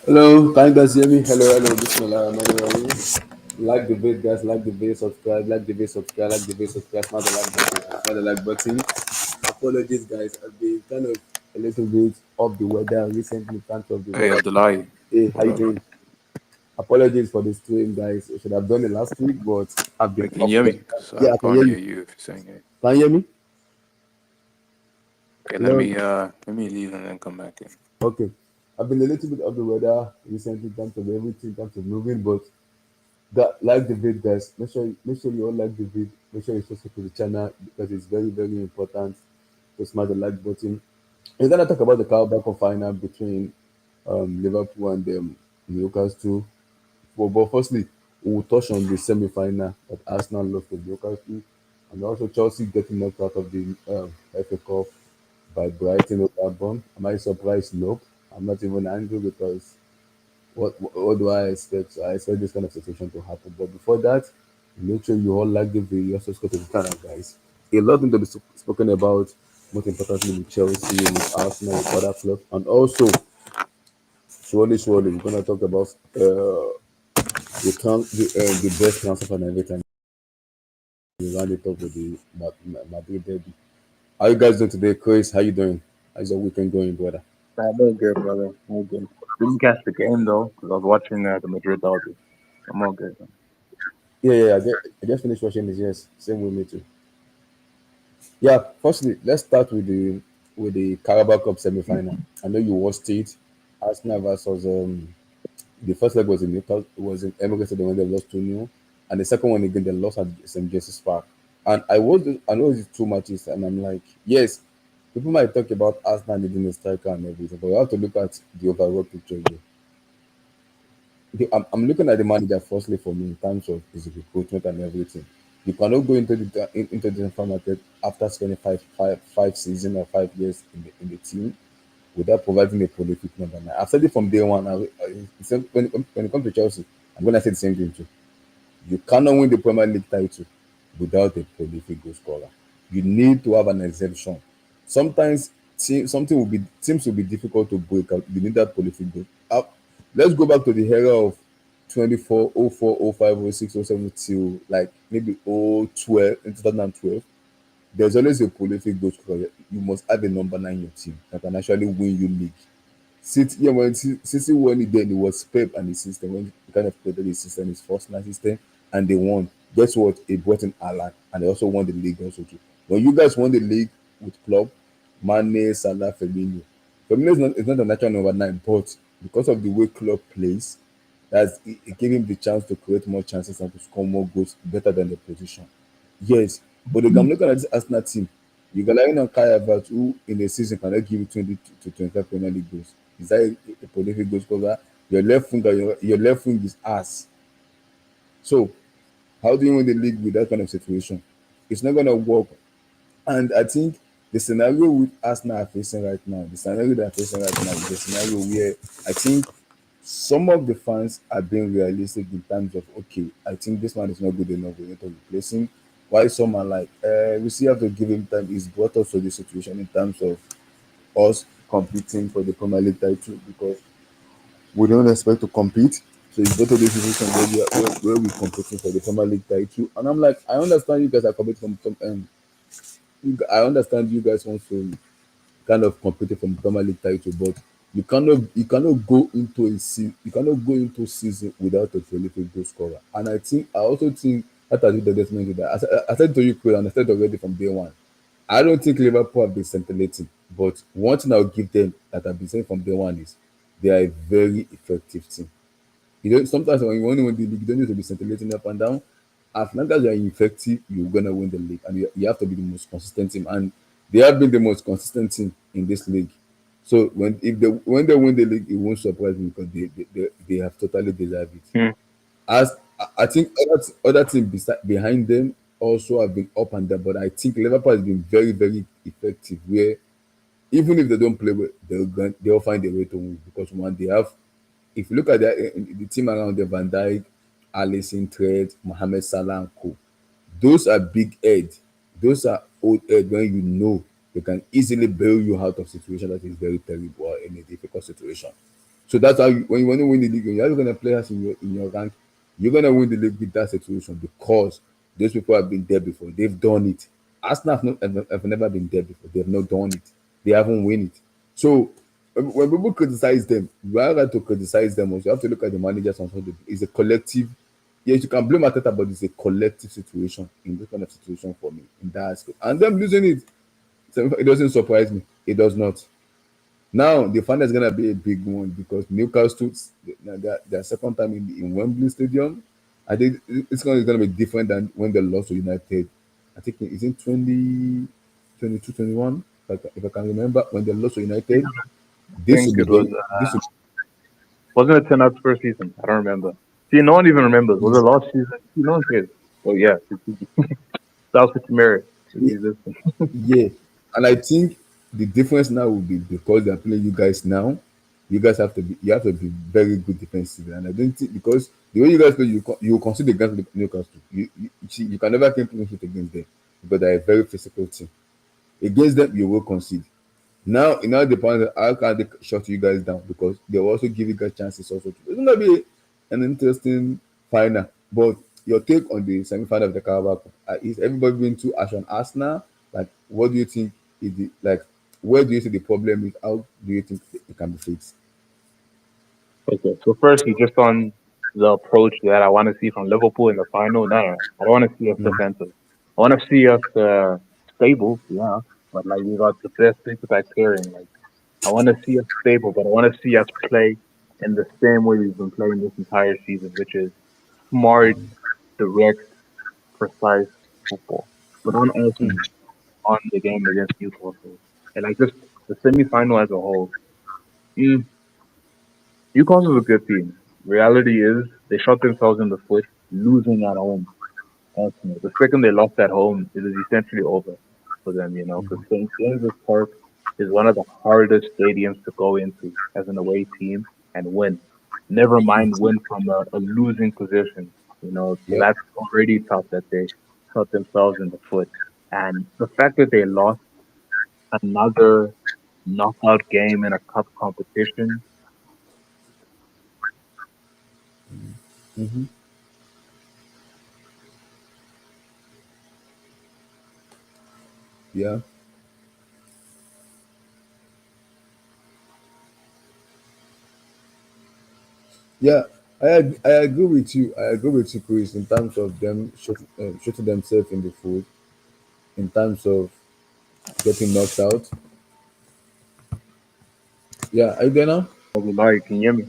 Hello, can you guys hear me? Hello, hello, Bismillah, like the video, guys, like the video, subscribe, like the video, subscribe, like the video, subscribe, smash the like button, smash the like button. Apologies, guys, I've been kind of a little bit of the weather recently, can't of the Hey weather. Abdullahi, Hey, how what you up? doing? Apologies for the stream, guys. I should have done it last week, but I've been Hey, can off. you hear me? Because I Yeah, I can can't hear hear you. you if you're saying it. Can you hear me? Okay, Hello. let me leave and then come back in. Okay. I've been a little bit of the weather recently, in terms of everything, in terms of moving, but that like the vid, guys. Make sure you all like the vid. Make sure you subscribe to the channel because it's very very important to smash the like button. We're gonna talk about the Carabao final between Liverpool and Newcastle. But firstly, we'll touch on the semi-final that Arsenal lost to Newcastle, and also Chelsea getting knocked out of the FA Cup by Brighton or Albion. Am I surprised? No, I'm not even angry because what do I expect? So I expect this kind of situation to happen. But before that, make sure you all like the video, subscribe to the channel, guys. A lot to be spoken about, most importantly with Chelsea, with Arsenal, with other clubs, and also surely we're gonna talk about the best transfer and everything. We round it up with the Madrid derby. How you guys doing today, Chris? How you doing? How's your weekend going, brother? I'm all good, brother. All good. Didn't catch the game though, because I was watching the Madrid derby. I'm all good. Man. Yeah. I just finished watching this. Yes, same with me too. Yeah, firstly, let's start with the Carabao Cup semi-final. I know you watched it. Arsenal versus the first leg was in Newcastle, was in Emirates Stadium when they lost 2-0, and the second one again they lost at St. James's Park. And I know it's two matches, and I'm like, yes, people might talk about Arsenal needing a striker and everything, but you have to look at the overall picture here. Okay, I'm looking at the manager firstly for me in terms of his recruitment and everything. You cannot go into the transfer market after spending five seasons or 5 years in the team without providing a prolific number. Now, I've said it from day one. When it comes to Chelsea, I'm going to say the same thing too. You cannot win the Premier League title without a prolific goal scorer. You need to have an exception. Sometimes teams will be difficult to break out. You need that prolific goal. Let's go back to the era of 24, 04, 05, 06, 07 till like maybe 012 in 2012. There's always a prolific goal scorer. You must have a number nine in your team that can actually win you league. City, yeah, when City won it, then it was Pep and his system when he kind of created his system, his first night system, and they won. Guess what? He brought in Alan, and they also won the league also too. When you guys won the league with club, Mane, Salah, Firmino. Firmino is not a natural number nine, but because of the way club plays, it gave him the chance to create more chances and to score more goals better than the position. Yes, but I'm looking at this Arsenal team. You got like on Kai Havertz, who in a season cannot give you 20 to 25 Premier League goals. Is that a prolific goal scorer? Your left wing is ass. So how do you win the league with that kind of situation? It's not gonna work. And I think the scenario with Arsenal are facing right now, the scenario they're facing right now is the scenario where I think some of the fans are being realistic in terms of okay, I think this man is not good enough. We need to replace him. Why some are like, we still have to give him time. He's brought us to the situation in terms of us competing for the Premier League title because we don't expect to compete. So it's better this situation where we're competing for the Premier League title. And I'm like, I understand you guys are competing I understand you guys want to kind of competing from the Premier League title, but you cannot go into you cannot go into season without a prolific goal scorer. And I also think that has been the detriment to that. I said to you, Chris, and I said already from day one. I don't think Liverpool have been scintillating, but one thing I'll give them that I've been saying from day one is they are a very effective team. You know, sometimes when you want to win the league, you don't need to be scintillating up and down. As long as you're effective, you're gonna win the league, and you have to be the most consistent team. And they have been the most consistent team in this league. So when they win the league, it won't surprise me because they have totally deserved it. Hmm. As I think other teams behind them also have been up and down, but I think Liverpool has been very very effective. Where even if they don't play well, they'll find a way to win because one they have if you look at the team around the Van Dijk, Alisson, Trent, Mohamed Salah, and Co. Those are big heads. Those are old heads when you know they can easily bail you out of situation that is very terrible or in a difficult situation. So that's how when you want to win the league, when you're going to players in your rank, you're going to win the league with that situation because those people have been there before. They've done it. Arsenal have never been there before. They have not done it. They haven't won it. So when people criticize them, rather to criticize them, also you have to look at the managers and something. It's a collective. Yes, you can blame Ateta, but it's a collective situation in this kind of situation for me in that aspect. And them losing it, so it doesn't surprise me. It does not. Now the final is gonna be a big one because Newcastle, their second time in Wembley Stadium. I think it's gonna be different than when they lost to United. I think it's in 2022, 21. If I can remember when they lost to United, I this will think be it was very. This will wasn't it 10 out first season? I don't remember. See, no one even remembers. Was it last season? See, no one cares. Oh yeah, South Mary. be. Yeah, and I think the difference now will be because they're playing you guys now. You have to be very good defensively, and I don't think because the way you guys play, you concede against Newcastle. You can never keep clean sheet against them because they're a very physical team. Against them, you will concede. Now, it now depends on how can they shut you guys down because they will also give you guys chances also. It's gonna be an interesting final. But your take on the semi-final of the Carabao Cup, is everybody being too harsh on Arsenal? Like, what do you think is the like? Where do you see the problem is? How do you think it can be fixed? Okay, so firstly, just on the approach that I want to see from Liverpool in the final, no. I don't want to see us Mm, defensive. I want to see us stable, yeah, but like we got the best centre back pairing. Like I want to see us stable, but I want to see us play in the same way we've been playing this entire season, which is smart, direct, precise football. But on Arsenal, on the game against Newcastle, and like just the semi-final as a whole, mm, Newcastle's a good team. Reality is they shot themselves in the foot losing at home. Arsenal. The second they lost at home, it was essentially over for them, because St. James's Park is one of the hardest stadiums to go into as an away team and win. Never mind win from a losing position, so yep. that's already tough that they shot themselves in the foot. And the fact that they lost another knockout game in a cup competition. Hmm. Yeah. Yeah. I agree with you. I agree with you, Chris, in terms of them shooting themselves in the foot, in terms of getting knocked out. Yeah, are you there now? Like, can you hear me?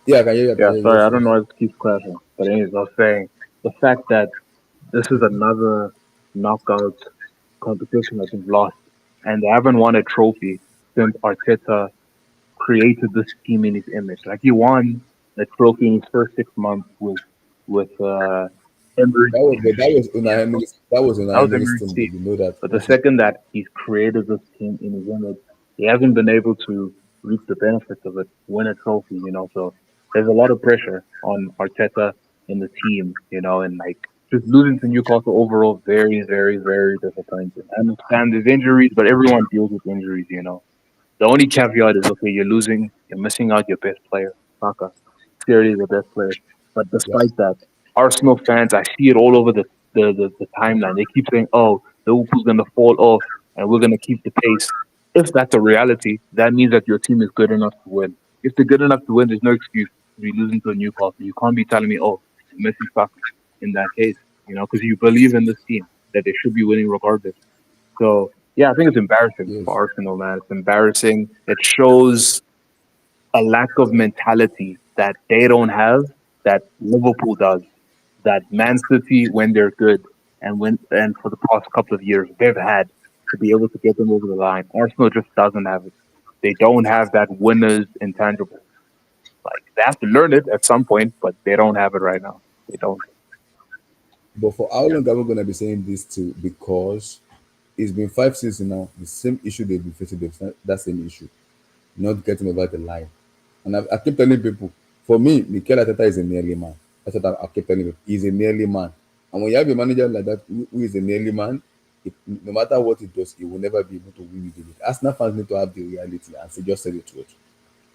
Yeah, I can hear you. I can Yeah, hear you. sorry, Yes, I don't yes. know why it keeps crashing. But anyways, I was saying the fact that this is another knockout competition that they've lost, and they haven't won a trophy since Arteta created this team in his image. Like he won the trophy in his first 6 months with Emery's team. Unai Emery's. That was That Unai was Emery's Emery's team. team. You know that. But the Yes, yes. second that he's created this team in his image, he hasn't been able to reap the benefits of it, win a trophy. So there's a lot of pressure on Arteta in the team, and like just losing to Newcastle overall, very, very, very disappointing. I understand there's injuries, but everyone deals with injuries. The only caveat is okay, you're losing, you're missing out your best player, Saka. Clearly the best player. But Yeah. despite that, Arsenal fans, I see it all over the timeline. They keep saying, oh, Liverpool's going to fall off and we're going to keep the pace. If that's a reality, that means that your team is good enough to win. If they're good enough to win, there's no excuse to be losing to a Newcastle. You can't be telling me, oh, you're missing Saka in that case, because you believe in this team that they should be winning regardless. So, yeah, I think it's embarrassing Yes. for Arsenal, man. It's embarrassing. It shows a lack of mentality that they don't have that Liverpool does, that Man City when they're good and for the past couple of years they've had to be able to get them over the line. Arsenal just doesn't have it. They don't have that winner's intangible. Like they have to learn it at some point, but they don't have it right now. They don't. But for how long are we gonna be saying this too? Because it's been 5 seasons now. The same issue they've been facing, that same issue, not getting over the line. And I keep telling people, for me, Mikel Arteta is a nearly man. That's what I keep telling people. He's a nearly man. And when you have a manager like that who is a nearly man, no matter what he does, he will never be able to win with the league. Arsenal fans need to have the reality and say, just say the truth.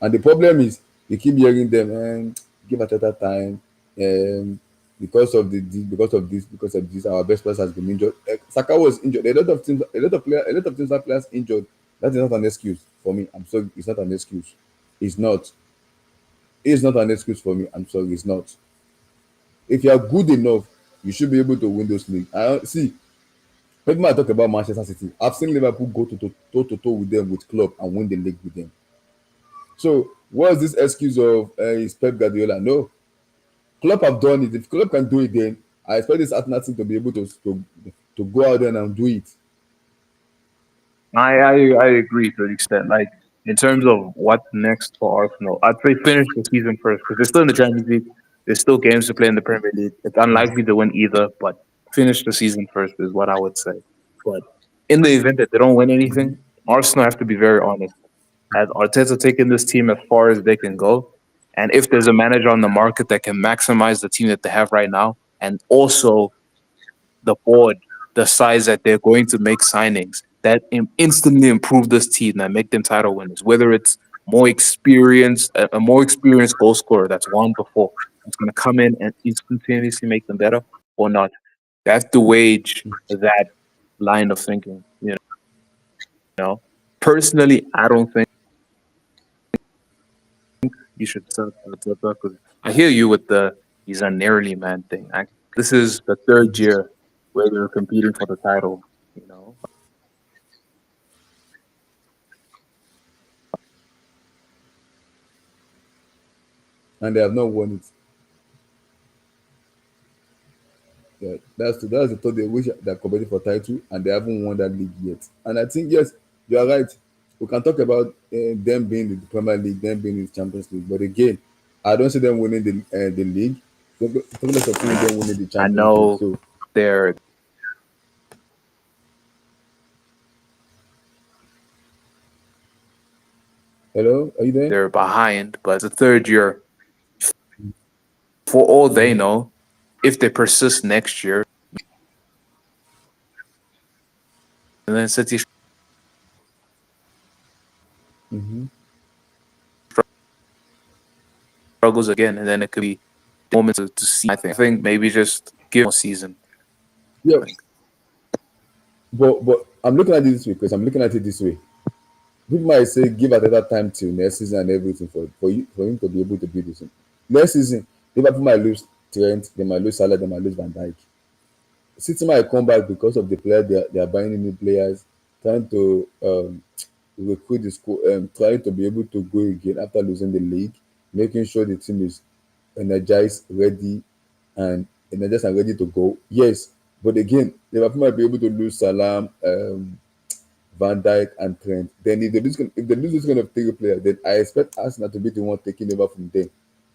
And the problem is you keep hearing them give Ateta time, um, because of this, because of this, our best player has been injured. Saka was injured. A lot of teams have players injured. That is not an excuse for me. I'm sorry, it's not an excuse. It's not. It's not an excuse for me. I'm sorry, it's not. If you are good enough, you should be able to win those leagues. I see. People might talk about Manchester City. I've seen Liverpool go to toe with them with club and win the league with them. So what's this excuse of it's Pep Guardiola? No, Klopp have done it. If Klopp can do it, then I expect this Arsenal team to be able to go out there and do it. I agree to an extent. Like in terms of what's next for Arsenal, I'd say finish the season first because they're still in the Champions League. There's still games to play in the Premier League. It's unlikely to win either, but finish the season first is what I would say. But in the event that they don't win anything, Arsenal have to be very honest. Has Arteta taken this team as far as they can go? And if there's a manager on the market that can maximize the team that they have right now, and also the board decides that they're going to make signings that instantly improve this team and make them title winners, whether it's a more experienced goal scorer that's won before, that's going to come in and instantaneously make them better or not. They have to wage that line of thinking. You know, personally, I don't think you should sell Arteta because I hear you with the he's a nearly man thing. This is the third year where they're competing for the title. You know, And they have not won it. Yeah, that's the thought they wish they're competing for title and they haven't won that league yet. And I think yes, you are right. We can talk about them being in the Premier League, them being in the Champions League, but again, I don't see them winning the league. Talk less of seeing them winning the I Champions League. know So they're hello, are you there? they're behind, but it's the third year. For all they know, if they persist next year, and then City Mm-hmm. struggles again, and then it could be the moment to see. I think maybe just give more season. Yeah, I think. but I'm looking at it this way because I'm looking at it this way. People might say give another time till next season and everything for him to be able to do this. Next season, Liverpool might lose Trent, they might lose Salah, they might lose Van Dijk. City might come back because of the player they are buying new players, trying to recruit the school, trying to be able to go again after losing the league, making sure the team is energized, ready, and energized and ready to go. Yes, but again, Liverpool might be able to lose Salah, Van Dijk, and Trent. Then if they lose this kind of three players, then I expect Arsenal to be the one taking over from them.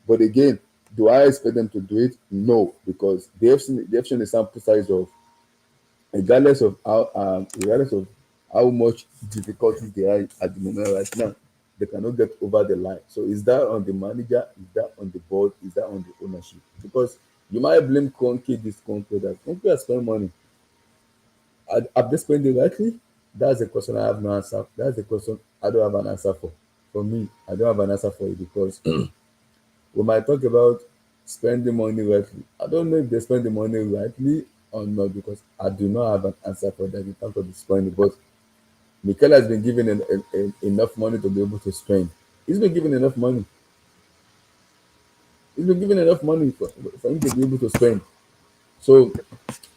But again, do I expect them to do it? No, because they have seen a sample size of regardless of how much difficulties they are at the moment right now, they cannot get over the line. So is that on the manager? Is that on the board? Is that on the ownership? Because you might blame Conke this Conke that Conke has spent money. Have they spent it rightly? That's a question I have no answer. That's a question I don't have an answer for. For me, I don't have an answer for it because we might talk about spending money rightly. I don't know if they spend the money rightly or not because I do not have an answer for that in terms of the spending. But Mikel has been given enough money to be able to spend. He's been given enough money. He's been given enough money for him to be able to spend. So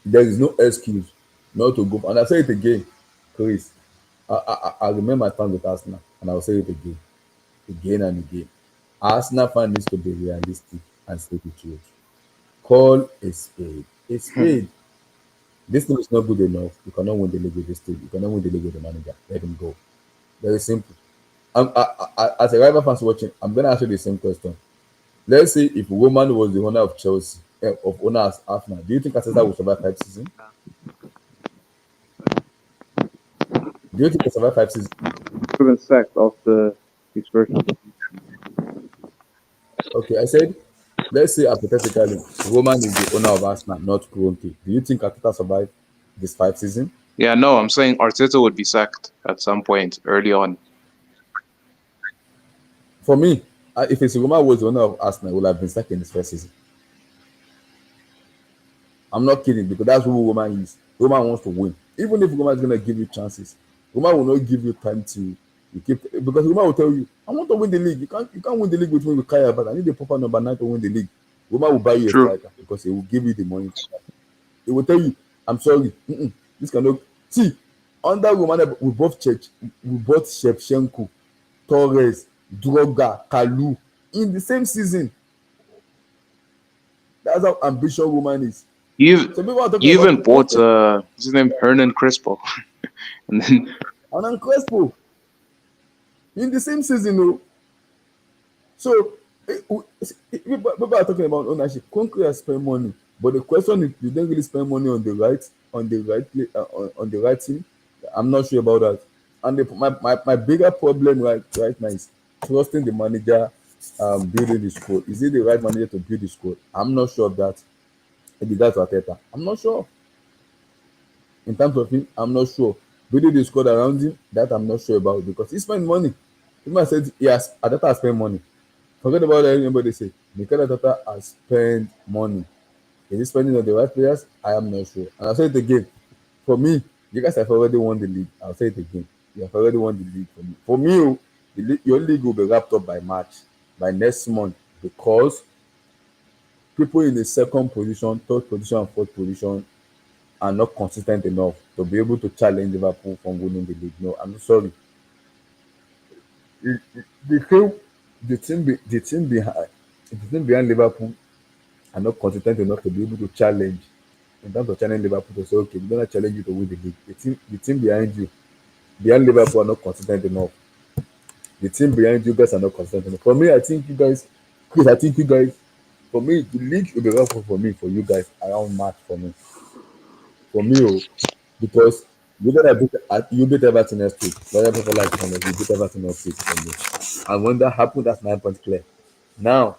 there is no excuse not to go. And I say it again, Chris. I remember my time with Arsenal, and I'll say it again and again. Arsenal fan needs to be realistic and say the truth. Call a spade. A spade. This team is not good enough. You cannot win the league with this team. You cannot win the league with the manager. Let him go. Very simple. As a rival fans watching, I'm gonna ask you the same question. Let's say if Roman was the owner of Chelsea, of owner as Arsenal, do you think Arteta will survive 5 seasons? Do you think he survive 5 seasons? Been sacked after his first. Okay, I said, let's say hypothetically, Roman is the owner of Arsenal, not Kroenke. Do you think Arteta survive this 5 season? Yeah, no, I'm saying Arteta would be sacked at some point early on. For me, if it's Roma was the owner of Arsenal, it would have been sacked in his first season. I'm not kidding because that's who Roma is. Roma wants to win. Even if Roma is going to give you chances, Roma will not give you time to you keep because Roma will tell you, I want to win the league. You can't win the league with me with Kaya, but I need a proper number 9 to win the league. Roma will buy you a True. striker because he will give you the money for that. He will tell you, I'm sorry, this cannot see under Roma we bought Shevchenko, Torres, Droga, Kalu in the same season. That's how ambitious Roman is. You So people are talking you about even one bought what's his name, Hernan Crespo, and then and Crespo in the same season. Oh. So people are talking about ownership. Concrete has spent money, but the question is, did they really spend money on the right team? I'm not sure about that. And my bigger problem right now is trusting the manager building the squad. Is he the right manager to build the squad? I'm not sure of that. Maybe that's Arteta. I'm not sure. In terms of him, I'm not sure. Building the squad around him, that I'm not sure about because he spent money. People said yes, Arteta has spent money. Forget about anybody say. Mikel Arteta has spent money. Is he spending on the right players? I am not sure. And I'll say it again. For me, you guys have already won the league. I'll say it again. You have already won the league for me. For me, oh, your league will be wrapped up by March, by next month, because people in the second position, third position, and fourth position are not consistent enough to be able to challenge Liverpool from winning the league. No, I'm sorry. The team, the team behind Liverpool are not consistent enough to be able to challenge. In terms of challenging Liverpool to say, okay, we're gonna challenge you to win the league. The team behind you, behind Liverpool are not consistent enough. The team behind you guys are not consistent enough. For me, I think you guys, Chris, I think you guys, for me, the league will be rough for me, for you guys, around March for me. For me, oh, because you beat Everton next week. Whatever for like you beat Everton next week for me. And when that happens, that's 9 points clear. Now,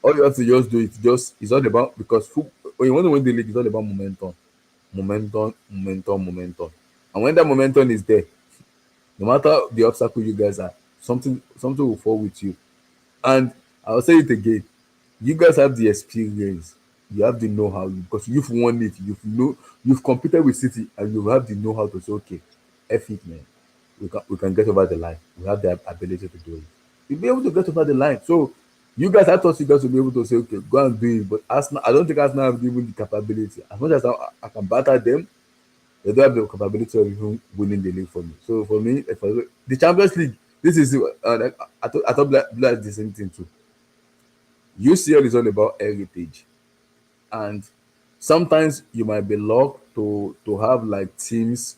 all you have to just do is it's all about because when you want to win the league, it's all about momentum, momentum. And when that momentum is there, no matter the obstacle you guys are, something will fall with you. And I'll say it again, you guys have the experience, you have the know-how because you've won it, you've competed with City and you have the know-how to say, okay, F it, man. We can get over the line. We have the ability to do it. You'll be able to get over the line. So I thought you guys will be able to say, okay, go and do it. But Arsenal, I don't think Arsenal have given the capability. As much as I can batter them, they don't have the capability of even winning the league for me. So for me, for the Champions League, this is like, I thought Black the same thing too. UCL is all about heritage, and sometimes you might be lucky to have like teams.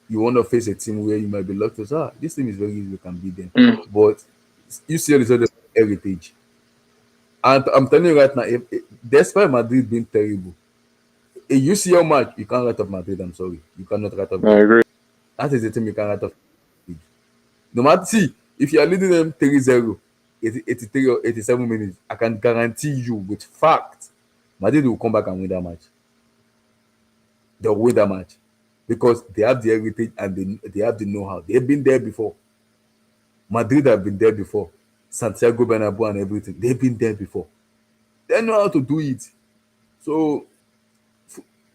You want to face a team where you might be lucky to say, this team is very easy, you can beat them. mm, But UCL is all about heritage, and I'm telling you right now, if despite Madrid being terrible, a UCL match you can't write off Madrid. I'm sorry, you cannot write off I them. agree. That is the team you can't write off. No matter see if you are leading them 3-0, 83 or 87 minutes, I can guarantee you with fact, Madrid will come back and win that match. They'll win that match because they have the heritage and they have the know-how. They've been there before. Madrid have been there before. Santiago Bernabeu and everything. They've been there before. They know how to do it. So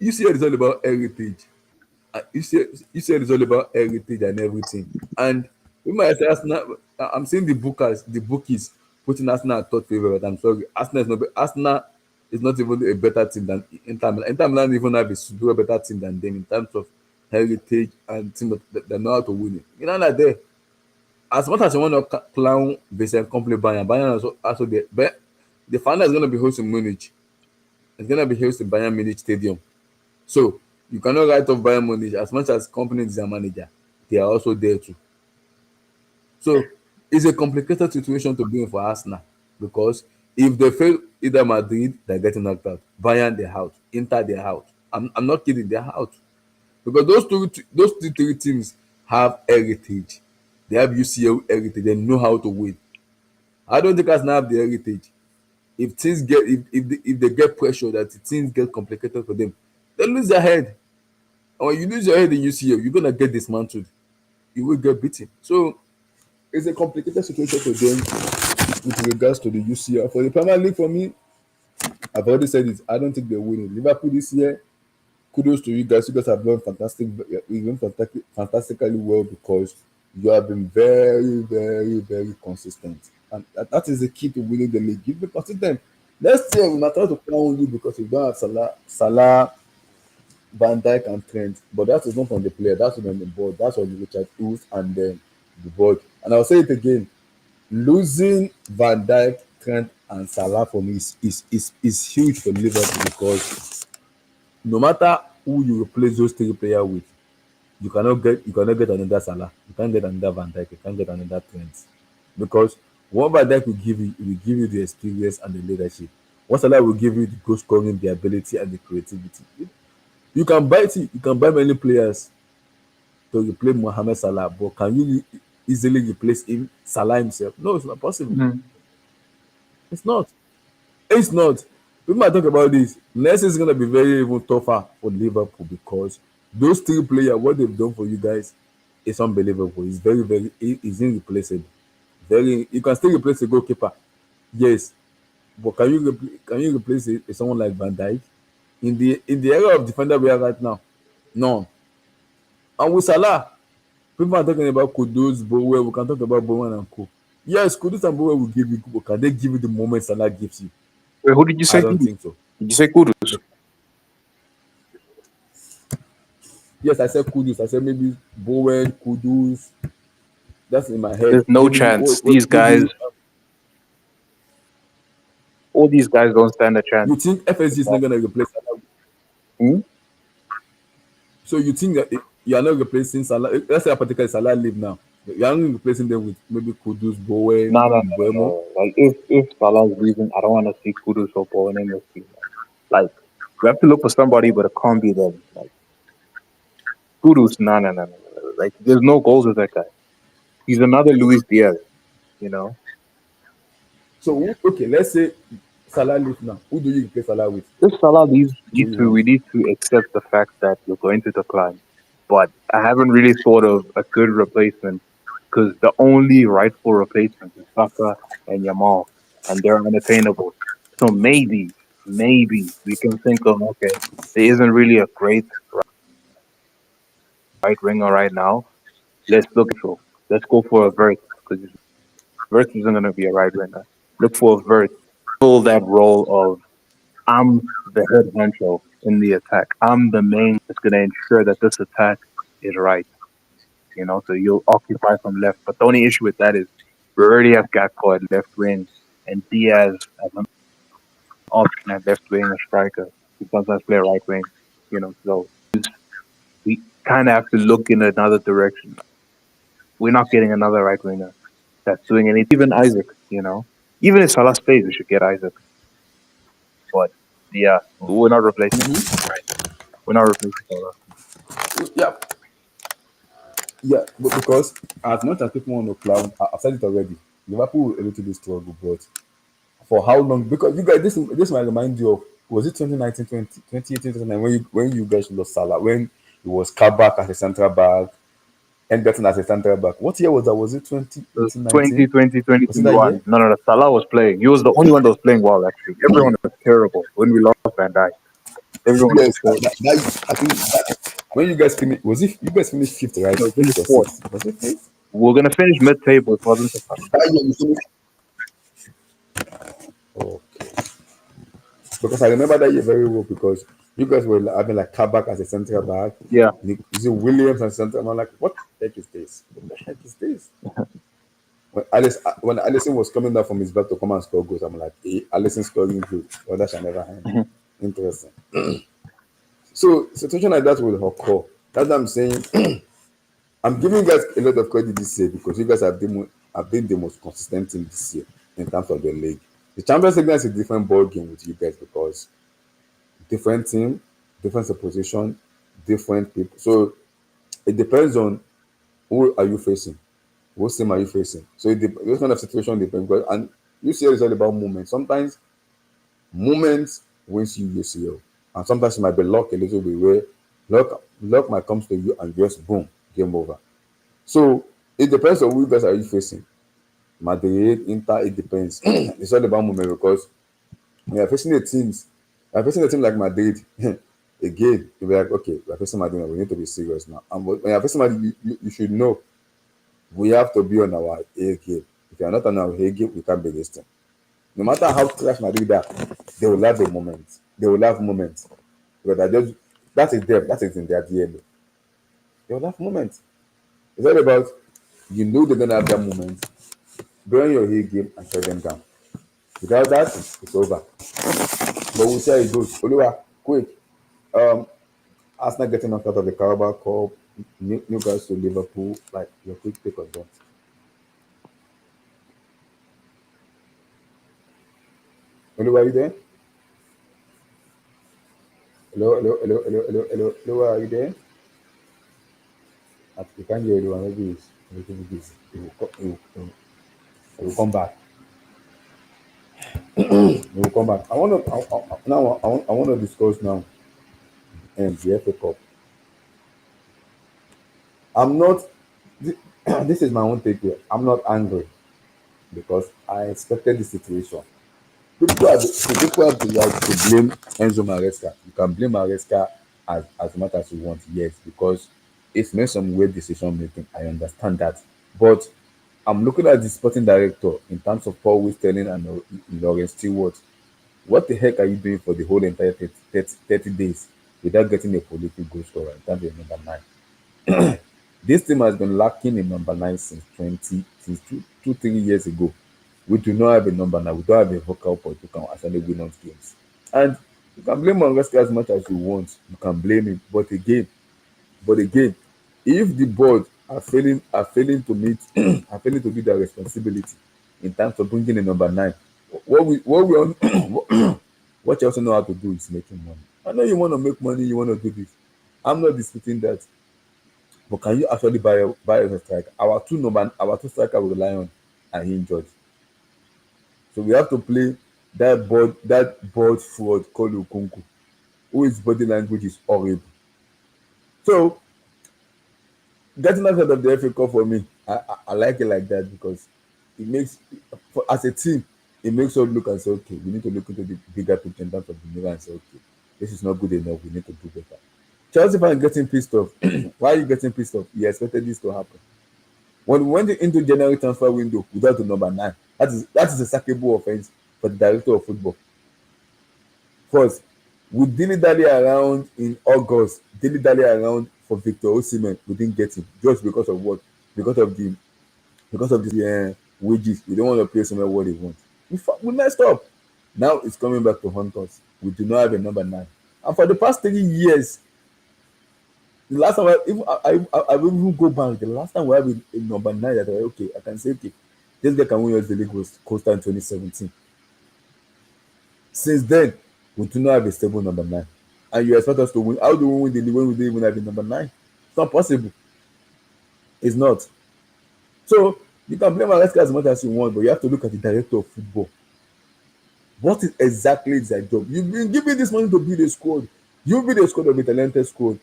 UCL is all about heritage. UCL is all about heritage and everything. And we might say Arsenal. I'm seeing the bookies putting Arsenal at third favorite. I'm sorry, Arsenal is not even a better team than Inter Milan. Inter Milan even have a super better team than them in terms of heritage and team that know how to win it. You know that there. As much as you want to clown Vincent Company Bayern also there. But the final is going to be hosting Munich. It's going to be hosting Bayern Munich Stadium. So you cannot write off Bayern Munich as much as company is their manager. They are also there too. So it's a complicated situation to be in for Arsenal because if they fail either Madrid, they're getting knocked out. Bayern, they're out. Inter, they're out. I'm not kidding, they're out. Because three teams have heritage. They have UCL heritage. They know how to win. I don't think Arsenal have the heritage. If things get if they get pressure that things get complicated for them, they lose their head. And when you lose your head in UCL, you're gonna get dismantled. You will get beaten. So it's a complicated situation for them. with regards to the UCL. For the Premier League, for me, I've already said it. I don't think they're winning. Liverpool this year, kudos to you guys. You guys have done fantastic. You've done fantastically well because you have been very, very, very consistent, and that is the key to winning the league. You've been consistent. Next year, we might try to crown you because you don't have Salah, Van Dijk, and Trent, but that is not on the player. That's on the board. That's on Richard Hughes and then the board. And I'll say it again: losing Van Dijk, Trent, and Salah for me is huge for Liverpool because no matter who you replace those three players with, you cannot get another Salah. You can't get another Van Dijk. You can't get another Trent because what Van Dijk will give you the experience and the leadership. What Salah will give you the goal scoring, the ability, and the creativity. You can buy many players to replace Mohamed Salah, but can you easily replace him, Salah himself? No, it's not possible. Mhm. It's not. It's not. We might talk about this. Next is gonna be very even tougher for Liverpool because those three players, what they've done for you guys, is unbelievable. It's very, very, it's irreplaceable. Very, you can still replace a goalkeeper, yes, but can you replace someone like Van Dijk in the era of defender we have right now? No. And with Salah, people are talking about Kudus, Bowen. We can talk about Bowen and Co. Yes, Kudus and Bowen will give you, but can they give you the moment Salah gives you? Wait, who did you I say? don't Did think so. you say Kudus? Yes, I said Kudus. I said maybe Bowen, Kudus. That's in my head. There's no Maybe chance. These guys, maybe all these guys don't stand a chance. you think FSG is not gonna replace Salah? Hmm? So you think that you are not replacing Salah? Let's say a particular Salah leave now. You are not replacing them with maybe Kudus, Bowen, No, no, no, no, Buemo. no. Like if Salah's leaving, I don't want to see Kudus or Bowen in this team. Like we have to look for somebody, but it can't be them. Like Kudus, no, no, no, no, no. Like there's no goals with that guy. He's another Luis Diaz. You know, So okay, let's say Salah leave now. Who do you replace Salah with? if Salah leaves, Who do you want? we need to accept the fact that we're going to decline. But I haven't really thought of a good replacement because the only rightful replacement is Saka and Yamal, and they're unattainable. So maybe we can think of okay, there isn't really a great right winger right now. Let's look for let's go for a Vert because Vert isn't going to be a right winger. Look for a Vert, fill that role of I'm the head honcho in the attack. I'm the main that's going to ensure that this attack is right. You know, so you'll occupy from left. But the only issue with that is we already have Gakpo at left wing and Diaz as an option at left wing, a striker. He sometimes play right wing. You know, so we kind of have to look in another direction. We're not getting another right winger that's doing anything. Even Isaac, you know, even if Salah stays, we should get Isaac. But yeah, we're not replacing him. We're not replacing Salah. Yeah, yeah, but because as much as people want to clown, I've said it already. Liverpool will a little bit struggle, but for how long? Because you guys, this might remind you of, was it 2019, 2018, 2019 when you guys lost Salah, when it was Kabak as a central back, Henderson as a central back. What year was that? Was it It was 2018, 19? 2020, Was it that year? 2021. No, no, no. Salah was playing. He was the only one that was playing well, actually. Everyone was terrible when we lost Van Dijk. Everyone was Yes, terrible. I think when you guys finished, was it you guys finished fifth, right? No, we Fifth finished or fourth. sixth? Was it fifth? We are going to finish mid-table. It wasn't the Salah. That year you finished. Okay, because I remember that year very well because you guys were having like Kabak as a central back. Yeah. Is it Williams as center? I'm like, what the heck is this? What the heck is this? When Allison was coming down from his back to come and score goals, I'm like, hey, Allison scoring goals. Well, that shall never happen. Mhm. Interesting. So situation like that will occur. That's what I'm saying. I'm giving you guys a lot of credit this year because you guys have been the most consistent team this year in terms of the league. The Champions League is a different ball game with you guys because different team, different position, different people. So it depends on who are you facing, what team are you facing. So this kind of situation depends. And UCL is all about movement. Sometimes moments wins you UCL, and sometimes it might be luck a little bit where luck might come to you and just boom, game over. So it depends on who you guys are you facing. Madrid, Inter, it depends. It's all about moment because when you're facing you're facing a team like Madrid, again, you'll be like, okay, we're facing Madrid, we need to be serious now. And when you're facing Madrid, you should know we have to be on our A game. If you're not on our A game, we can't be this team. No matter how trash Madrid are, they will have a moment. They will have moments. Because I just that is them, that is in their DNA. They will have moments. It's all about you know they're gonna have that moment. Be on your A game and shut them down. Without that, it's over. But we'll see how it goes. Oliver, quick. Um, Arsenal getting knocked out of the Carabao Cup, Newcastle, Liverpool. Like your quick take on that. Oliver, are you there? Hello, hello, hello, hello, hello, hello, hello. Are you there? You can't hear Oliver. Maybe he's a little bit busy. He will come back. He will come back. I want to now. I want to discuss now. The FA Cup. I'm not. thi- This is my own take here. I'm not angry because I expected the situation. People have the right to blame Enzo Maresca. You can blame Maresca as much as you want, yes, because it's made some weird decision making. I understand that. But I'm looking at the sporting director in terms of Paul Westerling and Lawrence Stewart. What the heck are you doing for the whole entire 30 days without getting a prolific goal scorer in terms of number nine? This team has been lacking a number nine since 3 years ago. We do not have a number nine. We don't have a vocal point who can actually win us games. And you can blame Mangasca as much as you want. You can blame him. But again, if the board are failing to meet are failing to do their responsibility in terms of bringing a number nine, what we all what you also know how to do is making money. I know you want to make money, you want to do this. I'm not disputing that. But can you actually buy a striker? Our two striker we rely on are injured. So we have to play that board fraud called Okunku, who his body language is horrible. So getting out of the FA Cup for me, I like it like that because it makes as a team, it makes us look and say, okay, we need to look into the bigger picture in terms of the mirror and say, okay, this is not good enough, we need to do better. Chelsea fans getting pissed off. Why are you getting pissed off? You expected this to happen. When we went into January transfer window without the number nine, that is a sackable offence for the director of football. First, we dilly-dally around in August, dilly-dally around for Victor Osimhen. We didn't get him just because of what? Because of the wages. We don't want to pay someone what they want. We messed up. Now it's coming back to haunt us. We do not have a number nine. And for the past 3 years, the last time I will even go back. The last time we have a number nine that okay, I can say okay, this guy can win us the league was Costa in 2017. Since then, we do not have a stable number nine. And you expect us to win. How do we win the league when we don't even have a number nine? It's not possible. It's not. So you can blame Alaska as much as you want, but you have to look at the director of football. What is exactly their job? You've been given this money to build a squad. You build a squad of a talented squad,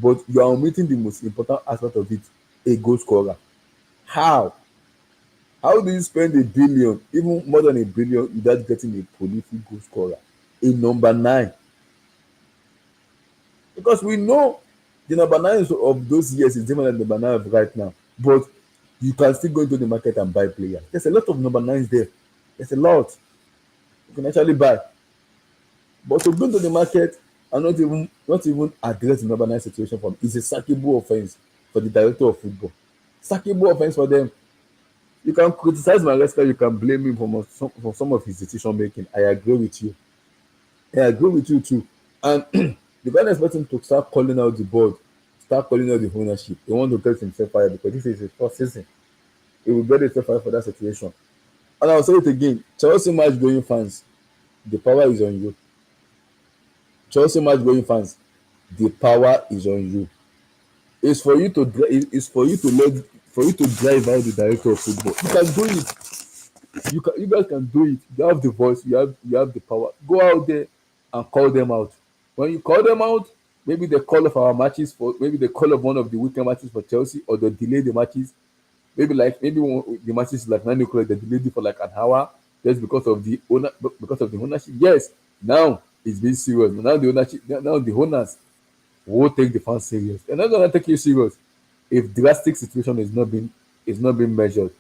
but you are omitting the most important aspect of it, a goal scorer. How? How do you spend a billion, even more than a billion, without getting a prolific goal scorer? A number nine. Because we know the number nine of those years is different than the number nine of right now. But you can still go into the market and buy players. There's a lot of number nines there. There's a lot you can actually buy. But to go into the market and not even address the number nine situation for them is a sackable offence for the director of football. Sackable offence for them. You can criticize Maresca, you can blame him for some of his decision making. I agree with you. I agree with you too. And the guy expect him to start calling out the board, start calling out the ownership. He want to get himself fired because this is his first season. He will get himself fired for that situation. And I'll say it again. Chelsea match going fans, the power is on you. Chelsea match going fans, the power is on you. It's for you to it's for you to drive out the director of football. You can do it. You guys can do it. You have the voice, you have the power. Go out there and call them out. When you call them out, maybe the call of our matches for maybe the call of one of the weekend matches for Chelsea or the delay the matches. The matches like 9 o'clock, they delayed it for like an hour just because of the ownership. Yes, now it's being serious. Now the ownership, now the owners will take the fans serious. They're not gonna take you serious if drastic situation is not being measured.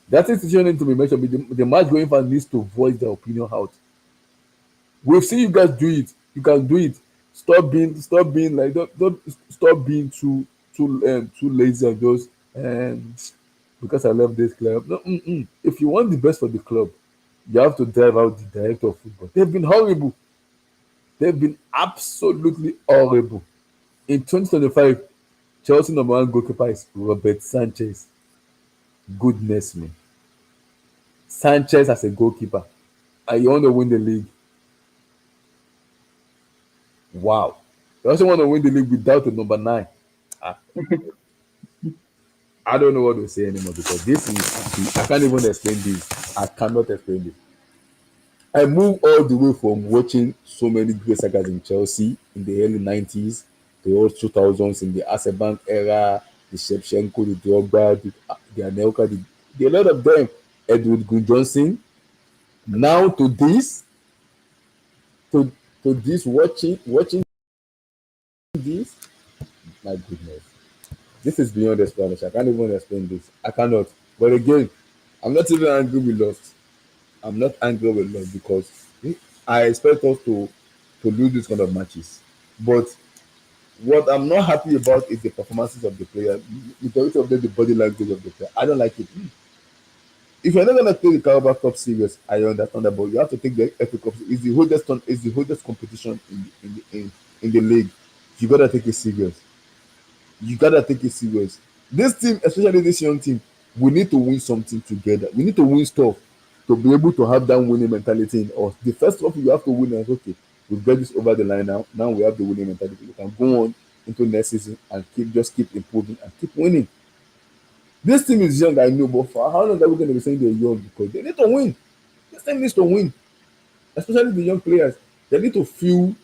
That situation needs to be measured. The match going fan needs to voice their opinion out. We've seen you guys do it. You can do it. Stop being like don't stop being too lazy and just because I love this club. No, if you want the best for the club, you have to drive out the director of football. They've been horrible. They've been absolutely horrible. In 2025, Chelsea number one goalkeeper is Robert Sanchez. Goodness me. Sanchez as a goalkeeper. And you want to win the league. Wow. You also want to win the league without a number nine. Ah, I don't know what to say anymore because this is I can't even explain this. I cannot explain this. I moved all the way from watching so many great sagas in Chelsea in the early 90s, the early 2000s, in the Bank era, the Shevchenko, the Drogba, the Anelka, a lot of them, Edward Green Johnson. Now to, to this, watching this, my goodness. This is beyond explanation. I can't even explain this. I cannot. But again, I'm not even angry with lost. I'm not angry with lost because I expect us to lose this kind of matches. But what I'm not happy about is the performances of the player. Majority of them, the body language of the player. I don't like it. If you're not gonna play the Carabao Cup serious, I understand that, but you have to take the FA Cup. It's the oldest competition in the league. You gotta take it serious. You gotta take it serious. This team, especially this young team, we need to win something together. We need to win stuff to be able to have that winning mentality in us. The first trophy you have to win is okay. We've got this over the line now. Now we have the winning mentality. We can go on into next season and keep improving and keep winning. This team is young, I know, but for how long are we going to be saying they're young? Because they need to win. This team needs to win, especially the young players. They need to feel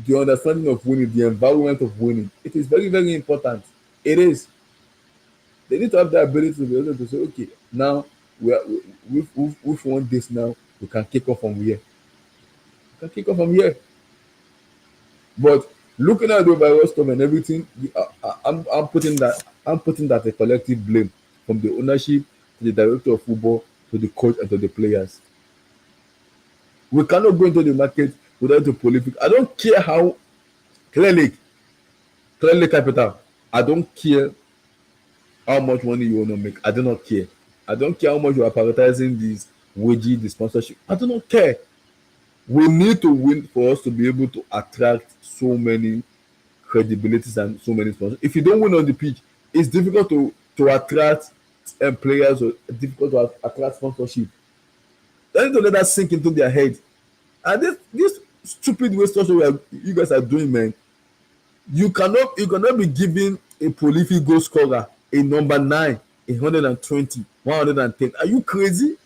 the understanding of winning, the environment of winning. It is very, very important. It is. They need to have the ability to be able to say, okay, now we've won this now. We can kick off from here. We can kick off from here. But looking at the overall stuff and everything, I'm putting that a collective blame from the ownership to the director of football to the coach and to the players. We cannot go into the market without the prolific. I don't care how clearly, clearly capital. I don't care how much money you want to make. I do not care. I don't care how much you are prioritizing this wages, the sponsorship. I do not care. We need to win for us to be able to attract so many credibilities and so many sponsors. If you don't win on the pitch, it's difficult to attract players or difficult to attract sponsorship. They need to let that sink into their head. And this stupid way structure you guys are doing, man, you cannot be giving a prolific goal scorer a number nine, 120, 110. Are you crazy?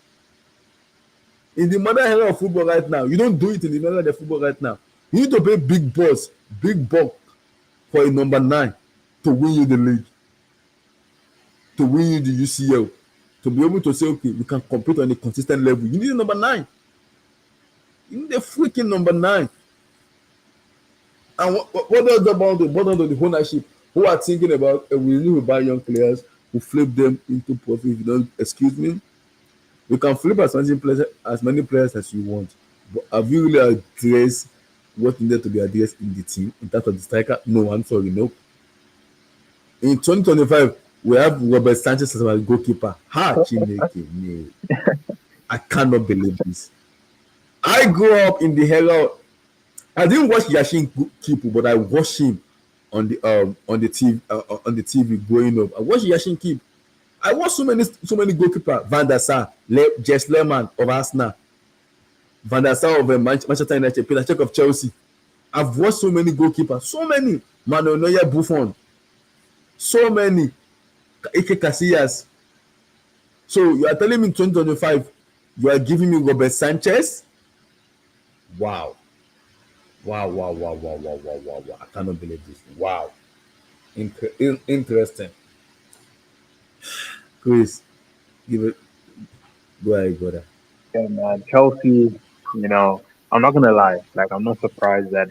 In the modern era of football right now, you don't do it in the modern era of football right now. You need to pay big buck for a number nine to win you the league, to win you the UCL, to be able to say, okay, we can compete on a consistent level. You need a number nine. You need a freaking number nine. And what else about the ownership who are thinking about we need to buy young players who flip them into profit? If you don't excuse me, you can flip as many players as you want. But have you really addressed what needed to be addressed in the team in terms of the striker? No, I'm sorry, no. In 2025, we have Robert Sanchez as our goalkeeper. Ha, Chineke, no. I cannot believe this. I grew up in the era. I didn't watch Yashin Kipu, but I watched him on the TV growing up. I watched Yashin Kip. I watched so many goalkeepers. Van der Sar, Jess Lehmann of Arsenal, Van der Sar of Manchester United, Peter Cech of Chelsea. I've watched so many goalkeepers, so many. Manuel Neuer, Buffon, so many. Ike Casillas. So you are telling me in 2025 you are giving me Robert Sanchez? Wow. Wow, wow, wow, wow, wow, wow, wow, wow. I cannot believe this. Wow. Interesting. Chris, give it. Go ahead, brother. Yeah, man. Chelsea, you know, I'm not gonna lie. Like, I'm not surprised that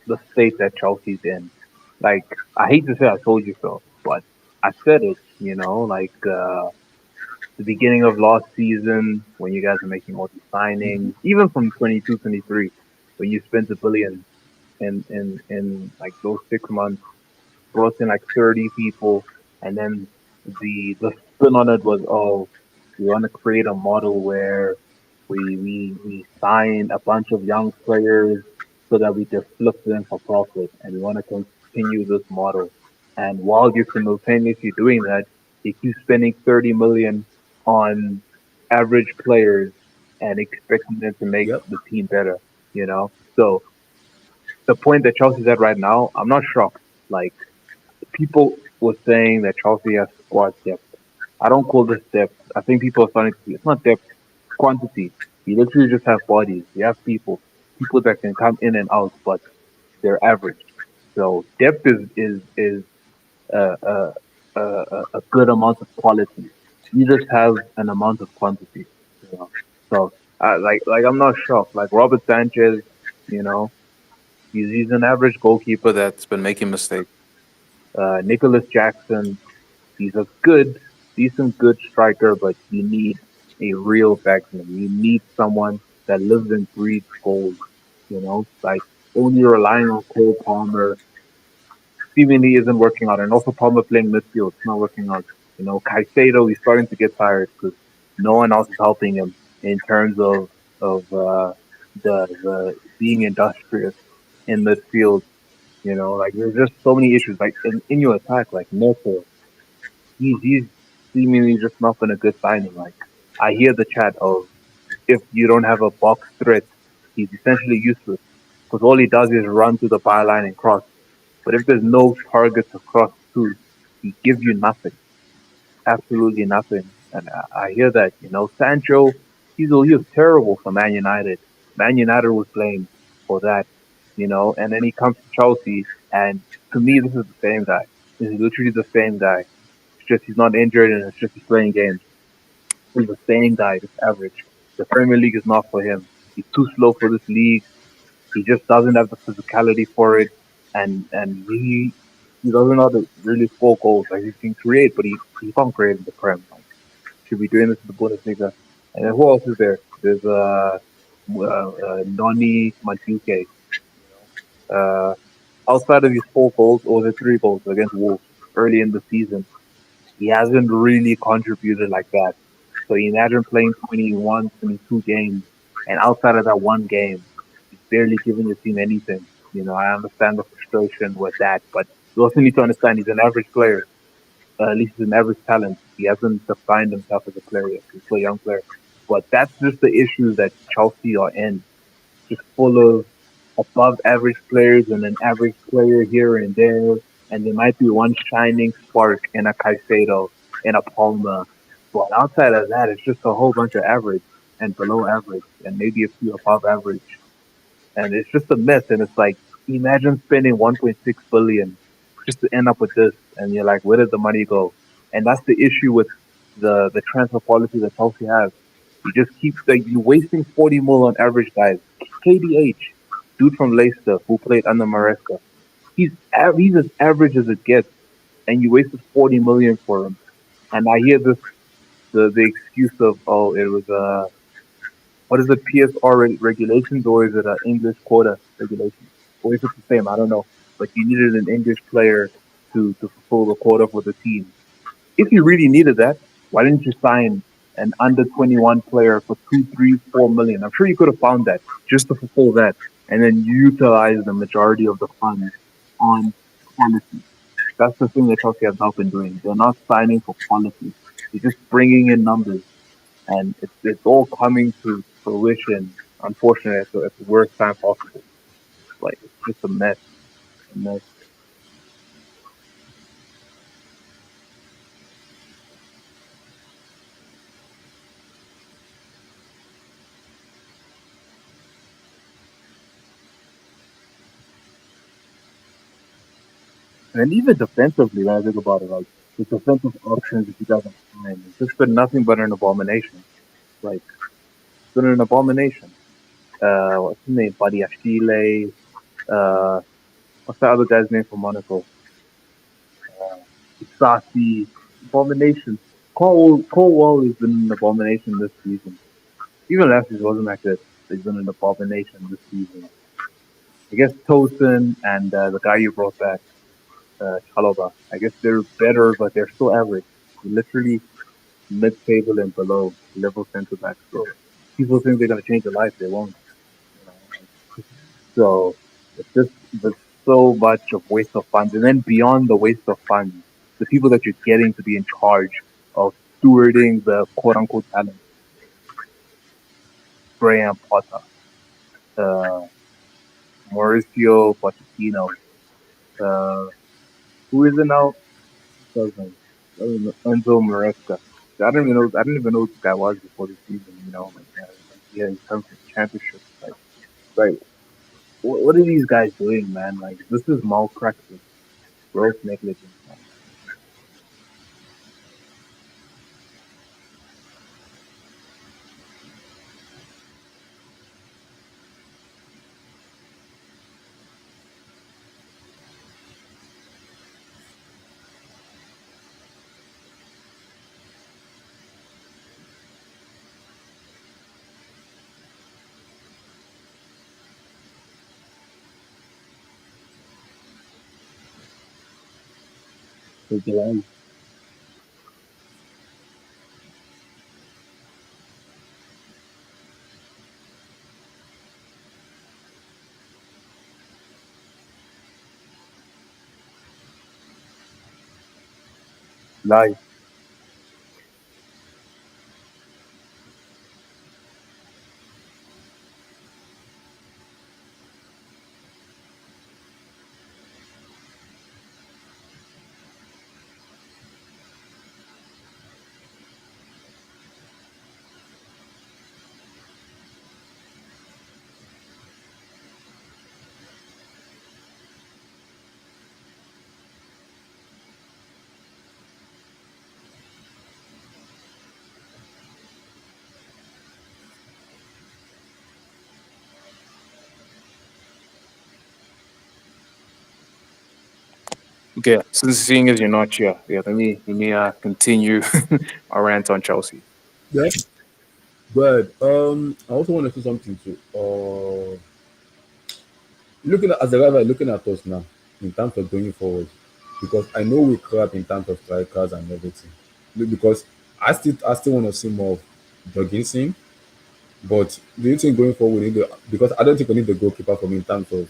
the state that Chelsea's in. Like, I hate to say I told you so, but I said it. The beginning of last season when you guys are making all these signings, even from 22, 23, when you spent a billion in like those 6 months, brought in like 30 people, and then the spin on it was, oh, we want to create a model where we sign a bunch of young players so that we can flip them for profit, and we want to continue this model. And while you're simultaneously doing that, you keep spending 30 million on average players and expecting them to make Yep. the team better. So the point that Chelsea's at right now, I'm not shocked. Like, people were saying that Chelsea has squad depth. I don't call this depth. I think people are starting to see it's not depth, it's quantity. You literally just have bodies. You have people that can come in and out, but they're average. So depth is a good amount of quality. You just have an amount of quantity. You know? So like I'm not shocked. Like Robert Sanchez, you know, he's an average goalkeeper that's been making mistakes. Nicholas Jackson, he's a decent, good striker, but you need a real backsman. You need someone that lives and breathes goals. Like only relying on Cole Palmer seemingly isn't working out, and also Palmer playing midfield, it's not working out. Caicedo, he's starting to get tired because no one else is helping him in terms of the being industrious in midfield. Like there's just so many issues. Like in your attack, like Neto, he's seemingly just not been a good signing. Like I hear the chat of if you don't have a box threat, he's essentially useless because all he does is run to the byline and cross. But if there's no target to cross to, he gives you nothing, absolutely nothing. And I hear that. Sancho, he was terrible for Man United. Man United was blamed for that. And then he comes to Chelsea, and to me, this is the same guy. This is literally the same guy. It's just he's not injured, and it's just he's playing games. He's the same guy, just average. The Premier League is not for him. He's too slow for this league. He just doesn't have the physicality for it, and he doesn't know how to really score goals. Like he can create, but he can't create in the Prem. Like should be doing this in the Bundesliga. And then who else is there? There's Noni Maduke. Uh, outside of his 4 goals or the 3 goals against Wolves early in the season, he hasn't really contributed like that. So you imagine playing 21, 22 games, and outside of that one game, he's barely giving the team anything. I understand the frustration with that, but you also need to understand he's an average player. At least he's an average talent. He hasn't defined himself as a player yet. He's still a young player. But that's just the issue that Chelsea are in, just full of above average players and an average player here and there. And there might be one shining spark in a Caicedo, in a Palma. But outside of that, it's just a whole bunch of average and below average and maybe a few above average. And it's just a mess. And it's like, imagine spending 1.6 billion just to end up with this. And you're like, where did the money go? And that's the issue with the transfer policy that Chelsea has. You just keep like you're wasting 40 mil on average guys. KDH, dude from Leicester who played under Maresca, he's as average as it gets, and you wasted 40 million for him. And I hear this the excuse of, oh, it was what is it, PSR regulations, or is it an English quota regulation, or is it the same? I don't know, but you needed an English player to fulfill the quota for the team. If you really needed that, why didn't you sign an under 21 player for 2, 3, 4 million? I'm sure you could have found that just to fulfill that, and then utilize the majority of the funds on quality. That's the thing that Chelsea has not been doing. They're not signing for quality. They're just bringing in numbers, and it's all coming to fruition. Unfortunately, at the worst time possible. Like it's just a mess. A mess. And even defensively, when I think about it, like the defensive options that you guys are trying. It's just been nothing but an abomination. Like, it's been an abomination. What's his name? Badiashile. Uh, what's that other guy's name from Monaco? Sasi. Abomination. Cole has been an abomination this season. Even last season wasn't that good. He's been an abomination this season. I guess Tosin and the guy you brought back, Chaloba. I guess they're better, but they're still average. Literally mid-table and below level centre backs. So people think they're gonna change their life, they won't. You know? So it's just there's so much of waste of funds, and then beyond the waste of funds, the people that you're getting to be in charge of stewarding the quote-unquote talent, Graham Potter, uh, Mauricio Pochettino, uh, who is it now? Doesn't Enzo Maresca. I didn't even know who this guy was before the season. You know, like yeah, in terms of championships, like what are these guys doing, man? Like this is malpractice, gross negligence, man. It's like, lie. Okay, since seeing as you're not here, yeah, let me continue our rant on Chelsea. Yeah. But I also want to say something too. Looking at as a rival, looking at us now in terms of going forward, because I know we crap in terms of strikers and everything. Look, because I still want to see more of Jorgensen. But do you think going forward we need to, because I don't think we need the goalkeeper for me in terms of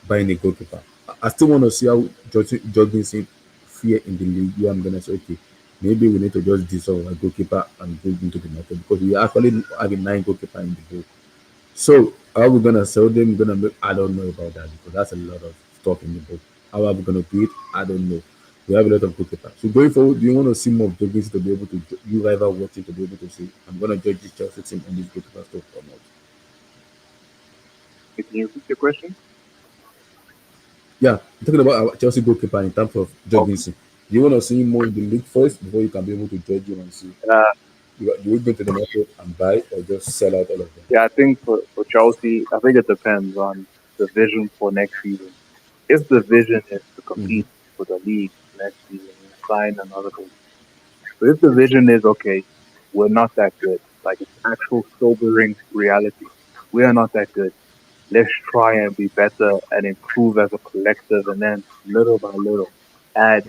buying a goalkeeper. I still want to see how Jorgensen fare in the league. Yeah, I'm gonna say okay, maybe we need to just dissolve our goalkeeper and go into the market because we actually have a nine goalkeeper in the book. So how are we gonna sell them? Gonna make, I don't know about that because that's a lot of stuff in the book. How are we gonna do it? I don't know. We have a lot of goalkeepers. So going forward, do you want to see more of Jorgensen to be able to you rather watching to be able to say I'm gonna judge this Chelsea team on this goalkeeper stuff or not? Can you repeat the question? Yeah, I'm talking about our Chelsea goalkeeper in terms of Okay. Jorgensen. Do you want to see him more in the league first before you can be able to judge him and see Uh, do we go to the market and buy or just sell out all of them? yeah, I think for Chelsea, I think it depends on the vision for next season. If the vision is to Mm-hmm. compete for the league next season and sign another coach. But if the vision is okay, we're not that good. Like it's actual sobering reality. We are not that good. Let's try and be better and improve as a collective and then little by little add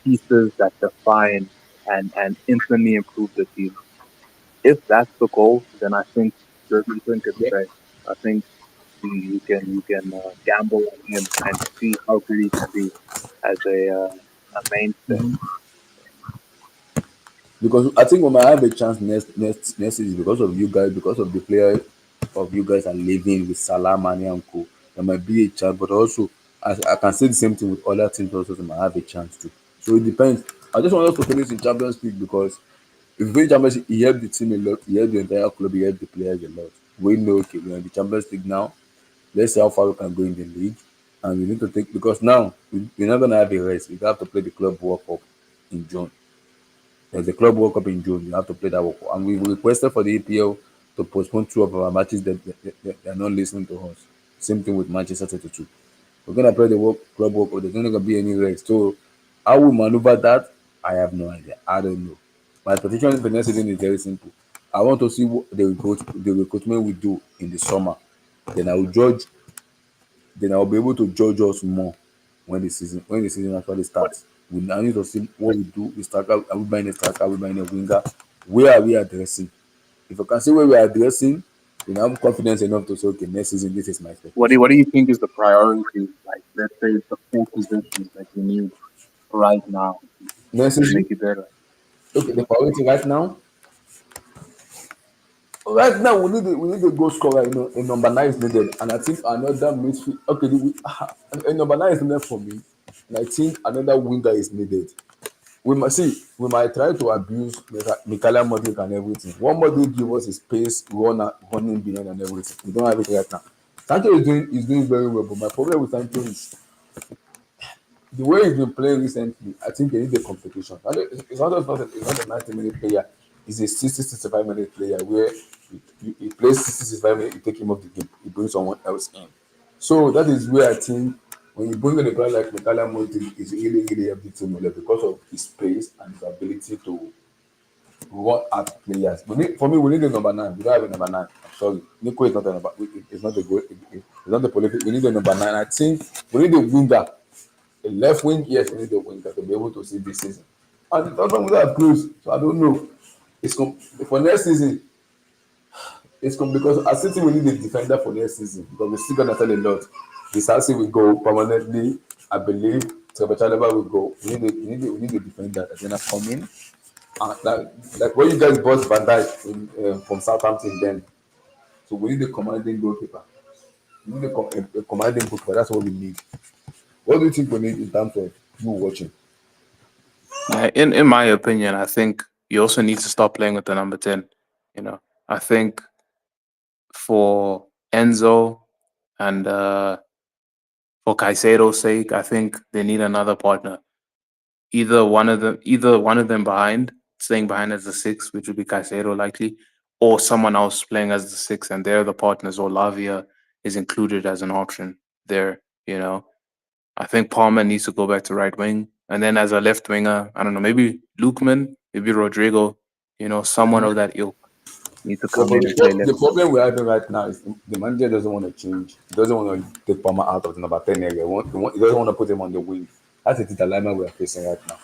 pieces that define and instantly improve the team. If that's the goal, then I think Jurgensen could Yeah. stay. I think you can gamble on him and see how good he can be as a mainstay. Mm-hmm. Because I think we might have a chance next season because of you guys, because of the player of you guys are leaving with Salah, Mane, and Co. There might be a chance, but also I can say the same thing with other teams also they might have a chance too. So it depends. I just want us to finish in Champions League because if we win Champions League, he helped the team a lot, he helped the entire club, he helped the players a lot. We know okay, we're in the Champions League now. Let's see how far we can go in the league. And we need to take because now we're not gonna have a race. We have to play the club World Cup. in June. There's a Club World Cup in June. You have to play that World Cup. And we requested for the EPL to postpone two of our matches that they're not listening to us. Same thing with Manchester 32. We're gonna play the Club World Cup. There's not gonna be any rest. So how we maneuver that, I have no idea. I don't know. My prediction for next season is very simple. I want to see what the recruitment we do in the summer. Then I will judge. Then I'll be able to judge us more when the season actually starts. We now need to see what we do. We striker, are we buying a striker? Are we buying a winger? Where are we addressing? If I can see where we are addressing, then I'm confident enough to say, okay, next season this is my expectation. What do you think is the priority? Like, let's say it's the four positions that you need right now Next to make season, it better. okay, the priority right now. Right now, we need a goal scorer. A number nine is needed, and I think another midfield. Okay, a number nine is needed for me, and I think another winger is needed. We might try to abuse Mikaela Modric and everything. What Modric give us is pace, running behind and everything. We don't have it right now. Sancho is doing very well, but my problem with Sancho is the way he's been playing recently. I think they need a competition. And it's not a 90-minute player. He's a 60-65 minute player where he plays 60-65 minutes, you take him off the game, he brings someone else in. So that is where I think when you bring in a player like Mikaela Modric, is really, really help the team a lot because of his pace and his ability to run at players. For me, we need a number nine. We don't have a number nine. I'm sorry. Nico is not a number. It's not a good. It's not a prolific. We need a number nine. I think we need a winger. A left wing, yes, we need a winger to be able to see this season. And the third one we have close. So I don't know. For next season. Because I still think we need a defender for next season because we're still gonna tell a lot. Disasi will go permanently. I believe Trevor Chalobah will go. We need a defender that's gonna come in. Like when you guys bought Van Dijk from Southampton then. So we need a commanding goalkeeper. We need a commanding goalkeeper. That's what we need. What do you think we need in terms of you watching? Yeah, in my opinion, I think you also need to start playing with the number 10. I think for Enzo and for Caicedo's sake, I think they need another partner. Either one of them staying behind as the six, which would be Caicedo likely, or someone else playing as the six, and they're the partners, or Lavia is included as an option there. I think Palmer needs to go back to right wing. And then as a left winger, I don't know, maybe Lukman, maybe Rodrigo, someone of that ilk need to Yeah, come but in and play left the wing. problem we're having right now is the manager doesn't want to change. He doesn't want to take Palmer out of the number 10 area. He doesn't want to put him on the wing. That's the dilemma we're facing right now.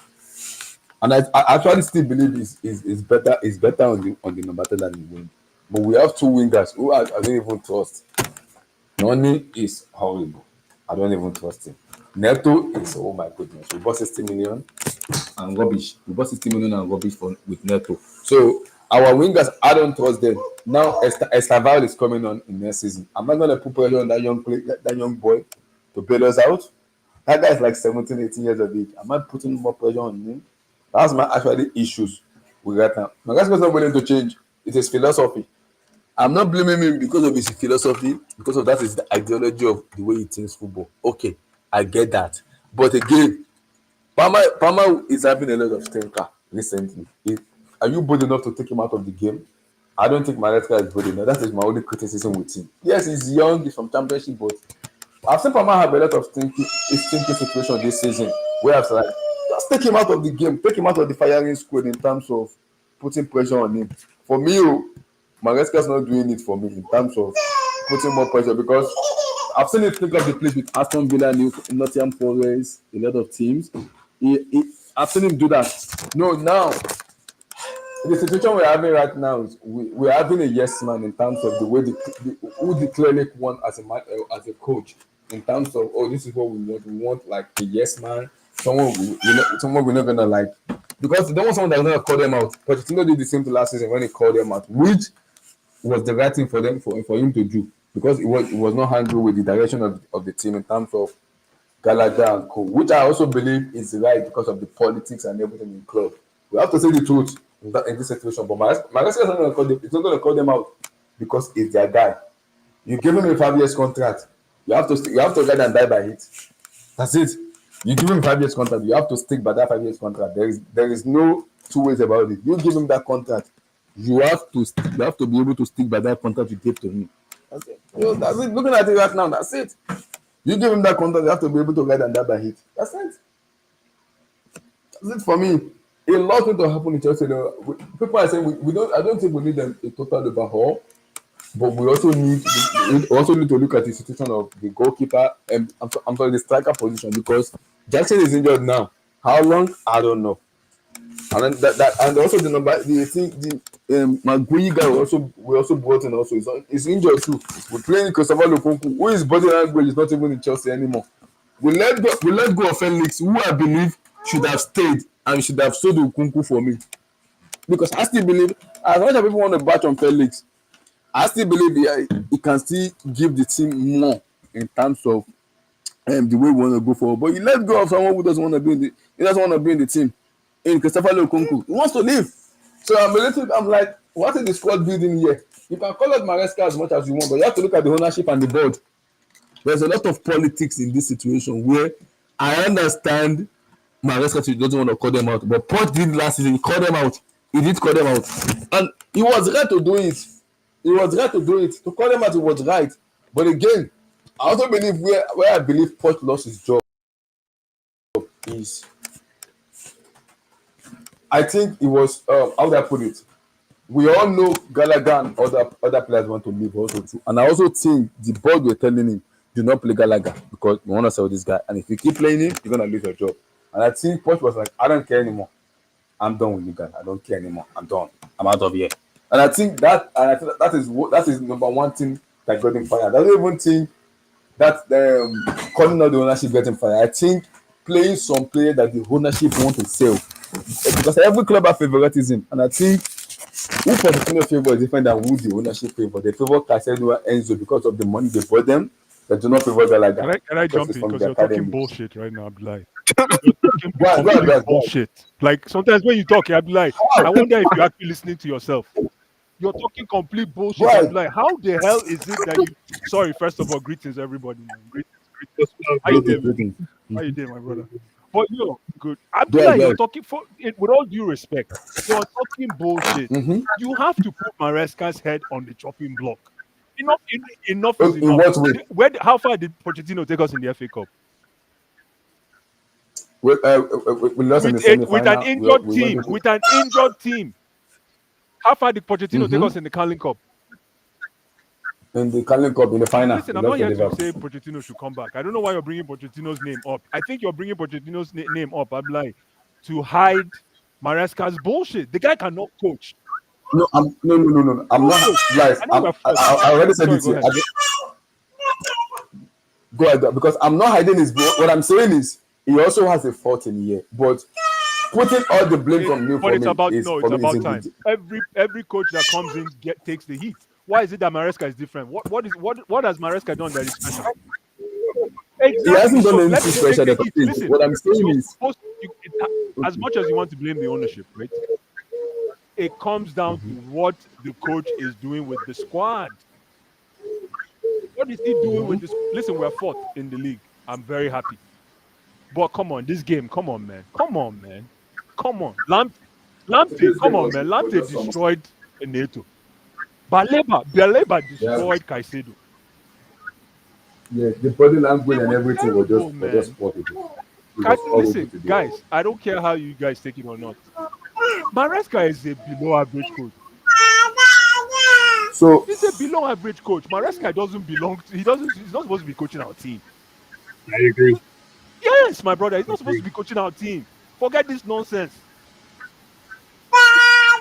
And I actually still believe is better on the number 10 than the wing. But we have two wingers who I don't even trust. Noni is horrible. I don't even trust him. Neto is, oh my goodness, we bought 60 million and rubbish. We bought 60 million and rubbish with Neto. So our wingers, I don't trust them. Now Estaval is coming on in next season. Am I gonna put pressure on that young boy to bail us out? That guy is like 17, 18 years of age. Am I putting more pressure on him? That's my actually issues with that now. My guy's not willing to change. It is philosophy. I'm not blaming him because of his philosophy, because of that is the ideology of the way he thinks football. Okay, I get that. But again, Palmer is having a lot of stinker recently. Are you bold enough to take him out of the game? I don't think Maresca is bold enough. That is my only criticism with him. Yes, he's young, he's from championship, but I've seen Palmer have a lot of stinky situation this season where I've said, like, just take him out of the game, take him out of the firing squad in terms of putting pressure on him. For me, Maresca's not doing it for me in terms of putting more pressure because I've seen it pick up the place with Aston Villa, Nottingham Forest, a lot of teams. I've seen him do that. No, now the situation we're having right now is we're having a yes man in terms of the way who the clearly want as a coach in terms of this is what we want. We want like a yes man, someone we're not gonna like because they don't want someone that's gonna call them out. But Pochettino did the same thing last season when he called them out, which was the right thing for him to do because it was not angry with the direction of the team in terms of Gallagher and co, which I also believe is right because of the politics and everything in the club. We have to say the truth in this situation. But Maresca is not going to call them. It's not going to call them out because it's their guy. You give him a 5 years contract. You have to let them die by it. That's it. You give him 5 years contract, you have to stick by that 5 years contract. There is no two ways about it. You give him that contract, you have to be able to stick by that contract you gave to him. That's it. That's it. Looking at it right now, that's it. You give him that contract, you have to be able to ride and die by it. That's it. That's it for me. A lot going to happen in Chelsea. People are saying we don't. I don't think we need a total overhaul, but we also need to look at the situation of the goalkeeper and I'm sorry, the striker position because Jackson is injured now. How long? I don't know. And then and also the number the thing the Maguire guy we also brought in also is injured too. We're playing Christopher Lukunku, who is body language is not even in Chelsea anymore. We let go of Felix, who I believe should have stayed and should have sold Lukunku for me. Because I still believe, as much as people want to batch on Felix, I still believe he can still give the team more in terms of the way we want to go forward. But you let go of someone who doesn't want to be in the team. In Christopher Lukunku, he wants to leave. So I'm like, what is the squad building here? You can call it Maresca as much as you want, but you have to look at the ownership and the board. There's a lot of politics in this situation where I understand Maresca doesn't want to call them out, but Poch did last season. He called them out. He did call them out, and he was right to do it. He was right to do it. To call them out, he was right. But again, I also believe where I believe Poch lost his job is, I think it was how do I put it? We all know Gallagher and other players want to leave also too, and I also think the board were telling him, do not play Gallagher because we want to sell this guy, and if you keep playing him, you're gonna lose your job. And I think Poch was like, I don't care anymore. I'm done with you guys. I don't care anymore. I'm done. I'm out of here. And I think that is number one thing that got him fired. I don't even think that calling out the ownership got him fired. I think playing some player that the ownership want to sell, because every club has favoritism, and I think who Pochettino favor is different than who the ownership favor. They favor Caicedo and Enzo because of the money they bought them. They do not favor Gallagher. Can I jump in because you're talking bullshit right now, Abdullah? You're Go talking ahead. bullshit. Like sometimes when you talk, Abdullah, I wonder if you're actually listening to yourself. You're talking complete bullshit. Right. Abdullah. How the hell is it that you? Sorry, first of all, greetings everybody. Man. Greetings. How you doing? How you doing, my brother? But you're good. Abdullah, you're talking with all due respect. You're talking bullshit. Mm-hmm. You have to put Maresca's head on the chopping block. Enough is enough. In what way? How far did Pochettino take us in the FA Cup? We lost in the semi-final. With an injured team. How far did Pochettino take us in the Carling Cup? In the Carling Cup, in the final. Listen, I'm not here to say Pochettino should come back. I don't know why you're bringing Pochettino's name up. I think you're bringing Pochettino's name up, Abdullah, to hide Maresca's bullshit. The guy cannot coach. No. I'm not. Guys, I already said it here. Go ahead, because I'm not hiding his. What I'm saying is, he also has a fault in here, but putting all the blame on me. But it's about time. Every coach that comes in takes the heat. Why is it that Maresca is different? What has Maresca done that is special? Exactly. He hasn't done anything special. Listen, what I'm saying is, as much as you want to blame the ownership, right? It comes down to what the coach is doing with the squad. What is he doing with this? Listen, we're fourth in the league. I'm very happy. But come on, this game, come on, man. Come on. Lamptey, come on, man. Lamptey destroyed Neto. Baleba destroyed Caicedo. Yeah, the body language and everything was just portable. Listen, guys, I don't care how you guys take it or not. Maresca is a below average coach. So he's a below average coach. Maresca doesn't belong to, he's not supposed to be coaching our team. I agree. Yes, my brother, he's not supposed to be coaching our team. Forget this nonsense.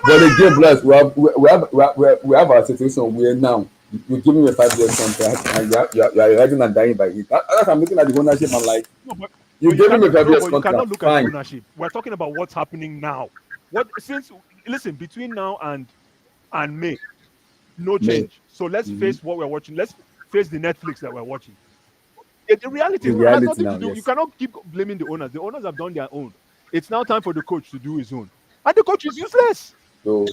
But again, plus we have our situation where now you're giving me a 5-year contract and you're riding and dying by it. As I'm looking at the ownership, I'm like, you gave me a 5-year contract. You cannot look at the ownership. We're talking about what's happening now. Listen, between now and May, no change. So let's face what we're watching. Let's face the Netflix that we're watching. The reality has nothing to do. Yes. You cannot keep blaming the owners. The owners have done their own. It's now time for the coach to do his own. And the coach is useless. So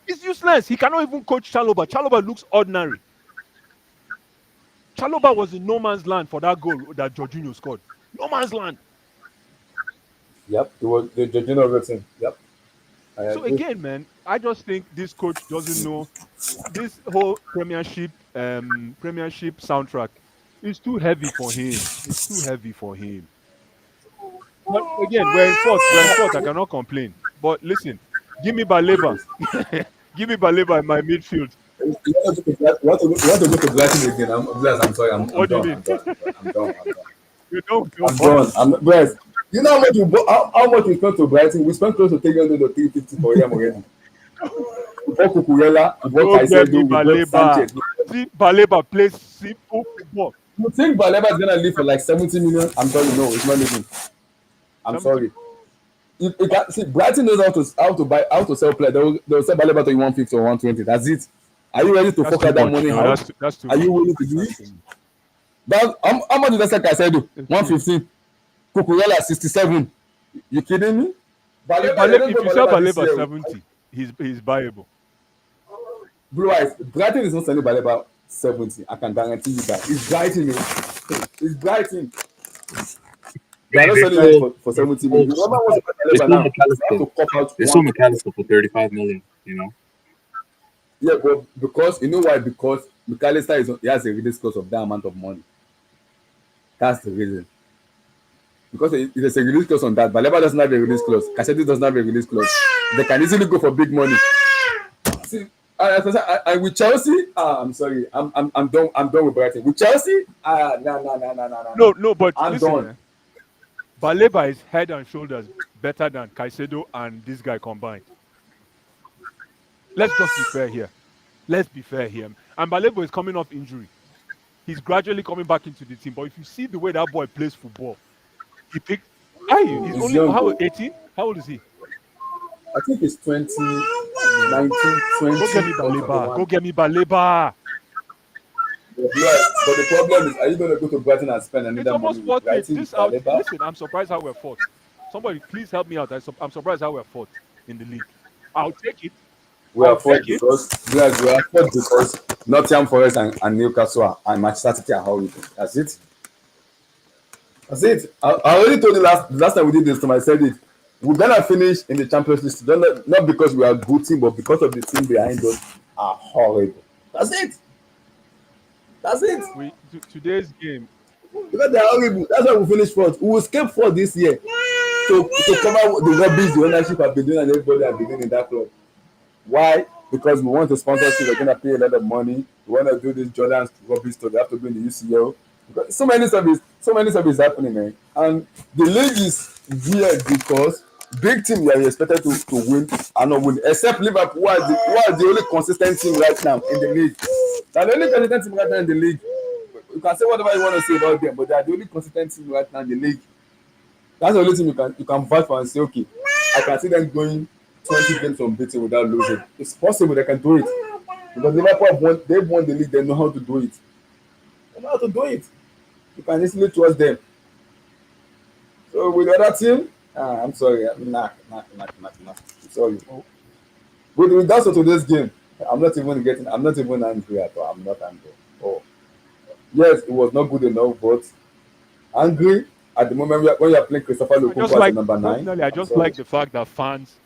he's useless. He cannot even coach Chalobah. Chalobah looks ordinary. Chalobah was in no man's land for that goal that Jorginho scored. No man's land. Yep, it was the general everything. Yep, I So agree. again, man, I just think this coach doesn't know this whole premiership soundtrack is too heavy for him. It's too heavy for him. But again, we're in fourth. We're in fourth. I cannot complain. But listen, give me Baleba. Give me Baleba in my midfield. You want to go to Brighton again? I'm sorry. I'm What do you done. mean? I'm done. I'm done. I'm done. You know, I'm done. Bros, you know how much we spent to Brighton? We spent close to 300 or 350 for him already. We bought Cucurella, we bought go get me Caicedo, we bought Baleba. Sanchez. See, Baleba plays simple football. You think Baleba is gonna leave for like 70 million? I'm telling you, no, it's not leaving. I'm 70. sorry. You can see Brighton knows how to sell players. They'll sell Baleba to you 150 or 120. That's it. Are you ready to That's fork too out that much. money No, out? that's too Are much. you willing to do it? That how much did I say Caicedo? It's true. 115. Cucurella 67. You kidding me? If you sell This Baleba year. 70, he's buyable. Blue eyes. Brighton is not selling Baleba 70. I can guarantee you that. It's Brighton. It's Brighton. They are not They selling him sold. for They 70 million. sold. Remember what's They Baleba sold now? You have to McAllister. cop out They one. sold McAllister for 35 million. You know. Yeah, but because you know why? Because McAllister he has a release clause of that amount of money. That's the reason. Because there's a release clause on that. Baleba doesn't have a release clause. Cassette doesn't have a release clause. They can easily go for big money. See, I with Chelsea, I'm sorry, I'm done. I'm done with Brighton. With Chelsea, no. No, but I'm listen, done. Baleba is head and shoulders better than Caicedo and this guy combined. Let's just be fair here. Let's be fair here. And Baleba is coming off injury. He's gradually coming back into the team. But if you see the way that boy plays football, he picked. He's He's only young, how though. 18? How old is he? I think it's 20, 19, 20. Go get me Baleba. Go get me Baleba. Yeah, but the problem is, are you going to go to Brighton and spend It's another money almost with worth it. Brighton with This out. Baleba? Listen, I'm surprised how we're fourth. Somebody please help me out. I'm surprised how we're fourth in the league. I'll take it. We I'll are fourth take it. because Nottingham Forest and Newcastle and Manchester City are horrible. That's it. That's it. I already told you last time we did this, I said it. We're gonna finish in the Champions League, not because we are a good team, but because of the team behind us are horrible. That's it. That's it. Today's game. Because they're horrible. That's why we finished fourth. We will escape fourth this year to cover the rubbish the ownership have been doing and everybody have been doing in that club. Why? Because we want to sponsorship, we're gonna pay a lot of money. We want to do this Jordan's rubbish stuff. They have to be in the UCL. Because so many stuff is happening, man. And the league is weird because big team you are expected to win are not winning. Except Liverpool, who are the only consistent team right now in the league. They're the only consistent team right now in the league. You can say whatever you want to say about them, but they are the only consistent team right now in the league. That's the only thing you can fight for and say, okay, I can see them going 20 games unbeaten without losing. It's possible they can do it. Because Liverpool they've won the league, they know how to do it. They know how to do it. You can easily trust them. So with the other team, I'm sorry. Nah. I'm sorry. With regards to today's game, I'm not even angry at all. I'm not angry. Oh. Yes, it was not good enough, but angry at the moment when you're playing Christopher Lukunku as a number 9. Personally, I just like the fact that fans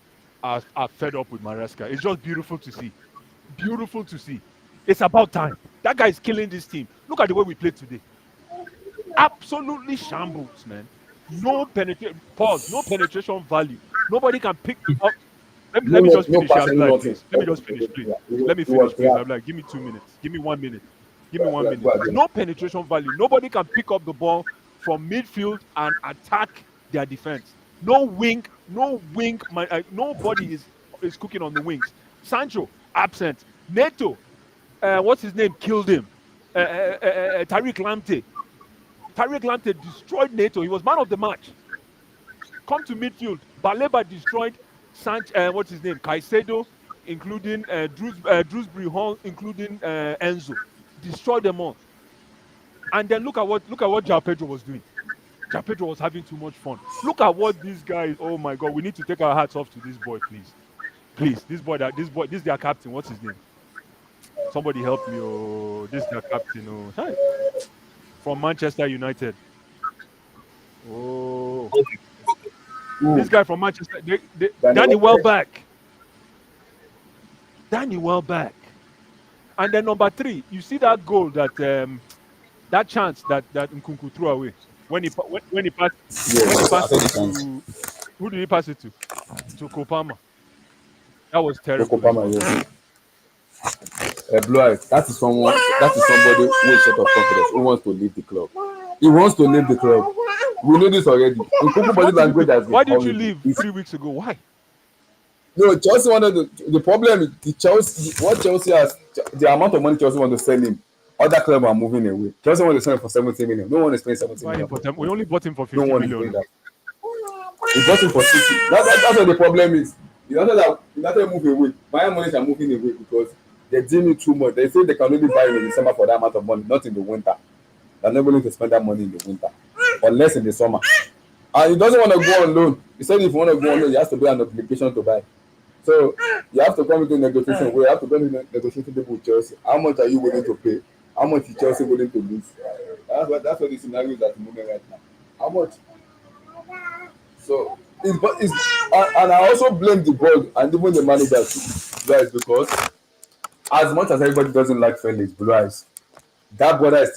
are fed up with Maresca. It's just beautiful to see. Beautiful to see. It's about time. That guy is killing this team. Look at the way we played today. Absolutely shambles, man. No penetration. Pause. No penetration value. Nobody can pick up. Let me just finish. I'm like, please. Let me just finish, please. Let me finish, please. I'm like, give me 2 minutes. Give me 1 minute. Give me 1 minute. No penetration value. Nobody can pick up the ball from midfield and attack their defense. No wing. Nobody is cooking on the wings. Sancho absent. Neto, what's his name? Killed him. Tariq Lamptey destroyed Neto. He was man of the match. Come to midfield. Baleba destroyed what's his name? Caicedo, including Drewsbury Hall, including Enzo. Destroyed them all. And then look at what João Pedro was doing. João Pedro was having too much fun. Look at what these guys. Oh my God, we need to take our hats off to this boy, please. Please, this is their captain. What's his name? Somebody help me. Oh, this is their captain. Oh, hi. From Manchester United. Oh, Ooh, this guy from Manchester, Danny Danny Welbeck. Welbeck. Danny Welbeck. And then number three, you see that goal that chance that Nkunku threw away when he passed when he Yes, I passed saw it the chance. to who did he pass it to? To Kopama. That was Coco terrible as Palmer, well. yes. Blue eyes. That is someone. That is somebody who is short of confidence. Who wants to leave the club? He wants to leave the club. We know this already. Nkunku If you body want to leave language has been why didn't you horrible. leave It's, 3 weeks ago? Why? no, Chelsea wanted the problem is the Chelsea. What Chelsea has, the amount of money Chelsea want to sell him. Other clubs are moving away. Chelsea want to sell him for 70 million. No one is paying 70 Buy him million for for 10. We him. only bought him for No 50 one is million. doing that. He got him for 60. That's what the problem is. United move away. Bayern Munich are moving away because they deem it too much. They say they can only buy him in December for that amount of money, not in the winter. They're not willing to spend that money in the winter, unless in the summer. And he doesn't want to go on loan. He said if you want to go on loan, you have to be an obligation to buy. So you have to come into negotiation. We have to come into negotiation table with Chelsea. How much are you willing to pay? How much is Chelsea willing to lose? That's what the scenario is at the moment right now. How much? So and I also blame the board and even the manager too, guys, because as much as everybody doesn't like Felix Blue Eyes, that brother is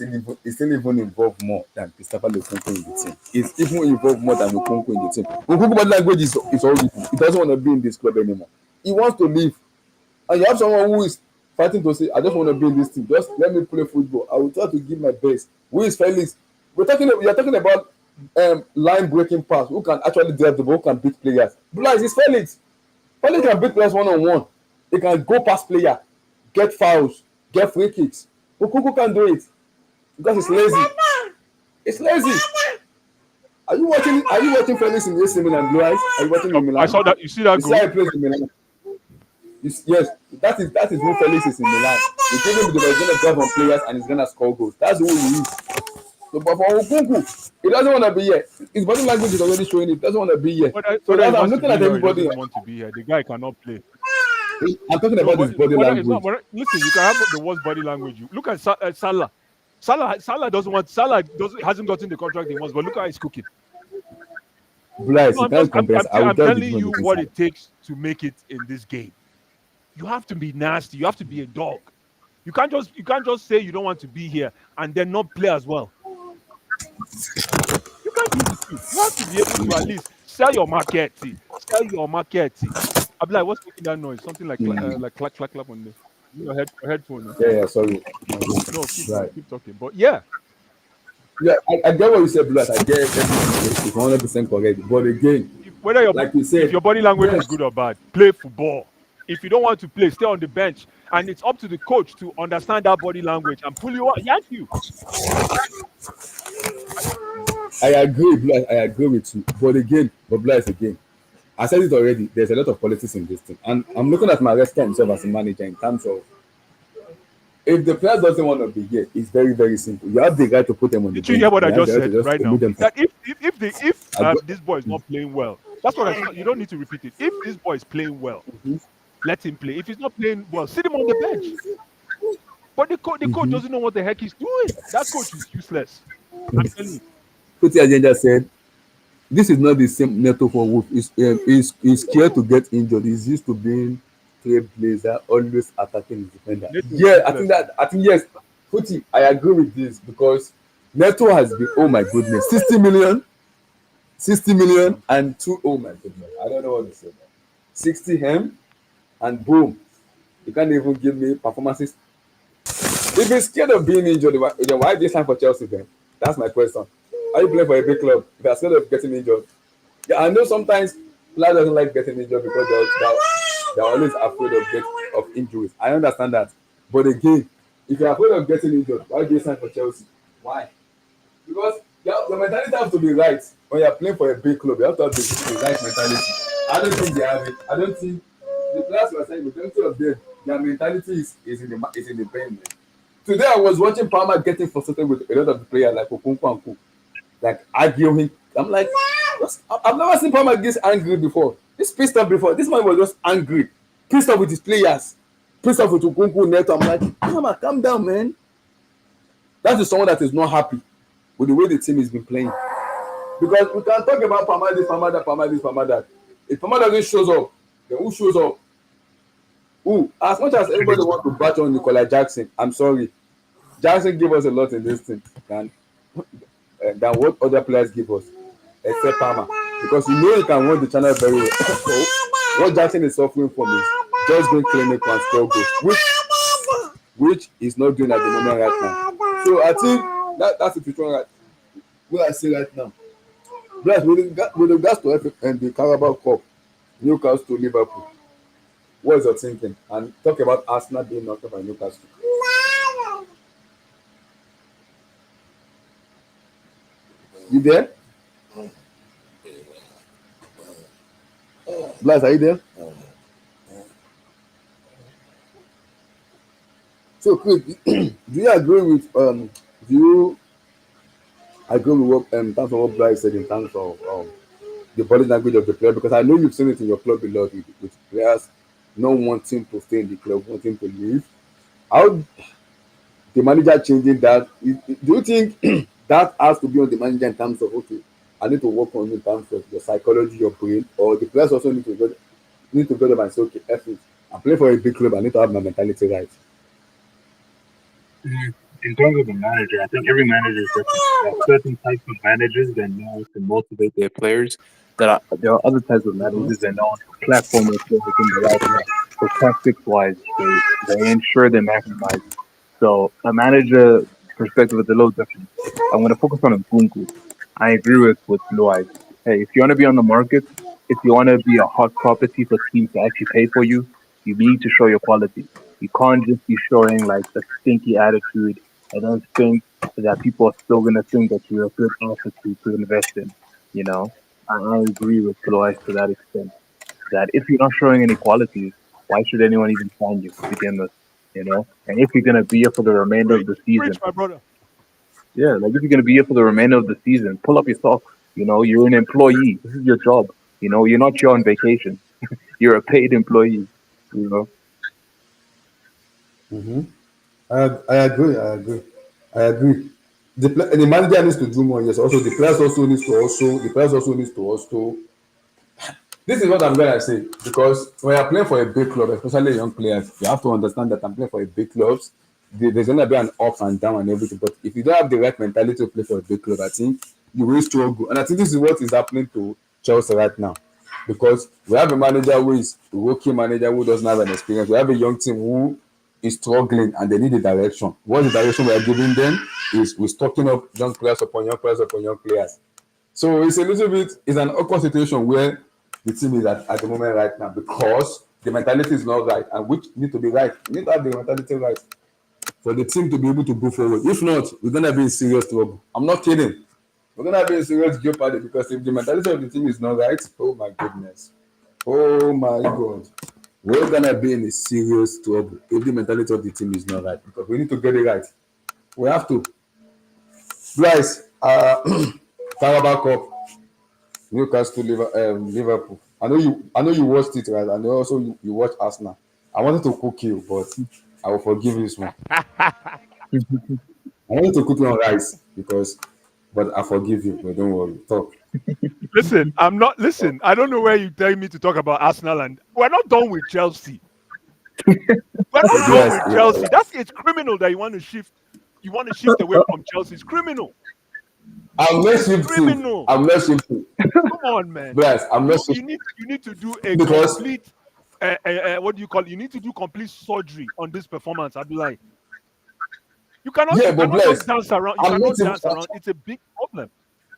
still even involved more than Christopher Lukunku in the team. He's even involved more than Lukunku in the team. Lukunku body language is horrible. He doesn't want to be in this club anymore. He wants to leave. And you have someone who is fighting to say, I just want to be in this team. Just let me play football. I will try to give my best. Who is Felix? We are talking about line breaking pass. Who can actually drive the ball, who can beat players. Blas is Felix. Felix can beat players one on one. He can go past player, get fouls, get free kicks. Okuku can do it because he's lazy. It's lazy. Are you watching Felix in AC Milan, Blue Eyes? Are you watching in I Milan? saw that. You see that You see goal? how he plays in Milan. Yes, that is who Felix is in Milan. You give him the he's gonna drive on players and he's gonna score goals. That's who he is. So, but for Okuku, he doesn't want to be here. His body language is already showing it. He doesn't want to be here. So Whether he that's I'm wants to looking be at here or he everybody. doesn't want to be here, the guy cannot play. I'm talking No, about but his body whether it's not. language. Listen, you can have the worst body language. You look at Salah. Salah doesn't want. Salah doesn't hasn't gotten the contract he wants. But look how he's cooking. Bless, No, you can't compare. I will I'm tell the telling difference you between what Salah. it takes to make it in this game. You have to be nasty. You have to be a dog. You can't just say you don't want to be here and then not play as well. You can't do the two. You have to be able to at least sell your market. Sell your market. I'll be like, what's making that noise? Something like like clack clack clap on the your headphone. No? Yeah, sorry. No, keep Right. keep talking. But yeah, Yeah, I get what you said, Bless. I get everything. It's 100% correct. But again, whether like you if said, your body language is yes, good or bad, play football. If you don't want to play, stay on the bench. And it's up to the coach to understand that body language and pull you out, yank you. I agree, Bless. I agree with you. But Bless again. I said it already. There's a lot of politics in this thing, and I'm looking at my restaurant himself as a manager in terms of if the player doesn't want to be here, it's very very simple. You have the right to put them on the Did you bench. hear what I You have just the right to said just right remove now? them. That if I go, this boy is not playing well, that's what I said. You don't need to repeat it. If this boy is playing well, let him play. If he's not playing well, sit him on the bench. But the coach doesn't know what the heck he's doing. That coach is useless. I'm telling you. Kuti Agenda said, "This is not the same Neto for Wolf. He's scared to get injured. He's used to being trailblazer, always attacking his defender." Neto is Yeah, useless. I think yes, Kuti, I agree with this because Neto has been, oh my goodness, 60 million and two, oh my goodness, I don't know what to say. 60 M and boom, you can't even give me performances. If he's scared of being injured, then why this time for Chelsea then? That's my question. Are you playing for a big club if you're scared of getting injured? Yeah, I know sometimes players doesn't like getting injured because they're always afraid of injuries. I understand that. But again, if you're afraid of getting injured, why do you sign for Chelsea? Why? Because your mentality has to be right. When you're playing for a big club, you have to have the right mentality. I don't think they have it. I don't think the players who are saying, majority of them, their mentality is in the brain. Man. Today I was watching Palmer getting frustrated with a lot of the players like Okonkwo and Co. Like arguing. I'm like, I've never seen Palmer this angry before. This pissed off before. This man was just angry, pissed off with his players, pissed off with Okonkwo Neto. I'm like, Palmer, calm down, man. That is someone that is not happy with the way the team has been playing. Because we can talk about Palmer this, Palmer that, Palmer this, Palmer that. If Palmer doesn't shows up, then who shows up? Who? As much as everybody wants to batch on Nicola Jackson, I'm sorry. Jackson gave us a lot in this thing than what other players give us, except Palmer. Because you know he can run the channel very well. So what Jackson is suffering from is just being clinical and score goals, which he's not doing at the moment right now. So I think that's the situation right what I say right now. Plus, with regards to and the Carabao Cup, Newcastle to Liverpool, what is your thinking? And talk about Arsenal being knocked out by Newcastle. You there? Blas, are you there? So, Chris, do you agree with do you agree with what in terms of what Blas said in terms of the body language of the player? Because I know you've seen it in your club a lot with players not wanting to stay in the club, wanting to leave. How the manager changing that? Do you think that has to be on the manager in terms of okay, I need to work on in terms of your psychology, your brain, or the players also need to go up and say, okay, F it. I'm playing for a big club, I need to have my mentality right. In terms of the manager, I think every manager is different. There are certain types of managers that know to motivate their players. There are other types of managers that know to platform their players in the right way. So tactics wise, they ensure they maximize. So a manager perspective is a little different. I'm going to focus on Nkunku. I agree with Blue Eyes. Hey, if you want to be on the market, if you want to be a hot property for teams to actually pay for you, you need to show your quality. You can't just be showing like a stinky attitude. I don't think that people are still going to think that you're a good asset to invest in. You know, I agree with Blue Eyes to that extent. That if you're not showing any qualities, why should anyone even sign you to begin with? You know, and if you're going to be here for the remainder of the Preach, season, my brother. yeah, like if you're gonna be here for the remainder of the season, pull up your socks. You know, you're an employee. This is your job. You know, you're not here on vacation. You're a paid employee. You know. Mm-hmm. I agree. I agree. I agree. The manager needs to do more. Yes. Also, the players also needs to also. This is what I'm gonna say because when you're playing for a big club, especially young players, you have to understand that I'm playing for a big clubs. There's gonna be an up and down and everything. But if you don't have the right mentality to play for a big club, I think you will struggle. And I think this is what is happening to Chelsea right now. Because we have a manager who is a rookie manager who doesn't have an experience. We have a young team who is struggling and they need a direction. What the direction we are giving them is we're stocking up young players upon young players upon young players. So it's a little bit, it's an awkward situation where the team is at the moment right now because the mentality is not right and which need to be right. You need to have the mentality right for the team to be able to go forward. If not, we're going to be in serious trouble. I'm not kidding. We're going to be in serious jeopardy because if the mentality of the team is not right, oh my goodness. Oh my God. We're going to be in a serious trouble if the mentality of the team is not right because we need to get it right. We have to. Guys, Carabao Cup, Newcastle, Liverpool. I know you watched it, right? And also you watched Arsenal. I wanted to cook you, but I will forgive you this one. I wanted to cook you on rice but I forgive you. But don't worry, talk. Listen, I'm not. Listen, I don't know where you tell me to talk about Arsenal, and we're not done with Chelsea. We're not done Yes, with yeah. Chelsea. That's it's criminal that you want to shift. You want to shift away from Chelsea. It's criminal. I'm not It's shifting. criminal. I'm not shifting. Come on, man. Bless, I'm not shifting You need to do a because complete. What do you call it? You need to do complete surgery on this performance. I'd be like, yeah, you but cannot just bless. dance around. You I'm not cannot even. dance around. It's a big problem.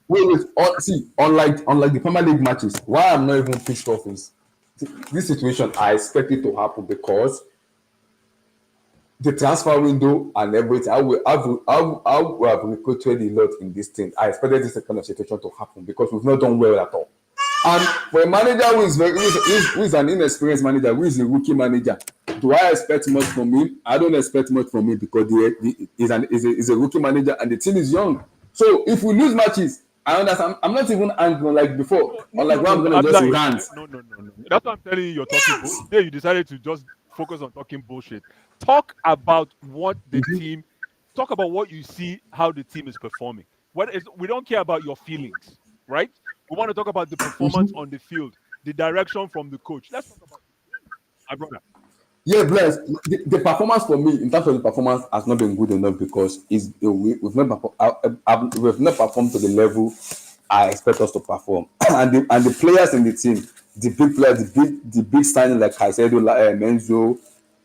Wait. See, unlike the Premier League matches, why I'm not even pissed off is this situation. I expect it to happen because the transfer window and everything. I will have recruited a lot in this thing. I expected this kind of situation to happen because we've not done well at all. And for a manager who is an inexperienced manager, who is a rookie manager, do I expect much from him? I don't expect much from him because he's a rookie manager and the team is young. So if we lose matches, I understand. I'm not even angry like before. Unlike when I'm No. gonna I'm just like, rant. no. That's what I'm telling you. You're talking. Today you decided to just focus on talking bullshit. Talk about what the team. Talk about what you see, how the team is performing. We don't care about your feelings. right? We want to talk about the performance on the field, the direction from the coach. Let's talk about my brother. Yeah, bless. The performance for me, in terms of the performance, has not been good enough because we've not performed to the level I expect us to perform. And the players in the team, the big players, the big signing like Caicedo, Menzo,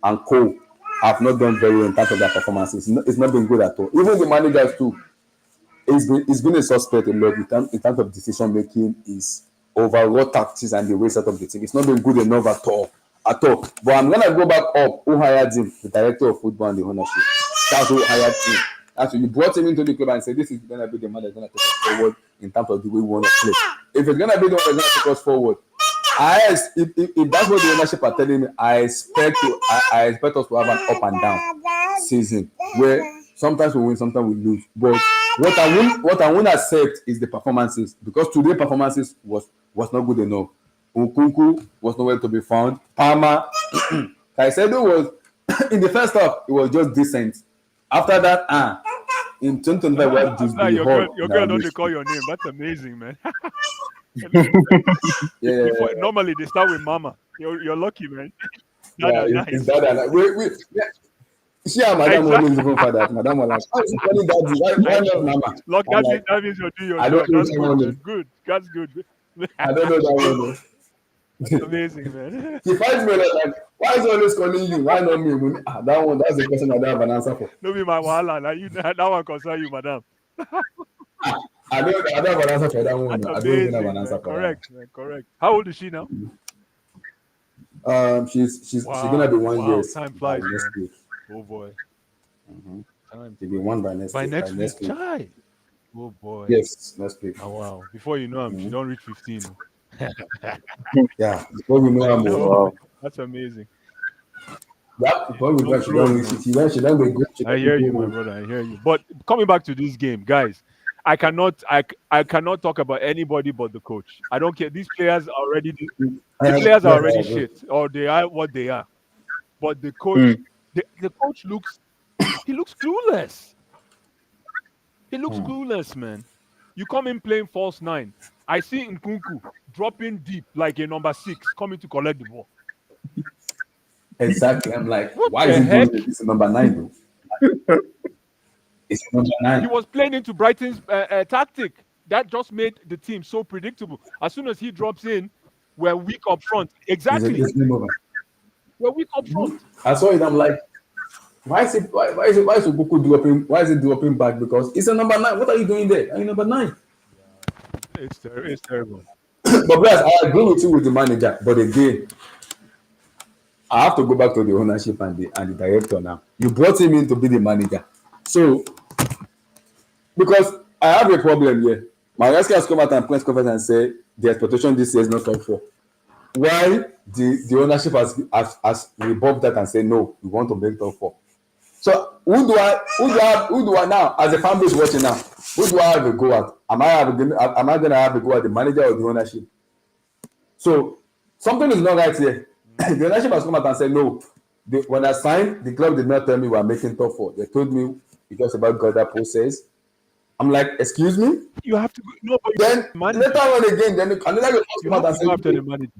and Co, have not done very well in terms of their performances. It's not been good at all. Even the managers too. It's been a suspect a lot in terms of decision making, is overall tactics and the way set up the team. It's not been good enough at all. At all. But I'm gonna go back up. Who hired him? The director of football and the ownership. That's who hired him. That's who you brought him into the club and said this is gonna be the man that's gonna take us forward in terms of the way we want to play. If it's gonna be the one that's gonna take us forward, if that's what the ownership are telling me, I expect us to have an up and down season where sometimes we win, sometimes we lose. But what I won't accept is the performances, because today's performances was not good enough. Nkunku was nowhere to be found. Palmer, Caicedo was in the first half, it was just decent. After that, in 2025, we have just Your girl don't call your name. That's amazing, man. Yeah. Normally they start with mama. You're lucky, man. Yeah, Nice. it's that. Yeah. She and Madam Exactly. always even for that. Madam was like, "How is she calling daddy? Why not Mama?" Look, I'm that means you're doing your I job. don't know That's someone good, is- man. Good. That's good. I don't know that one. That's amazing, man. He finds me like, "Why is he always calling you? Why not me?" That one, that's the question I don't have an answer for. No be my wahala. That one concern you, madam. I don't have an answer for that one. That's I don't even have amazing, an answer man. for Correct, man. Correct. How old is she now? that. She's gonna be 1 year Time by flies, next man. week. Oh boy. Time. She'll be one by next By week. next by week, next week. chai. Oh boy. Yes, next week. Oh wow. Before you know him, she don't reach 15. Yeah, before we know I'm No, Wow. that's amazing. Yeah, before we know she don't reach it. She don't be good. I hear you, my brother. I hear you. But coming back to this game, guys, I cannot talk about anybody but the coach. I don't care. These players are already the players are already shit, or they are what they are. But the coach, the coach looks clueless. He looks clueless, man. You come in playing false nine. I see Nkunku dropping deep like a number 6 coming to collect the ball. Exactly. I'm like, What why the is he heck? doing this? It's number 9, though. It's number 9. He was playing into Brighton's tactic. That just made the team so predictable. As soon as he drops in, we're weak up front. Exactly. It's game over. We're weak up front. I saw it. I'm like, why is Okuku dropping? Why is he dropping back? Because it's a number 9. What are you doing there? Are you number 9? It's terrible. But guys, I agree with you with the manager. But again, I have to go back to the ownership and the director now. You brought him in to be the manager. So, because I have a problem here. Maresca has come out and press conference and say the expectation this year is not top 4. Why the ownership has rebuffed that and say no, we want to make top 4. So who do I now, as a fan base watching now, who do I have a go at? Am I gonna have a go at the manager or the ownership? So something is not right here. The ownership has come out and said no. When I signed, the club did not tell me we are making top 4. They told me it was about that process. I'm like, excuse me. You have to go. No, but Then later on again, then another guy you come out have and to go after say, the manager.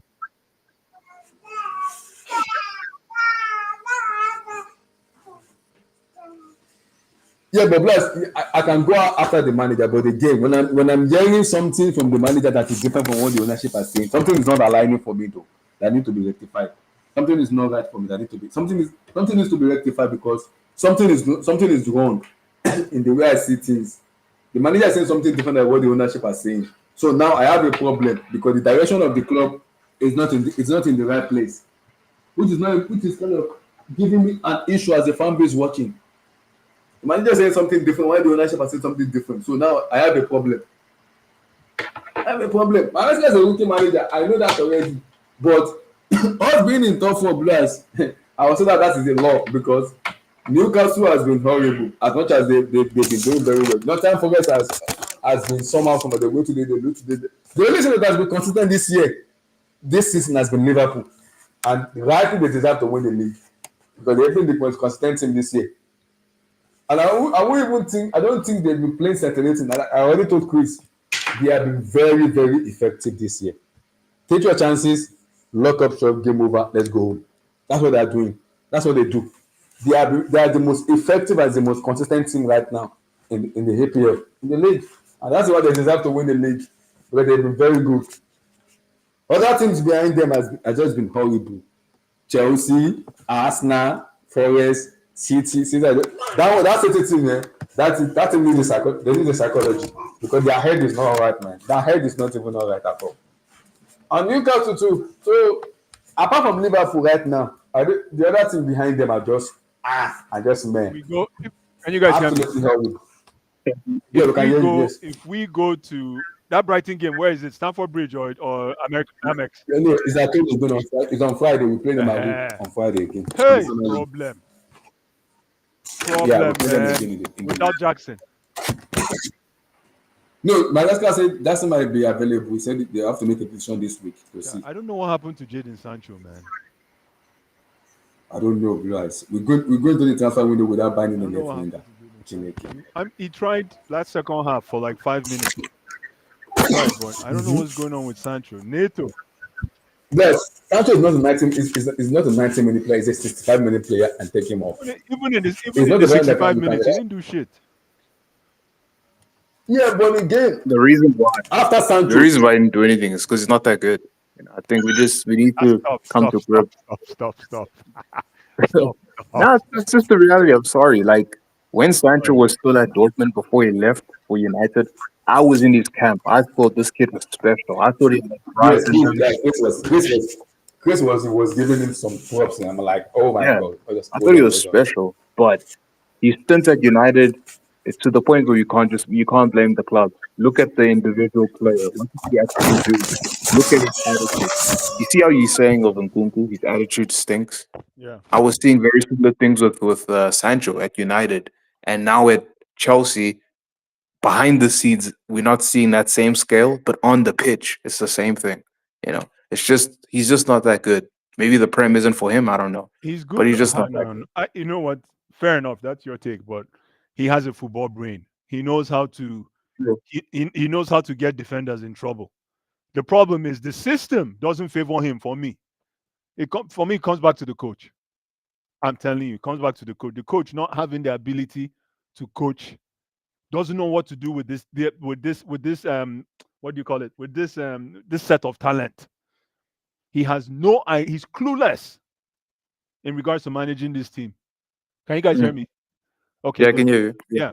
yeah, but plus I can go after the manager, but again, when I'm hearing something from the manager that is different from what the ownership is saying, something is not aligning for me though. That need to be rectified. Something is not right for me. That need to be something needs to be rectified because something is wrong in the way I see things. The manager is saying something different than what the ownership is saying. So now I have a problem because the direction of the club is not in the right place, which is kind of giving me an issue as a fan base watching. The manager is saying something different while the ownership is saying something different. So now I have a problem. Maresca is a rookie manager. I know that already. But us being in top 4 players, I will say that is a law because Newcastle has been horrible as much as they've been doing very well. Nottingham Forest has been somehow from the way today. The only thing that has been consistent this season has been Liverpool, and rightly they deserve to win the league because they've been the most consistent team this year. And I don't think they've been playing circulating. I already told Chris They have been very, very effective this year. Take your chances, lock up shop, game over, let's go home. That's what they are doing. That's what they do. They are the most effective and the most consistent team right now in the APL, in the league. And that's why they deserve to win the league. But they've been very good. Other teams behind them has just been horrible. Chelsea, Arsenal, Forest, City. That City team, that team needs they need a psychology because their head is not alright, man. Their head is not even alright at all. And Newcastle too. So apart from Liverpool right now, the other team behind them are just men. We go. Can you guys hear me? Absolutely horrible. Yeah, we can hear you. Yes. If we go to that Brighton game, where is it? Stamford Bridge or American Amex? Yeah, no, it's at home. It's on Friday. We play them at home on Friday again. Hey, problem, Yeah, we play them again without Jackson. No, Madagascar said that might be available. He said they have to make a decision this week to see. I don't know what happened to Jadon Sancho, man. I don't know, guys. We're going to the transfer window without buying a defender. He tried last second half for like 5 minutes. I don't know what's going on with Sancho. Neto. Yes, Sancho is not a 90-minute player. He's a 65-minute player, and take him off. Even in the 65 minutes, he didn't do shit. Yeah, but again, the reason why I didn't do anything is because he's not that good. I think we need to come to grips. Stop. No, that's just the reality. I'm sorry. Like when Sancho was still at Dortmund before he left for United, I was in his camp. I thought this kid was special. I thought he Chris was giving him some props, and I'm like, oh my god! I thought he was special, but his stint at United. It's to the point where you can't blame the club. Look at the individual player. What does he actually do? Look at his attitude. You see how he's saying of Nkunku, his attitude stinks. Yeah, I was seeing very similar things with Sancho at United, and now at Chelsea. Behind the scenes, we're not seeing that same scale, but on the pitch, it's the same thing. He's just not that good. Maybe the Prem isn't for him. I don't know. He's good, but he's just not that good. You know what? Fair enough. That's your take, but he has a football brain. He knows how to. He knows how to get defenders in trouble. The problem is the system doesn't favor him. For me, it comes back to the coach. I'm telling you, it comes back to the coach. The coach not having the ability to coach, doesn't know what to do with this what do you call it? With this set of talent. He's clueless in regards to managing this team. Can you guys hear me? Okay. Yeah, I can hear you. Yeah.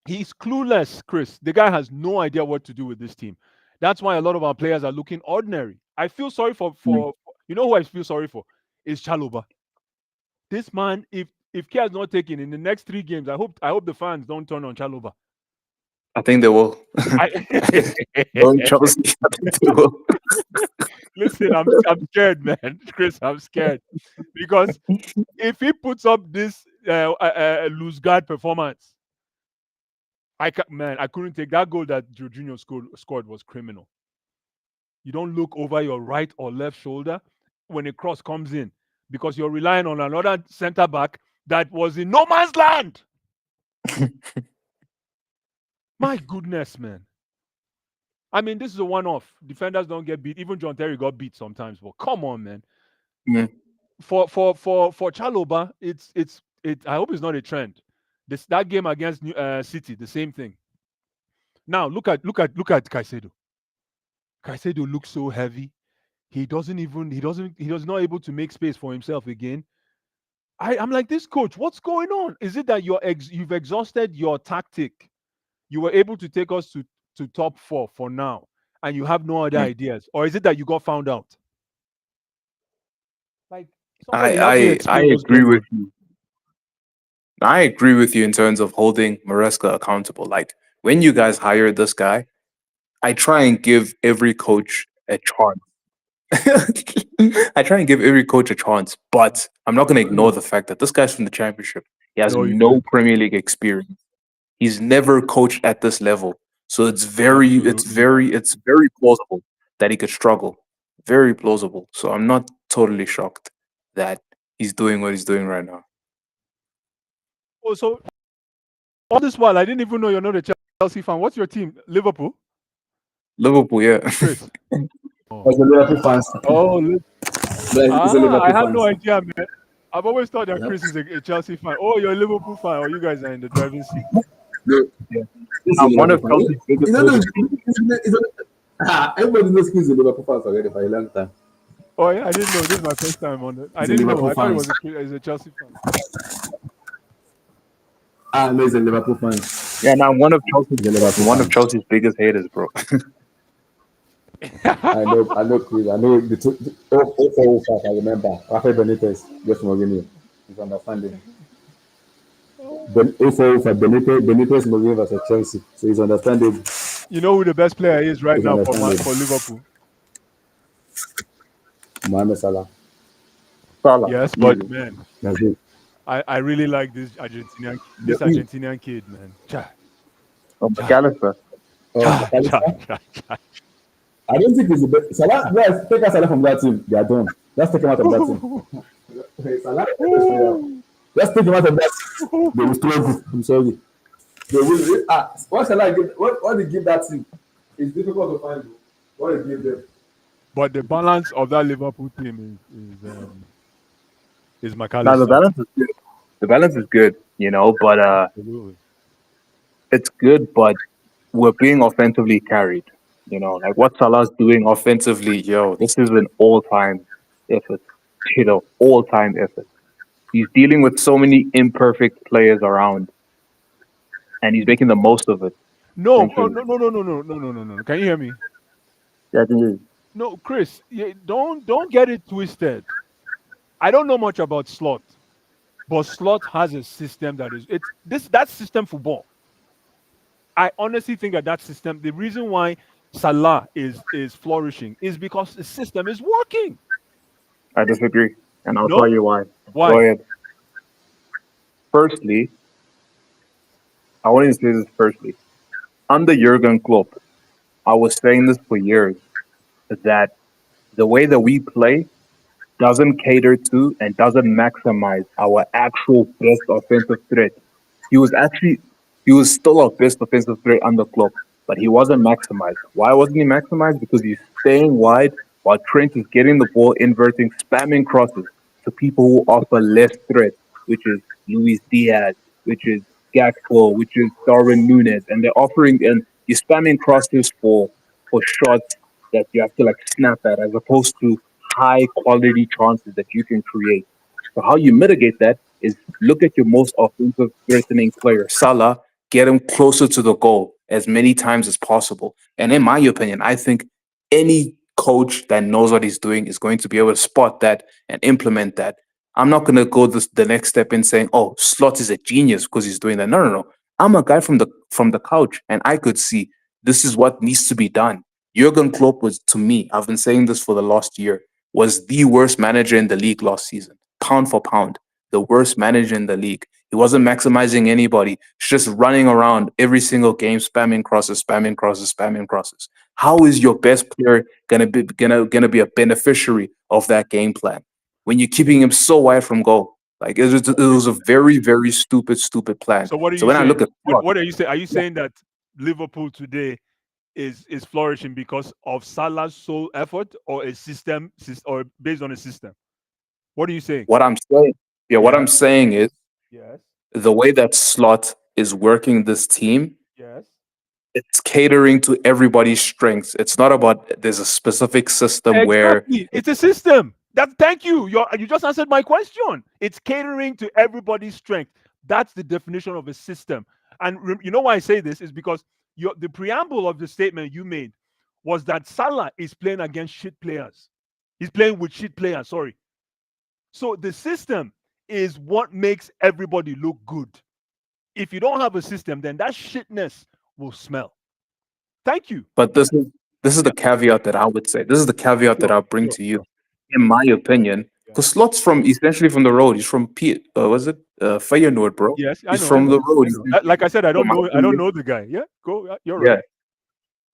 He's clueless, Chris. The guy has no idea what to do with this team. That's why a lot of our players are looking ordinary. I feel sorry for you know who I feel sorry for? Is Chalobah. This man, if care is not taken in the next 3 games, I hope the fans don't turn on Chalobah. I think they will. Chelsea. Listen, I'm scared, man. Chris, I'm scared. Because if he puts up this loose guard performance, I couldn't take that goal that Jorginho scored was criminal. You don't look over your right or left shoulder when a cross comes in because you're relying on another center back that was in no man's land. My goodness, man. I mean, this is a one-off. Defenders don't get beat. Even John Terry got beat sometimes. But come on, man. Yeah. For Chalobah, I hope it's not a trend. That game against City, the same thing. Now look at Caicedo. Caicedo looks so heavy. He's not able to make space for himself again. I'm like, this coach, what's going on? Is it that you've exhausted your tactic? You were able to take us to top 4 for now, and you have no other ideas, or is it that you got found out? Like, I agree with you. I agree with you in terms of holding Maresca accountable. Like when you guys hire this guy, I try and give every coach a chance. I try and give every coach a chance, but I'm not going to ignore the fact that this guy's from the Championship. He has no Premier League experience. He's never coached at this level, so it's very plausible that he could struggle. Very plausible. So I'm not totally shocked that he's doing what he's doing right now. Oh, so all this while I didn't even know you're not a Chelsea fan. What's your team? Liverpool? Liverpool, yeah. Chris. Oh, As a Liverpool fans, oh, it's a I Liverpool had no fans. idea, man. I've always thought that Yep. Chris is a Chelsea fan. Oh, you're a Liverpool fan, or you guys are in the driving seat. No, Yeah. this is a I'm one Liverpool of fan. Chelsea's biggest You don't know, haters. everybody knows he's a Liverpool fans already for a long time. Oh yeah, I didn't know. This is my first time on it. I He's a didn't know. Liverpool I thought it fans. was a Chelsea fan. No, he's a Liverpool fan. Yeah, now He's a Liverpool one of fan. Chelsea's biggest haters, bro. I know, Chris. I know the 0405, I remember. Rafael Benitez, just Mourinho. He's understanding. Ben 0405, Benitez, Mourinho versus Chelsea. So he's understanding. You know who the best player is right He's now understanding. for Liverpool? Mohamed Salah. Salah. Yes, Easy. but man, That's it. I really like this Argentinian kid, man. Cha, Oh, McAllister. cha, cha, McAllister. cha, cha. I don't think he's the best. Salah, guys, take Salah from that team. They are done. Let's take him out of that team. Salah, let's take him out of that team. They will struggle. I'm sorry. They will. What shall I give? What they give that team? It's difficult to find. What they give them? But the balance of that Liverpool team is Now McAllister. the balance is good. The balance is good, but Absolutely. it's good, but we're being offensively carried. Like what Salah's doing Offensively, yo, this is an all-time effort. All-time effort. He's dealing with so many imperfect players around, and he's making the most of it. No, Thank oh, you. no. Can you hear me? Yeah, I think he's- No, Chris, don't get it twisted. I don't know much about Slot, but Slot has a system that system football. I honestly think that system, the reason why Salah is flourishing is because the system is working. I disagree, and I'll No, tell you why. Go why? ahead. Firstly, I want to say this firstly. Under Jurgen Klopp, I was saying this for years, that the way that we play doesn't cater to and doesn't maximize our actual best offensive threat. He was actually he was still our best offensive threat under Klopp, but he wasn't maximized. Why wasn't he maximized? Because he's staying wide while Trent is getting the ball, inverting, spamming crosses to people who offer less threat, which is Luis Diaz, which is Gakpo, which is Darwin Nunes, and they're offering and you're spamming crosses for shots that you have to like snap at, as opposed to high quality chances that you can create. So how you mitigate that is look at your most offensive threatening player. Salah, get him closer to the goal as many times as possible. And in my opinion, I think any coach that knows what he's doing is going to be able to spot that and implement that. I'm not going to go the next step in saying, "Oh, Slot is a genius because he's doing that." No, no, no. I'm a guy from the couch, and I could see this is what needs to be done. Jurgen Klopp was, to me, I've been saying this for the last year, was the worst manager in the league last season, pound for pound, the worst manager in the league. He wasn't maximizing anybody. He's just running around every single game, spamming crosses, spamming crosses, spamming crosses. How is your best player gonna be a beneficiary of that game plan when you're keeping him so wide from goal? Like it was a very very stupid plan. So what are So you when I saying? look at Klopp, What are you saying? Are you saying that Liverpool today is flourishing because of Salah's sole effort or a or based on a system? What are you saying? what I'm saying, yeah, what I'm Yes, saying is yes, the way that Slot is working this team, yes. it's catering to everybody's strengths. It's not about there's a specific system where Exactly. It's a system. Thank you. You just answered my question. It's catering to everybody's strength. That's the definition of a system. And you know why I say this is because the preamble of the statement you made was that Salah is playing against shit players. He's playing with shit players. Sorry. So the system is what makes everybody look good. If you don't have a system, then that shitness will smell. Thank you. but this is the caveat that I would say. This is the caveat that Sure, I'll bring sure, to you. sure. In my opinion, Yeah. because Slot's from essentially from the road. He's from was it Feyenoord, bro? Yes, I He's know, I from know, the road. I know. Like I said, I So don't my know. I don't opinion, know the guy. Yeah, go. You're right.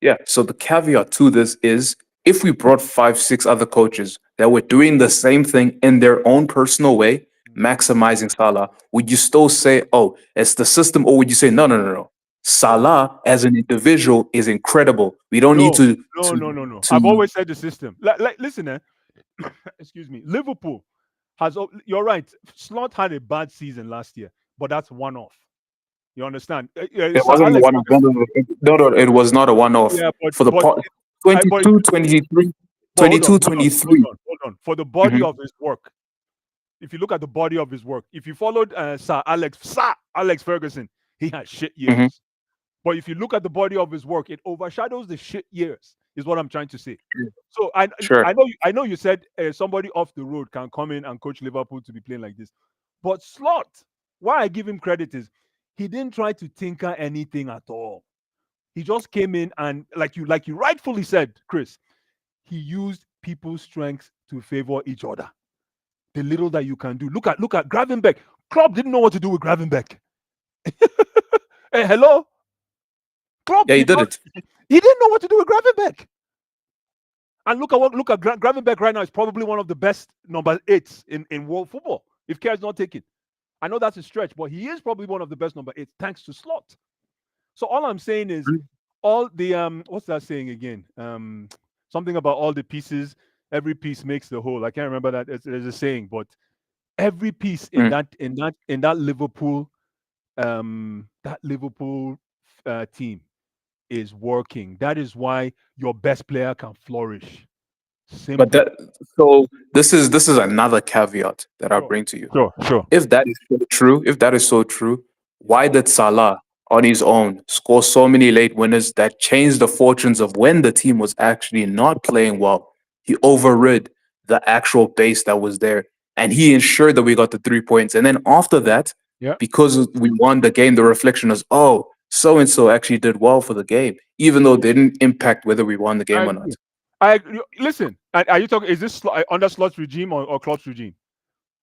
yeah, yeah. So the caveat to this is if we brought 5, 6 other coaches that were doing the same thing in their own personal way, Mhm. maximizing Salah, would you still say, "Oh, it's the system," or would you say, "No, no, no, no"? Salah as an individual is incredible. We don't need No, to no, to no, no, no. I've to always said the system. Listen, excuse me. Liverpool has. You're right. Slot had a bad season last year, but that's one off. You understand? it Sir wasn't a Alex one-off. No, Ferguson. no, no, no, it was not a one-off. Yeah, For the pot but 22, 23, but hold on, 22, hold on, hold 23. on, hold on. For the body Mhm, of his work, if you look at the body of his work, if you followed Sir Alex Ferguson, he had shit mhm. years. But if you look at the body of his work, it overshadows the shit years. Is what I'm trying to say. So Sure. I know you said somebody off the road can come in and coach Liverpool to be playing like this, but Slot, why I give him credit is he didn't try to tinker anything at all. He just came in and like you rightfully said, Chris, he used people's strengths to favor each other. The little that you can do. Look at Gravenbeck. Klopp didn't know what to do with Gravenbeck. Hey, hello, Klopp Yeah, he did did not. it. He didn't know what to do with Gravenbeck. And look at Gravenbeck right now is probably one of the best number eights in world football. If care is not taken, I know that's a stretch, but he is probably one of the best number eights thanks to Slot. So all I'm saying is all the what's that saying again? Something about all the pieces, every piece makes the whole. I can't remember that. There's a saying, but every piece Mm. in that Liverpool team is working. That is why your best player can flourish. But Simple. that so this is another caveat that I Sure, bring to you. sure. If that is so true, if that is so true, why did Salah on his own score so many late winners that changed the fortunes of when the team was actually not playing well? He overrid the actual base that was there and he ensured that we got the 3 points. And then after that, Yeah, because we won the game, the reflection is, oh, so and so actually did well for the game, even though they didn't impact whether we won the I game or agree. not. I agree. Listen, are you talking? Is this under Slot's regime or Klopp's regime?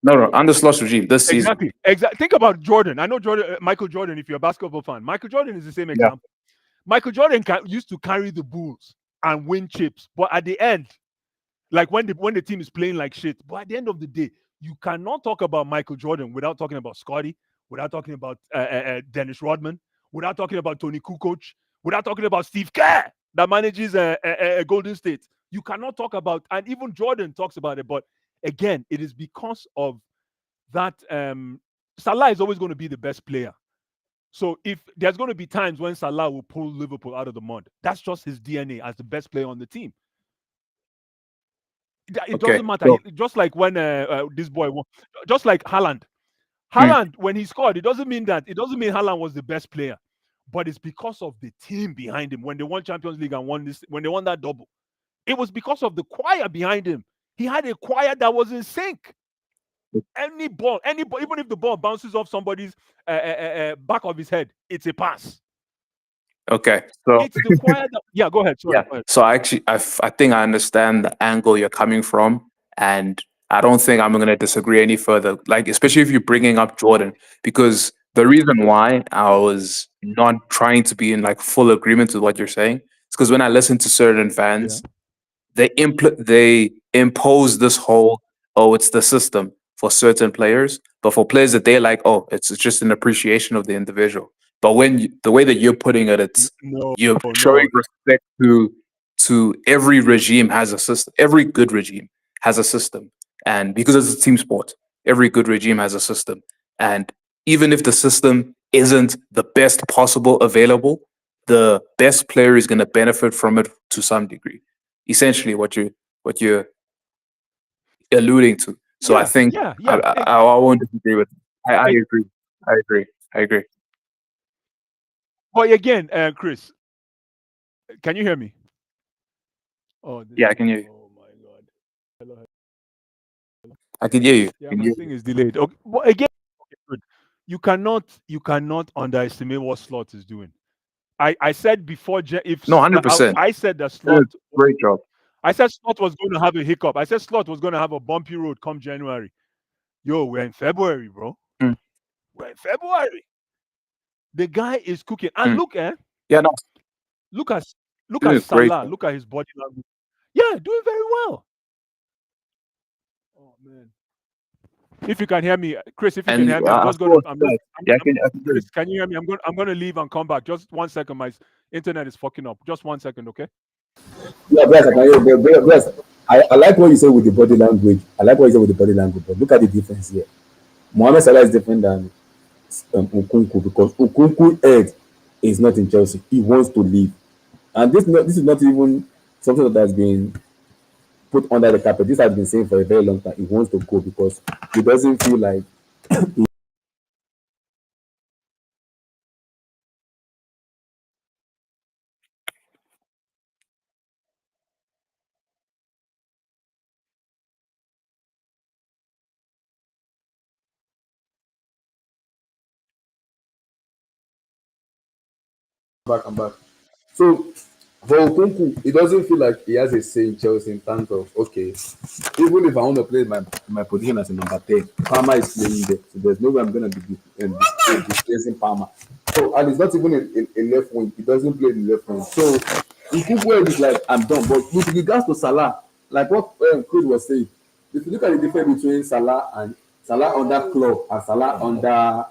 No, no, under Sloss regime this season. Exactly. Think about Jordan. I know Jordan, Michael Jordan. If you're a basketball fan, Michael Jordan is the same Yeah. example. Michael Jordan used to carry the Bulls and win chips, but at the end, like when the team is playing like shit, but at the end of the day, you cannot talk about Michael Jordan without talking about Scotty, without talking about Dennis Rodman, without talking about Tony Kukoc, without talking about Steve Kerr that manages Golden State. You cannot talk about, and even Jordan talks about it. But again, it is because of that. Salah is always going to be the best player. So if there's going to be times when Salah will pull Liverpool out of the mud, that's just his DNA as the best player on the team. It Okay. doesn't matter. So Just like when this boy won, just like Haaland. mm, Haaland, when he scored, it doesn't mean Haaland was the best player, but it's because of the team behind him. When they won Champions League and when they won that double, it was because of the choir behind him. He had a choir that was in sync. Any ball, even if the ball bounces off somebody's back of his head, it's a pass. okay. So It's the choir that. Yeah, go ahead. Sorry, yeah. go ahead. So actually, I think I understand the angle you're coming from, and I don't think I'm going to disagree any further. Like, especially if you're bringing up Jordan, because the reason why I was not trying to be in like full agreement with what you're saying is because when I listen to certain Yeah. fans, they impose this whole, oh, it's the system for certain players, but for players that they like, oh, it's just an appreciation of the individual. But the way that you're putting it, it's No, you're no. showing respect to every regime has a system. Every good regime has a system, and because it's a team sport, every good regime has a system. And even if the system isn't the best possible available, the best player is going to benefit from it to some degree. Essentially, what you're alluding to. So I Yeah, think yeah, yeah. I won't disagree with. I Ex- agree. I agree. I agree. but again, Chris, can you hear me? Oh, Yeah, I can hear you. oh my God. Hello. I can hear you. I Yeah, can my hear thing you. is delayed. Okay, but again, okay, good. You cannot underestimate what Slot is doing. I said before if No, 100%. I said that Great job. I said Slot was going to have a hiccup. I said Slot was going to have a bumpy road come January. Yo, we're in February, bro. Mm, We're in February. The guy is cooking. And mm. look, Yeah, no, look at doing a great Salah. job. Look at his body language. Yeah, doing very well. Oh man. If you can hear me, Chris, if you can And hear me, I'm I just saw gonna. what you said. Yeah, I can hear you. Chris, can you hear me? I'm gonna leave and come back. Just 1 second. My internet is fucking up. Just 1 second, okay? Yeah, Bryce, I can hear you. Bryce, I like what you say with the body language. I like what you say with the body language, but look at the difference here. Mohamed Salah is different than Nkunku because Nkunku head is not in Chelsea. He wants to leave, and this is not even something that has been put under the carpet. This has been saying for a very long time. He wants to go because he doesn't feel like back and back. So for Okunku, it doesn't feel like he has a say in Chelsea in terms of okay, even if I want to play my position as a number 10, Palmer is playing there. So there's no way I'm gonna be displacing Palmer. So and it's not even in left wing, he doesn't play in the left wing. So Okunku is like I'm done. But with regards to Salah, like what Chris was saying, if you look at the difference between Salah under club and Salah under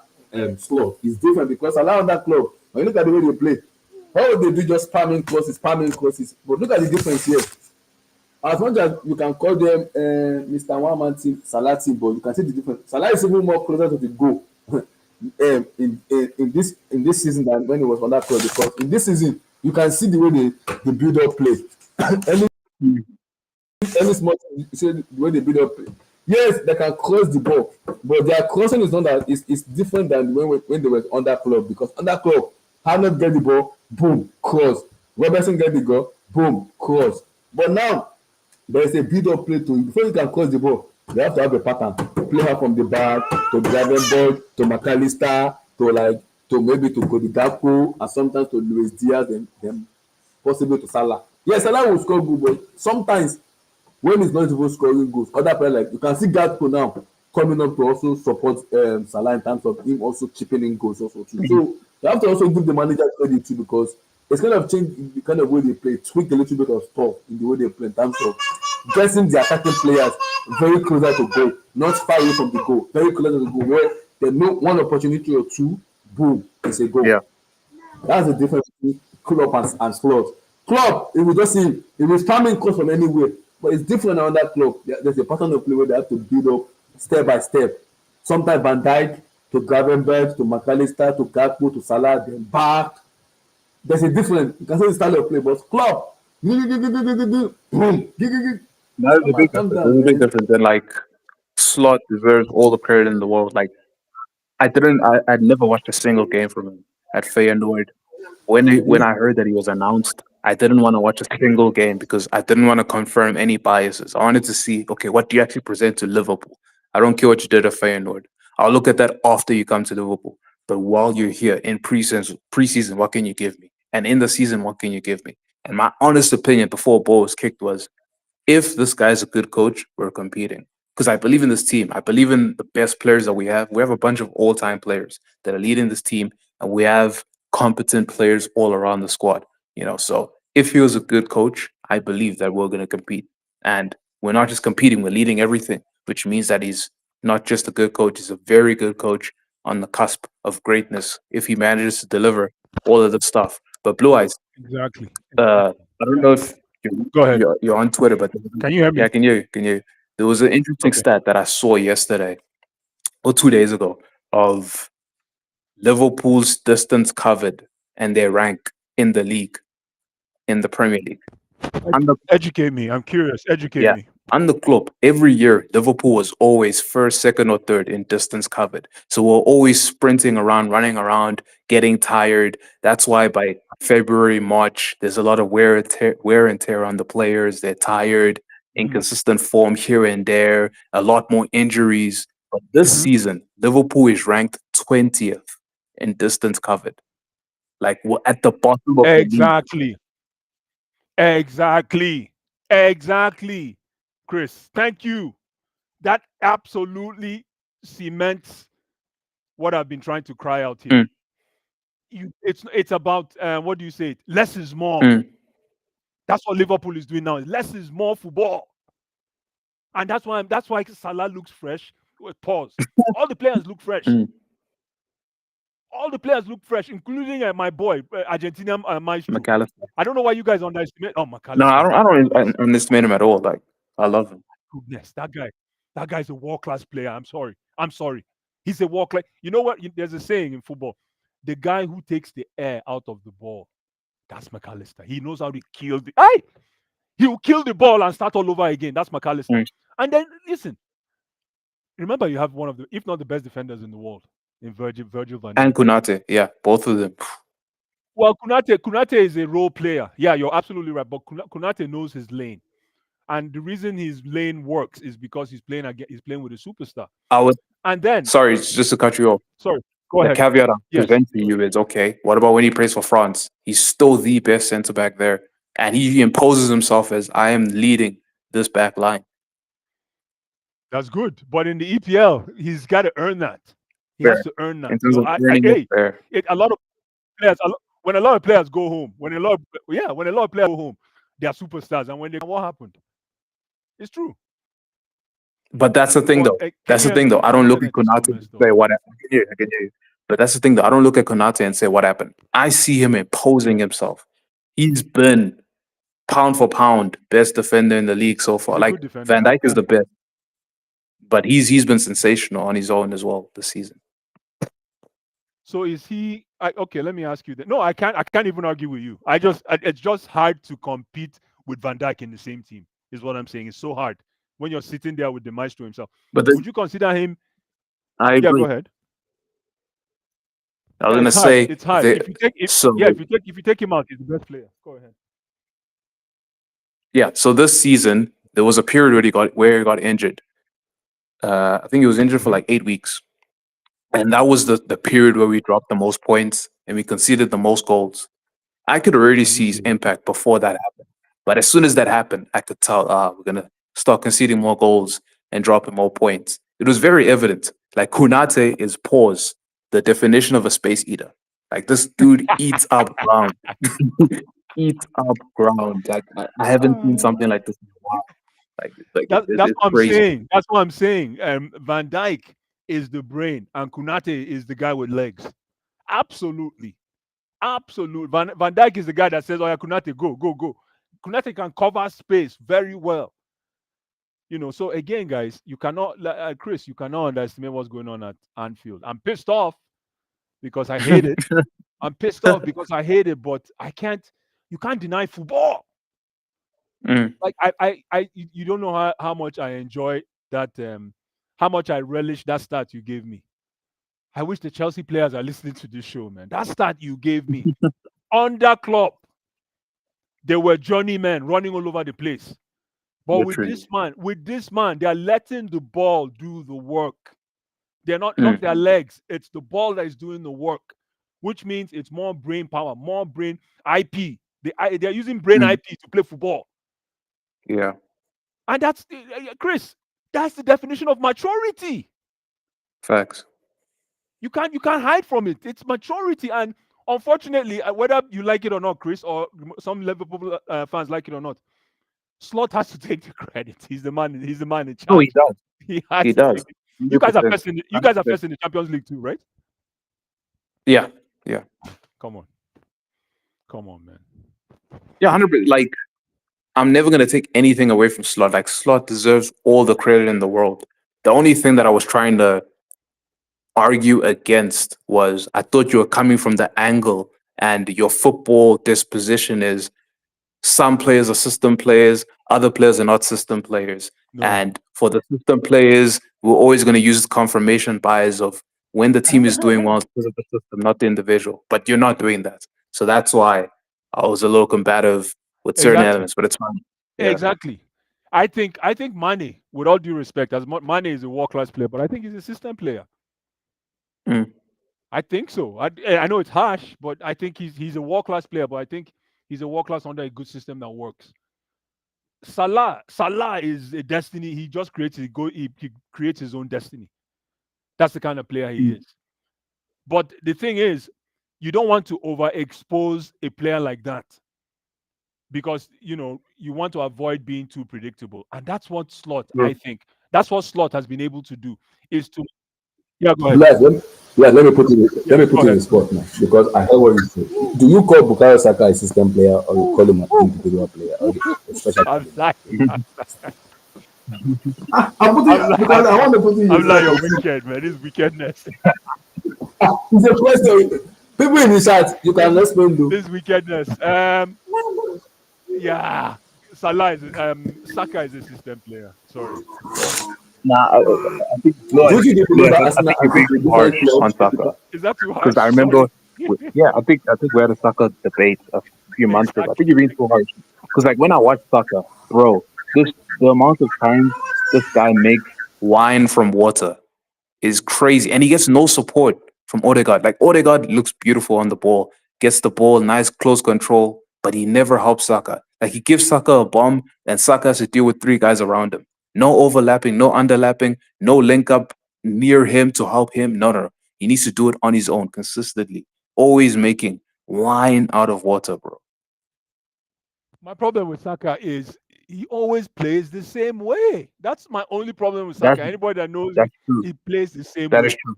club, it's different because Salah under club, when you look at the way they play, all they do just spamming crosses. But look at the difference here. As much as you can call them Mr. One Man team, Salah team, but you can see the difference. Salah is even more closer to the goal in this season than when he was on that club because in this season you can see the way they build up play. any any small thing, you see the way they build up play. Yes, they can cross the ball, but their crossing is not that it's different than when they were under club because under club, Arnold get the ball, boom, cross. Robertson get the goal, boom, cross. But now there is a build up play to before you can cross the ball, they have to have a pattern. Play her from the back to Gravenberg to McAllister to maybe to Cody Gakpo and sometimes to Luis Diaz and then possibly to Salah. Yes, Salah will score good, but sometimes when he's not even scoring goals, other players like you can see Gakpo now coming up to also support Salah in terms of him also chipping in goals also too. So you have to also give the manager credit too because it's kind of changed the kind of way they play, tweak a little bit of stuff in the way they play in terms of dressing the attacking players very closer to goal, not far away from the goal, very closer to the goal where they know one opportunity or two, boom, it's a goal. Yeah. That's the difference between Klopp and Slot. Klopp, if we just see him, if he's farming comes from anywhere, but it's different under Klopp. There's a pattern of play where they have to build up step by step. Sometimes Van Dijk to Gravenberg to McAllister to Gakpo to Salah, then back. There's a difference. You can say the style of play, but Klopp, boom, That is a big calm difference. down, There's a big man. difference. And like Slot deserves all the credit in the world. Like I'd never watched a single game from him at Feyenoord. When I heard that he was announced, I didn't want to watch a single game because I didn't want to confirm any biases. I wanted to see, okay, what do you actually present to Liverpool? I don't care what you did at Feyenoord. I'll look at that after you come to Liverpool. But while you're here in preseason, what can you give me? And in the season, what can you give me? And my honest opinion before a ball was kicked was if this guy's a good coach, we're competing. Because I believe in this team. I believe in the best players that we have. We have a bunch of all-time players that are leading this team, and we have competent players all around the squad. So if he was a good coach, I believe that we're going to compete. And we're not just competing; we're leading everything, which means that he's not just a good coach; he's a very good coach on the cusp of greatness if he manages to deliver all of the stuff. But Blue Eyes, Exactly. I don't Yeah. know if you're, Go ahead. you're on Twitter, but Can you hear yeah, me? can you? Can you? There was an interesting Okay. stat that I saw yesterday or 2 days ago of Liverpool's distance covered and their rank in the league, in the Premier League. And the Educate me. I'm curious. Educate Yeah. me. On the club, every year, Liverpool was always first, second, or third in distance covered. So we're always sprinting around, running around, getting tired. That's why by February, March, there's a lot of wear and tear on the players. They're tired, Mm-hmm. inconsistent form here and there, a lot more injuries. But this Mm-hmm. season, Liverpool is ranked 20th in distance covered. Like we're at the bottom of the league. Exactly. Exactly. Exactly. Chris, thank you. That absolutely cements what I've been trying to cry out here. Mm, It's about what do you say? Less is more. mm, That's what Liverpool is doing now. Less is more football, and that's why Salah looks fresh. Wait, pause. All the players look fresh. Mm. All the players look fresh, including my boy, Argentina maestro. McAllister. I don't know why you guys underestimate. Oh, No, McAllister, I my don't goodness, underestimate him at all. Like, I love him. goodness, that guy's a world class player. I'm sorry. He's a world class. You know what? There's a saying in football: the guy who takes the air out of the ball, that's McAllister. He knows how to kill the. Hey, he will kill the ball and start all over again. That's McAllister. Mm. And then listen, remember you have one of the, if not the best defenders in the world, in Virgil van And Dijk. Kunate, yeah, both of them. Well, Kunate is a role player. Yeah, you're absolutely right. But Kunate knows his lane, and the reason his lane works is because he's playing with a superstar. I was And then, sorry, just to cut you off. sorry, go The ahead. caveat I'm Yes, presenting you is okay. What about when he plays for France? He's still the best centre back there, and he imposes himself as I am leading this back line. that's good. But in the EPL, he's got to earn that. He has Fair. to earn that. In terms So of earning it, hey, fair. a lot of players, when a lot of players go home, when a lot of players go home, they are superstars, and when they, what happened? It's true. But that's the thing, But though. can That's you the hear thing, me? though. I My don't look at internet is so Konate and messed up. say what happened. I can hear you. But that's the thing, though. I don't look at Konate and say what happened. I see him imposing himself. He's been pound for pound best defender in the league so far. He's a Like good defender. Van Dijk is the best, but he's been sensational on his own as well this season. So is he? Okay, let me ask you that. No, I can't even argue with you. It's just hard to compete with Van Dijk in the same team. Is what I'm saying. It's so hard when you're sitting there with the maestro himself. But this, Would you consider him? I Yeah, go agree. ahead. I was Yeah, gonna it's hard. say It's hard. that. If you take it, So yeah, if you take him out, he's the best player. Go ahead. yeah, so this season there was a period where he got injured. I think he was injured for like 8 weeks, and that was the period where we dropped the most points and we conceded the most goals. I could already I did see his see that. impact before that happened, but as soon as that happened, I could tell we're gonna start conceding more goals and dropping more points. It was very evident. Like Kunate is pause, the definition of a space eater. Like this dude eats up ground. Eats up ground. Like I haven't seen Ah, something like this in a while. that's It's what I'm crazy. saying. That's what I'm saying. Van Dijk is the brain, and Kunate is the guy with legs. Absolutely. Absolutely. Van Dijk is the guy that says, "Oh yeah, Kunate, go, go, go." Kunate can cover space very well. So again, guys, you cannot, Chris, you cannot underestimate what's going on at Anfield. I'm pissed off because I hate it. I'm pissed off because I hate it, but I can't. You can't deny football. Mm. Like you don't know how much I enjoy that. How much I relish that stat you gave me. I wish the Chelsea players are listening to this show, man. That stat you gave me under Klopp, they were journeymen running all over the place. But Literally. with this man, they are letting the ball do the work. They're not their Mm. legs. It's the ball that is doing the work, which means it's more brain power, more brain IP. They're using brain Mm. IP to play football, Yeah. and that's Chris. That's the definition of maturity. Facts. You can't hide from it. It's maturity, and unfortunately, whether you like it or not, Chris, or some Liverpool fans like it or not, Slot has to take the credit. He's the man. He's the man in No, he charge. does. He has He to take does. it. You guys are 100%. first in. You guys are 100%. first in the Champions League too, right? Yeah. Yeah. Come on, man. Yeah. 100%. Like I'm never gonna take anything away from Slot. Like Slot deserves all the credit in the world. The only thing that I was trying to argue against was I thought you were coming from the angle and your football disposition is some players are system players, other players are not system players. No. And for the system players, we're always going to use the confirmation bias of when the team is doing well, it's because of the system, not the individual. But you're not doing that. So that's why I was a little combative with certain Exactly. elements, but it's fine. Yeah. Exactly. I think Mane, with all due respect, Mane is a world class player, but I think he's a system player. Mm. I think so. I know it's harsh, but I think he's a world class player. But I think he's a world class under a good system that works. Salah is a destiny. He just creates he creates his own destiny. That's the kind of player he Mm. is. But the thing is, you don't want to overexpose a player like that because you want to avoid being too predictable. And that's what Slot, True. I think, that's what Slot has been able to do. is to yeah. Go ahead. Bless, let me put you Yeah, let me go put you in ahead. the spot now because I heard what you said. Do you call Bukayo Saka a system player or you call him an individual player or a special I'm talent? lying. I'm putting I'm because I want to put you in the I'm spot. like you're wicked, man. This wickedness. It's a question. People in the chat, you can this explain though. this wickedness. Yeah. Salah is Saka is a system player. Sorry. Nah, I think Don't you believe Lewis, that I Arsenal think are you're being a too harsh different club? on Saka Is that too because harsh? I remember, Sorry. yeah, I think we had a Saka debate a few months ago. I Exactly. think you're being too harsh because like when I watch Saka, bro, this the amount of times this guy makes. Wine from water is crazy, and he gets no support from Odegaard. Like Odegaard looks beautiful on the ball, gets the ball, nice close control, but he never helps Saka. Like he gives Saka a bomb, and Saka has to deal with three guys around him. No overlapping, no underlapping, no link up near him to help him. No, no, no. He needs to do it on his own consistently. Always making wine out of water, bro. My problem with Saka is he always plays the same way. That's my only problem with That's Saka. Anybody that knows me, that's true. he plays the same That is way. true.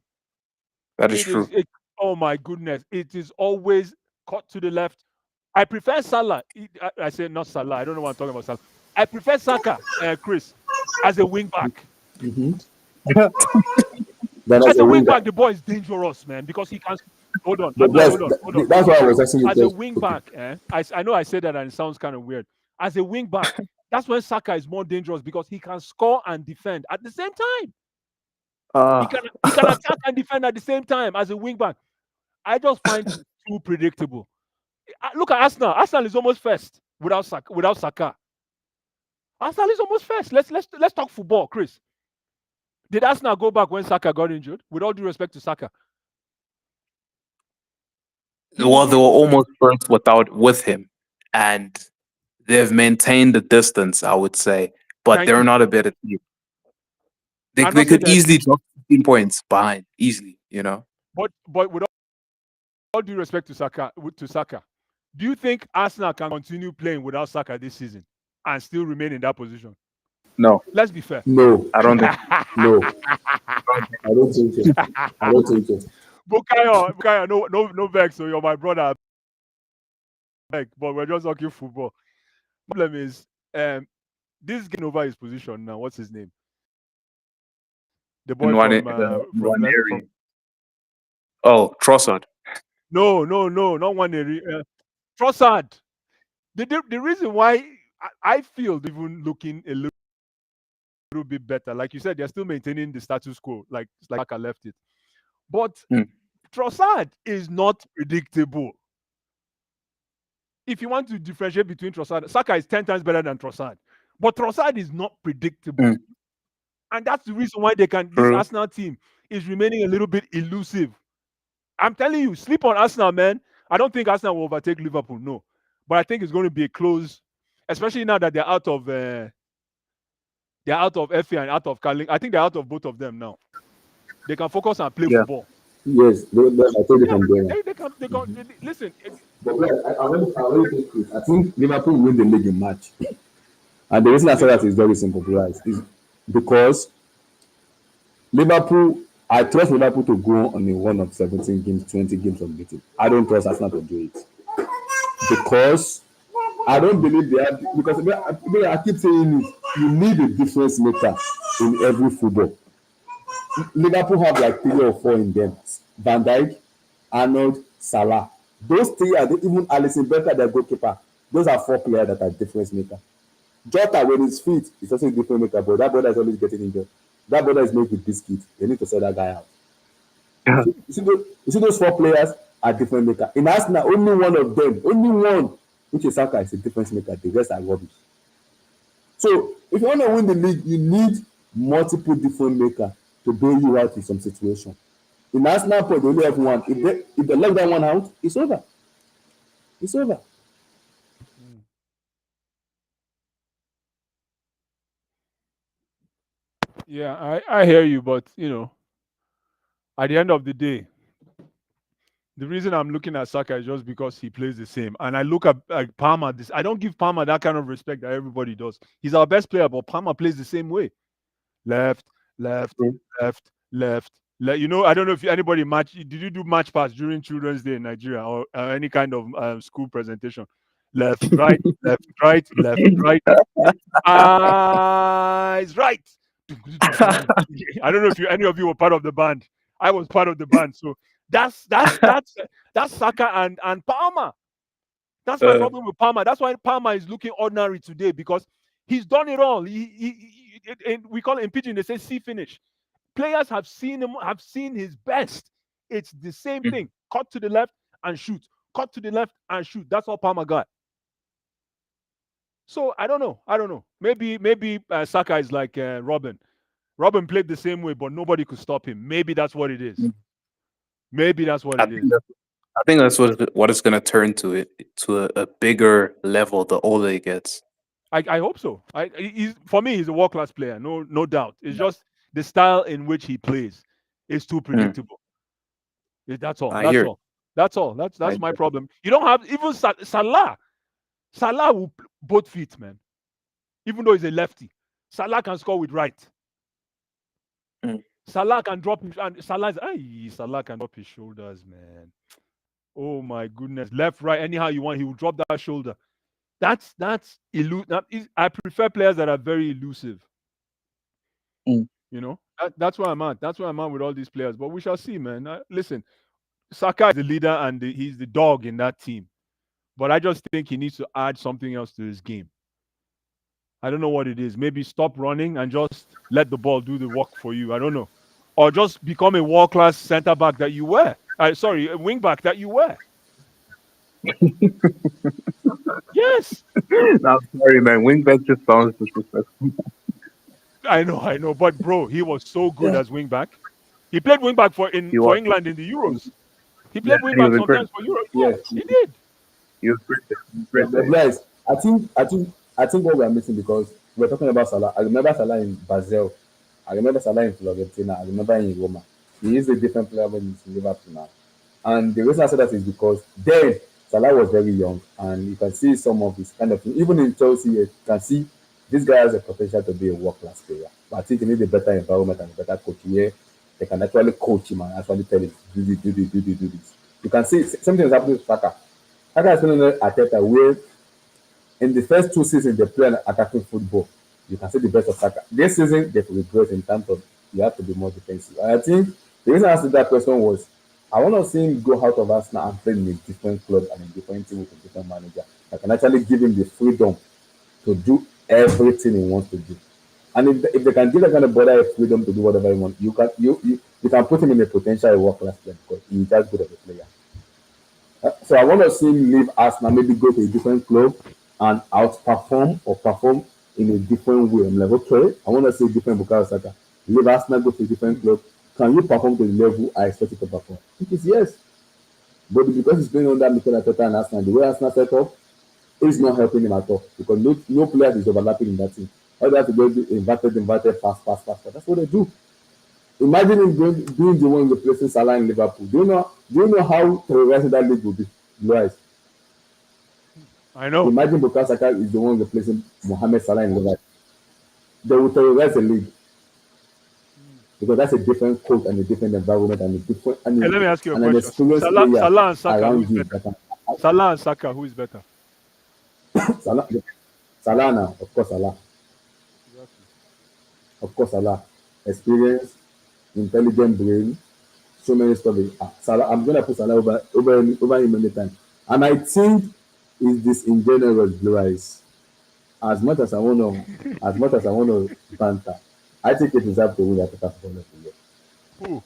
That is It is true. it, oh my goodness. It is always cut to the left. I prefer Salah. I say not Salah. I don't know what I'm talking about. Salah. I prefer Saka, Chris, as a wing back. Mm-hmm. Then as As a a wing winger. back, the boy is dangerous, man, because he can. Hold on, But Adnan, bless, hold that's on. why I was asking you As a just wing okay. back, I know I said that and it sounds kind of weird. As a wing back, that's when Saka is more dangerous because he can score and defend at the same time. Uh, He can attack and defend at the same time as a wing back. I just find it too predictable. Look at Arsenal. Arsenal is almost first without Saka. Arsenal is almost first. Let's talk football, Chris. Did Arsenal go back when Saka got injured? With all due respect to Saka, well, they were almost first with him, and they've maintained the distance, I would say, but thank they're you. not a better team. They I'm not they saying could that, easily drop 15 points behind, easily. but with all due respect to Saka, do you think Arsenal can continue playing without Saka this season and still remain in that position? No, Let's be fair. No, I don't think. no, I don't think so. I don't think so. Bukayo, no vex. So you're my brother, but we're just talking football. Problem is, this is getting over his position now. What's his name? The boy And one, from oh, Trossard. no, not one. Trossard. The reason why I feel even looking a little bit better, like you said, they're still maintaining the status quo, like I left it. But Hmm. Trossard is not predictable. If you want to differentiate between Trossard, Saka is 10 times better than Trossard. But Trossard is not predictable. Hmm. And that's the reason why this True. Arsenal team is remaining a little bit elusive. I'm telling you, sleep on Arsenal, man. I don't think Arsenal will overtake Liverpool, no. But I think it's going to be a close, especially now that they're out of FA and out of Carling. I think they're out of both of them now. They can focus and play Yeah. football. Yes, I told you Yeah, from there. listen. But I already think Chris. I think Liverpool win the league in March. And the reason I say that is very simple, guys. Is because Liverpool, I trust Liverpool to go on a run of 17 games, 20 games of beating. I don't trust Arsenal to do it. Because I don't believe they have, because I keep saying it, you need a difference maker in every football. Liverpool have like 3 or 4 in them. Van Dijk, Arnold, Salah. Those 3 are even Alisson Becker, their goalkeeper. Those are 4 players that are difference maker. Jota, when he's fit, is also a different maker, but that brother is always getting injured. That brother is made with biscuit. They need to sell that guy out. You see those 4 players are different maker. In Arsenal, only one of them, only one, which is Saka, is a difference maker. The rest are rubbish. So if you want to win the league, you need multiple different maker to bail you out in some situation. In Arsenal point, they only have one. If they let that one out, it's over. It's over. Yeah, I hear you, but at the end of the day, the reason I'm looking at Saka is just because he plays the same. And I look at Palmer. I don't give Palmer that kind of respect that everybody does. He's our best player, but Palmer plays the same way. Left, left, True. left, left. You know, I don't know if anybody match. Did you do match pass during Children's Day in Nigeria or any kind of school presentation? Left, right, left, right, left, right. It's right. I don't know if any of you were part of the band. I was part of the band, so that's Saka and Palmer. That's my problem with Palmer. That's why Palmer is looking ordinary today because he's done it all. We call it in pidgin. They say see finish. Players have seen him, have seen his best. It's the same thing. Cut to the left and shoot. Cut to the left and shoot. That's all Palmer got. So I don't know. Maybe Saka is like Robin. Robin played the same way, but nobody could stop him. Maybe that's what it is. Maybe that's what it is. I think that's what it's going to turn to a bigger level the older he gets. I hope so. For me, he's a world class player, no doubt. It's just the style in which he plays is too predictable. That's all. That's all. That's my problem. You don't have even Salah. Salah will both feet, man. Even though he's a lefty, Salah can score with right. Salah can drop his and Salah can drop his shoulders, man. Oh my goodness, left, right, anyhow you want, he will drop that shoulder. That's I prefer players that are very elusive. You know, that's where I'm at. That's where I'm at with all these players. But we shall see, man. Listen, Saka is the leader and he's the dog in that team. But I just think he needs to add something else to his game. I don't know what it is. Maybe stop running and just let the ball do the work for you. I don't know. Or just become a world-class centre-back that you were. A wing-back that you were. Yes. I'm sorry, man. Wing-back just sounds disrespectful. I know. But, bro, he was so good as wing-back. He played wing-back for England in the Euros. He played wing-back sometimes for Europe. Yes, he did. He was great. Guys, I think what we are missing because we're talking about Salah. I remember Salah in Basel. I remember Salah in Fiorentina. I remember in Roma. He is a different player when he's in Liverpool now. And the reason I say that is because then Salah was very young, and you can see some of his kind of thing. Even in Chelsea, you can see this guy has a potential to be a world-class player. But I think he needs a better environment and a better coach here. They can actually coach him and actually tell him, do this. You can see something is happening with Saka. Saka is playing at Arteta where in the first 2 seasons they play attacking football. You can see the best of Saka. This season they regress in terms of you have to be more defensive. And I think the reason I asked that question was I want to see him go out of Arsenal and play in a different club and a different team with a different manager. I can actually give him the freedom to do everything he wants to do. And if they can give that kind of body freedom to do whatever he wants, you can put him in a potential world-class player because he's that good of a player. So I want to see him leave Arsenal, maybe go to a different club and outperform or perform in a different way. I'm like, okay, I want to see a different Bukayo Saka. Leave Arsenal, go to a different club. Can you perform to the level I expect you to perform? It is yes. But because he's playing under Mikel Arteta and Arsenal, the way Arsenal set up, it's not helping him at all. Because no player is overlapping in that team. All they have to go inverted, pass. That's what they do. Imagine him doing the one replacing Salah in Liverpool. Do you know how terrorizing that league will be? Guys. I know. Imagine Bukayo Saka is the one replacing Mohamed Salah in Liverpool. They will terrorize the league. Because that's a different coach and a different environment and a different let me ask you a question. Salah and Saka, who is better? Salah now, of course Salah. Of course Salah. Experience, intelligent brain, so many stuff. Salah, I'm gonna put Salah over him many times. And I think it's disingenuous, Blue Eyes. As much as I wanna banter, I think it deserves to win the African Football of the Year. Who?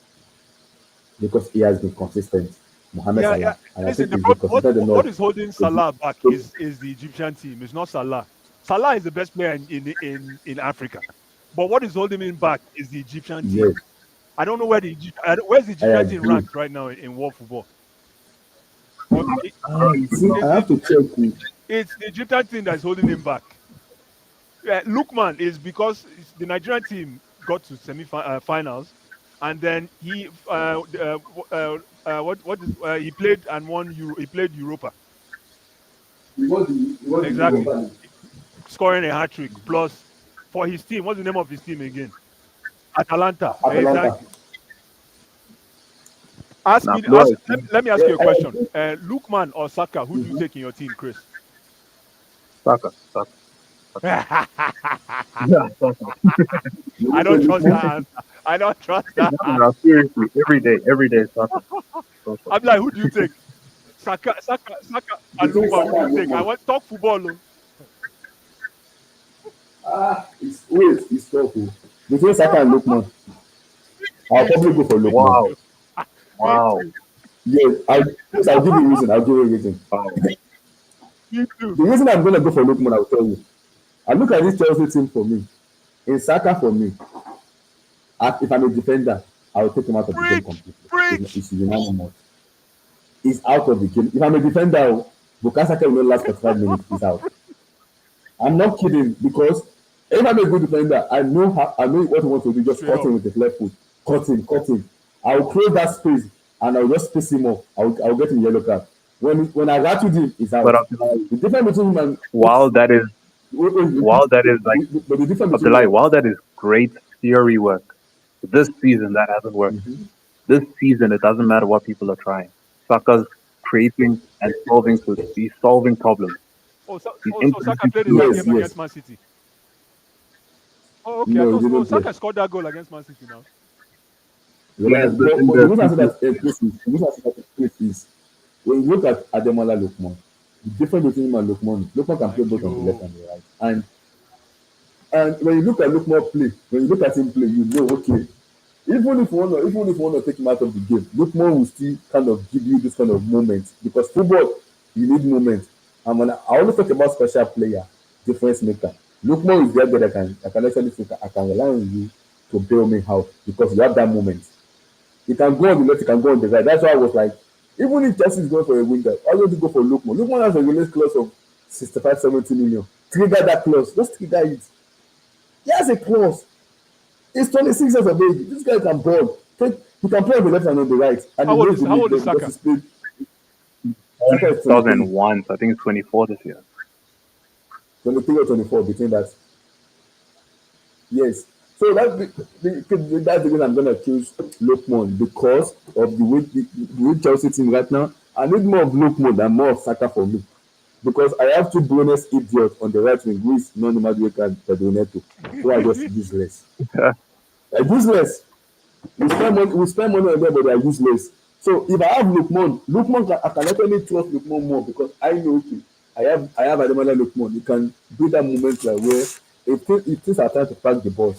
Because he has been consistent. Mohamed Salah. Yeah. And listen, I think what is holding Salah back is the Egyptian team. It's not Salah. Salah is the best player in Africa. But what is holding him back is the Egyptian team. Yes. I don't know where's the Egyptian team ranked right now in world football. I have to check. It's the Egyptian team that's holding him back. Lukman is because the Nigerian team got to semi-finals, and then he he played and won. He played Europa. Exactly, scoring a hat trick plus for his team. What's the name of his team again? Atalanta. Exactly. Ask Now, me. Blue Eyes, Let me ask Yeah, you a question. Lukman or Saka, who do you mhm. take in your team, Chris? Saka, Saka. I Yeah, Saka. You will say don't trust Lookman. that answer. I don't trust that No, answer. no, seriously, every day, Saka. Saka. I'm like, who do you take? Saka, and Between Lukman. Who Saka do you and take? I Lookman. want talk football. Oh. It's tough. Oh. Between Saka and Lookman, I'll Me probably go too. for Me Lookman. Wow, too. Me wow, too. Yes, I'll give you a reason. I'll give you a reason. wow. Me too. The reason I'm gonna go for Lookman, I'll tell you. I look at this Chelsea team for me. In Saka for me, if I'm a defender, I will take him out of the game Preach. completely. Preach. It's unanimous. He's out of the game. If I'm a defender, Bukayo Saka will not last 45 minutes. He's out. I'm not kidding because if I'm a good defender, I know what he wants to do. Just Straight cut up. him with the left foot. Cut him. I'll close that space and I'll just space him off. I'll get him yellow card. When I rattled him, he's But out. The difference between him and while that is wait, wait, while that is like but the difference between Abdullah, while that is great theory work, this season that hasn't worked. This season it doesn't matter what people are trying. Saka's creating and solving he's solving problems. He's So Saka introducing played in people that to yes, game the yes. against Man City. Oh, okay. I No, he thought. Oh, didn't play. Saka scored that goal against Man City now. yes, Yes, but in but the the reason I say people that the reason I say that is when you look at Ademola Lookman, the difference between him and Lookman can play Thank both on the left you. and the right. And when you look at Lookman play, when you look at him play, you know, okay, even if you wanna take him out of the game, Lookman will still kind of give you this kind of moment because football you need moment. And when I always talk about special player, difference maker. Lookman is there that can actually say I can rely on you to bail me out because you have that moment. You can go on the left, you can go on the right. That's why I was like, even if Chelsea is going for a winger, why don't you go for Lookman? Lookman has a release clause of 65, 70 million. Trigger that clause. Just trigger it. He has a clause. He's 26 years of age. This guy can ball. He can play on the left and on the right. And he knows the How league old well is because Saka? he's played. born Saka in is 23, 2001, so I think it's 24 this year. 23 or 24 between that. Yes. So that's the reason I'm gonna choose Lookman because of the way Chelsea team right now. I need more of Lookman than more of Saka for me. Because I have two bonus idiots on the right wing who is non-Madueka and Pedroneto, who are just useless. They're useless. We spend money on them, but they are useless. So if I have I can actually trust Lookman more because I know okay, I have Ademola Lookman. He can do that moment like where if things are trying to pack the ball,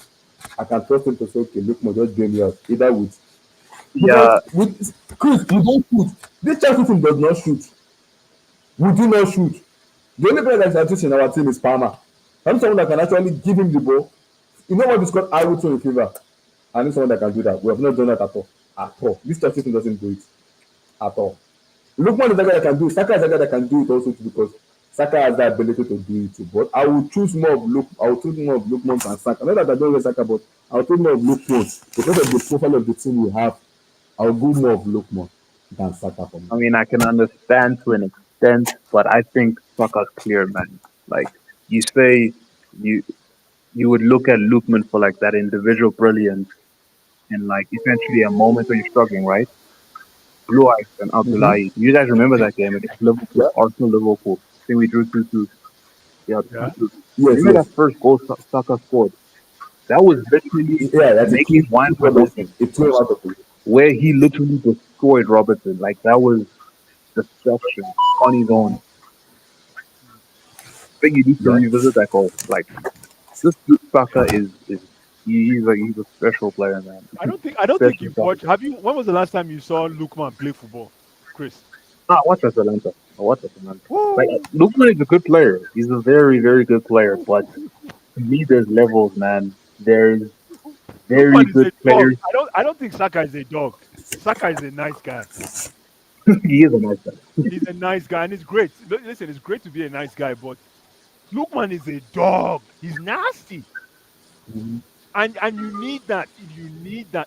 I can trust him to say, okay, Lookman, just game me out. Either with because Yeah, with Chris, we don't shoot. This Chelsea team does not shoot. We do not shoot. The only player that is in our team is Palmer. I need someone that can actually give him the ball. You know what is called eye to in favor. I need someone that can do that. We have not done that at all. At all. This Chelsea team doesn't do it at all. Lookman is the guy that can do it. Saka is the guy that can do it also too because Saka has the ability to do it too. But I will choose more of Lookman than Saka. Not that I don't like Saka, but I will choose more of Lookman because of the profile of the team we have. I will go more of Lookman than Saka for me. I mean I can understand to an extent, but I think Saka's clear, man. Like you say, you you would look at Lookman for like that individual brilliance and like essentially a moment where you're struggling, right? Blue Eyes and Mm-hmm. Abdullahi. You guys remember that game against Liverpool, Yeah. Arsenal Liverpool? I think we drew 2-2. Yeah, Yeah. 2-2. Yes. Remember Yes. that first goal Saka scored? That was literally Yeah. That's a making one key Robertson. Robertson, It threw him out of the where he literally destroyed Robertson. Like that was destruction on his own. I think you need to yeah. revisit that goal. Like this Saka is he's a special player, man. I don't think Special you've Saka. watched. Have you? When was the last time you saw Lukman play football, Chris? Ah, watch Atalanta. Watch Atalanta. Like Woo! Lookman is a good player. He's a very, very good player. But to me, there's levels, man. There's very Lukman is good a dog. players. I don't think Saka is a dog. Saka is a nice guy. He is a nice guy. He's a nice guy and it's great. Listen, it's great to be a nice guy, but Lukman is a dog. He's nasty. And you need that.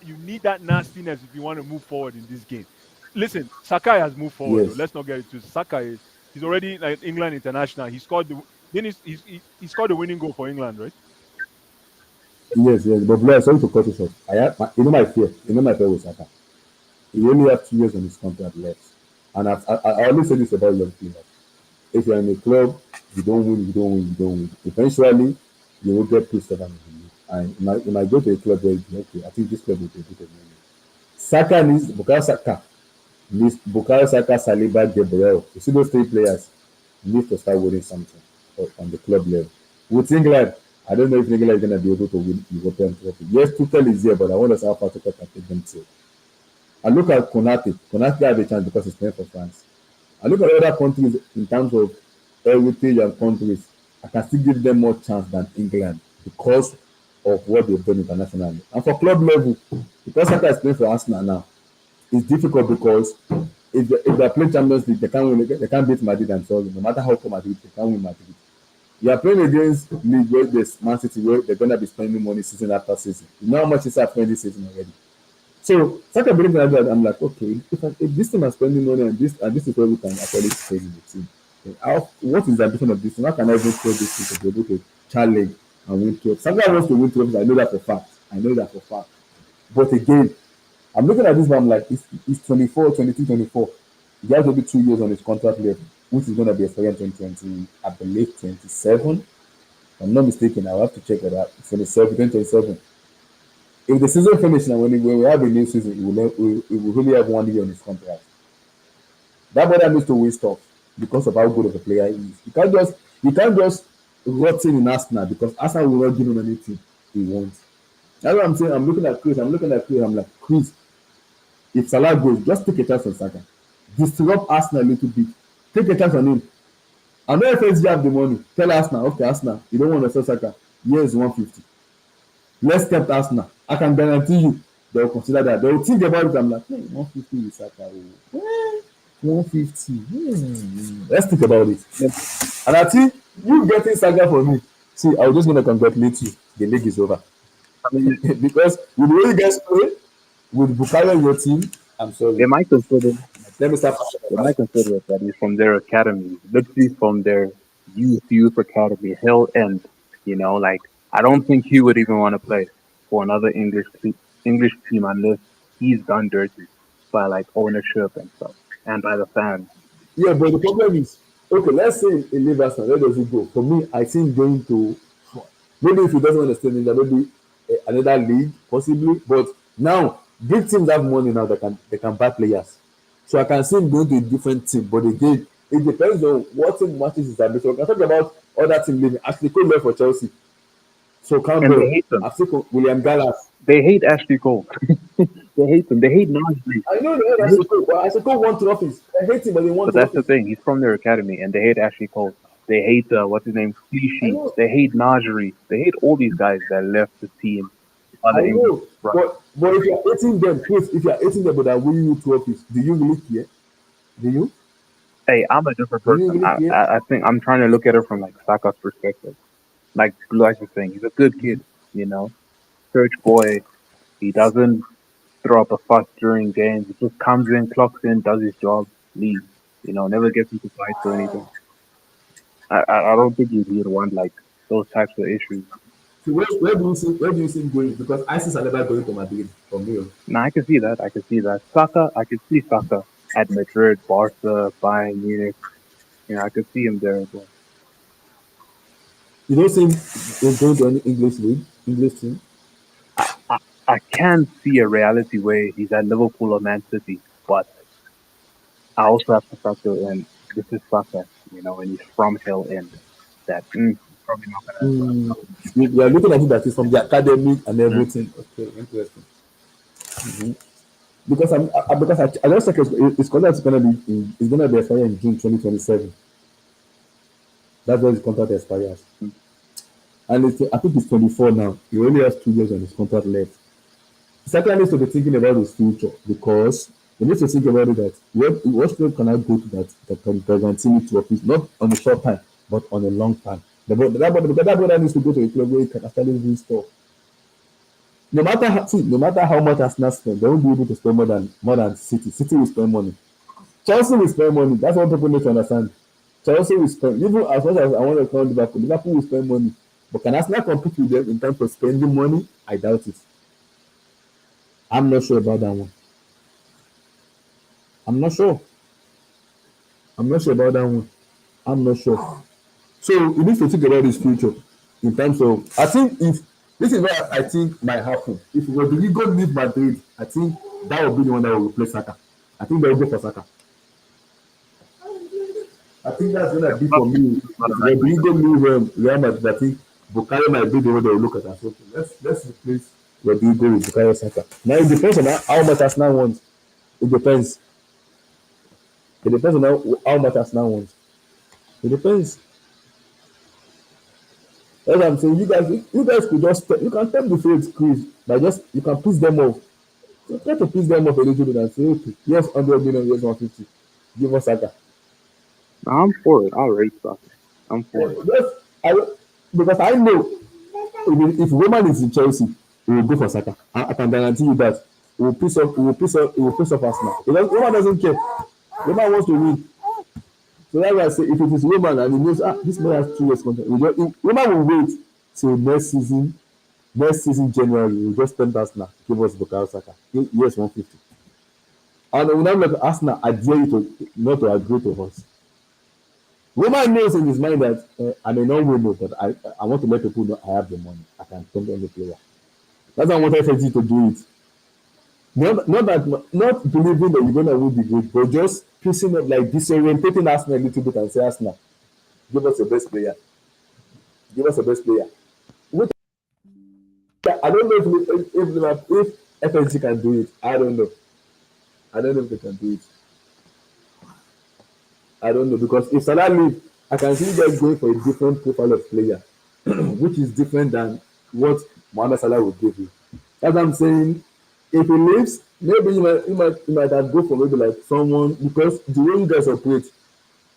You need that nastiness if you want to move forward in this game. Listen, Sakai has moved forward though. Yes. Let's not get it twisted. Sakai, he's already like England international. He scored the then he scored the winning goal for England, right? Yes. Yes. But Blair, sorry to cut you short. I have my, you know my fear. You know my fear with Saka. He only has 2 years on his contract left. And I always say this about Liverpool. If you're in a club, you don't win, you don't win, you don't win. Eventually, you will get pissed off and you leave. And you might go to a club where you okay, I think this club will be a bit of money. Bukayo Saka, Saliba, Gabriel. You see those three players need to start winning something on the club level. With England, I don't know if England is going to be able to win European trophy. Yes, Tuchel is here, but I want to see how far Tuchel can take them to. I look at Konate. Konate had a chance because he's playing for France. I look at other countries in terms of heritage and countries. I can still give them more chance than England because of what they've done internationally. And for club level, because Saka is playing for Arsenal now, it's difficult because if they play Champions League, they can't win. They can't beat Madrid. I'm sorry, no matter how come Madrid, they can't win Madrid. You are playing against league where there's Man City where they're gonna be spending money season after season. You know how much is spending this season already. So second believe that I'm like, okay, if this team is spending money and this is where we can actually trade in the team. What is the ambition of this team? How can I even trade this team to be able to challenge and win trophies? Sometimes wants to win trophies. I know that for fact. But again, I'm looking at this, but I'm like, he's 24, 23, 24. He has maybe 2 years on his contract left, which is going to be expired in 2020, I believe 27. If I'm not mistaken, I'll have to check it out. 27, 2027. If the season finishes and when we have a new season, he will really have 1 year on his contract. That brother needs to win stuff because of how good of a player he is. You can't just rot in Arsenal because Arsenal will not give him anything he wants. That's what I'm saying. I'm looking at Chris. I'm like, Chris, if Salah goes, just take a chance on Saka. Disrupt Arsenal a little bit. Take a chance on him. I know if PSG have the money. Tell Arsenal, okay, Arsenal, you don't want to sell Saka. Here's 150. Let's tempt Arsenal. I can guarantee you they will consider that. They will think about it. I'm like, 150 with Saka. 150. Let's think about it. And I think you getting Saka for me. See, I was just going to congratulate you. The league is over. I mean, Because with the way you guys play, with Bukayo in your team, I'm sorry. they might consider Let me start. they might consider it that he's from their academy, literally from their youth academy, Hill End. Like I don't think he would even want to play for another English team unless he's done dirty by like ownership and stuff and by the fans. Yeah, but the problem is, okay, let's say in Liverpool, where does he go? For me, I think going to maybe if he doesn't understand it, maybe another league, possibly. But now big teams have money now that they can buy players. So I can see him going to a different team. But again, it depends on what team matches his ambition. We can talk about other team leaving. Actually, Cole left for Chelsea. So And they Campbell, hate them. I've seen William Gallas. They hate Ashley Cole. They hate them. They hate Najee. I know they have Ashley Cole, but Ashley Cole won trophies. I hate him, but they won But that's the trophies. thing. He's from their academy, and they hate Ashley Cole. They hate what's his name, I Clichy. know, They hate Najee. They hate all these guys that left the team. Other I English, know. right? But if you're hating them, Chris, if you're hating them, but they're winning you trophies, do you really care? Do you? Hey, I'm a different Do you person. really care? I think I'm trying to look at it from like Saka's perspective. Like Blue Eyes was saying, he's a good kid, you know, church boy. He doesn't throw up a fuss during games. He just comes in, clocks in, does his job, leaves. Never gets into fights or anything. I don't think he'd want like those types of issues. So where do you see him going? Because I see Saliba going to Madrid from here. Now I can see that. I can see that. Saka, I can see Saka at Madrid, Barca, Bayern Munich. I could see him there as well. You don't see him going to any English league, English team. I, I can see a reality where he's at Liverpool or Man City, but I also have to factor in this is Saka, and he's from Hill End. That he's probably not gonna. Mm, you are looking at it that is from the academy and Mm. everything. Okay, interesting. Because I just check his contract is gonna be expired in June 2027. That's when his contract expires. And I think he's 24 now. He only has 2 years on his contract left. Second needs to be thinking about his future because he needs to think about it that what club can I go to that can guarantee me trophies, not on a short time, but on a long time. That brother needs to go to a club where he can actually win stuff. No matter how much Arsenal spend, they won't be able to spend more than City. City will spend money. Chelsea will spend money. That's what people need to understand. Chelsea will spend even as much as I want to call Liverpool. Liverpool will spend money. But can Arsenal compete with them in terms of spending money? I doubt it. I'm not sure about that one. I'm not sure. I'm not sure about that one. I'm not sure. So he needs to think about his future in terms of. I think if this is what I think might happen. If Rodrigo leave Madrid, I think that will be the one that will replace Saka. I think they will go for Saka. I think that's gonna be for me. Not a If nice Rodrigo leave Real Madrid, I think Bukayo might be the one that will look at us. Okay, let's replace Rodrigo with Bukayo Saka. Now it depends on how much Arsenal wants. It depends. It depends on how much Arsenal wants. It depends. That's what I'm saying. You guys could just you can tell the faith Chris by just you can piss them off. So try to piss them off a little bit and say, okay, yes, 100 million, yes, 150. Give us Saka. I'm for it. I'll rate soccer. I'm for it. Yes, because I know if Roman is in Chelsea, he will go for Saka. I can guarantee you that. He will piss off Arsenal. Roman doesn't care. Roman wants to win. So that's why I say if it is Roman and he knows this man has 2 years contract, Roman will wait till next season January. He will just spend Arsenal, give us Bukayo Saka. Yes, 150. And we will not let Arsenal adhere you to not to agree to us. Roman knows in his mind that I may not win, but I want to let people know I have the money. I can spend any player. That's why I wanted FSG to do it. Not believing that you're gonna win the game, but just pissing up like disorientating Arsenal a little bit and say Arsenal, give us the best player. Give us the best player. Which, I don't know if FSG can do it. I don't know. I don't know if they can do it. I don't know because if Salah leave, I can see you guys going for a different profile of player, which is different than what Mohamed Salah would give you. That's what I'm saying. If he leaves, maybe you might have go for maybe like someone because the way you guys operate,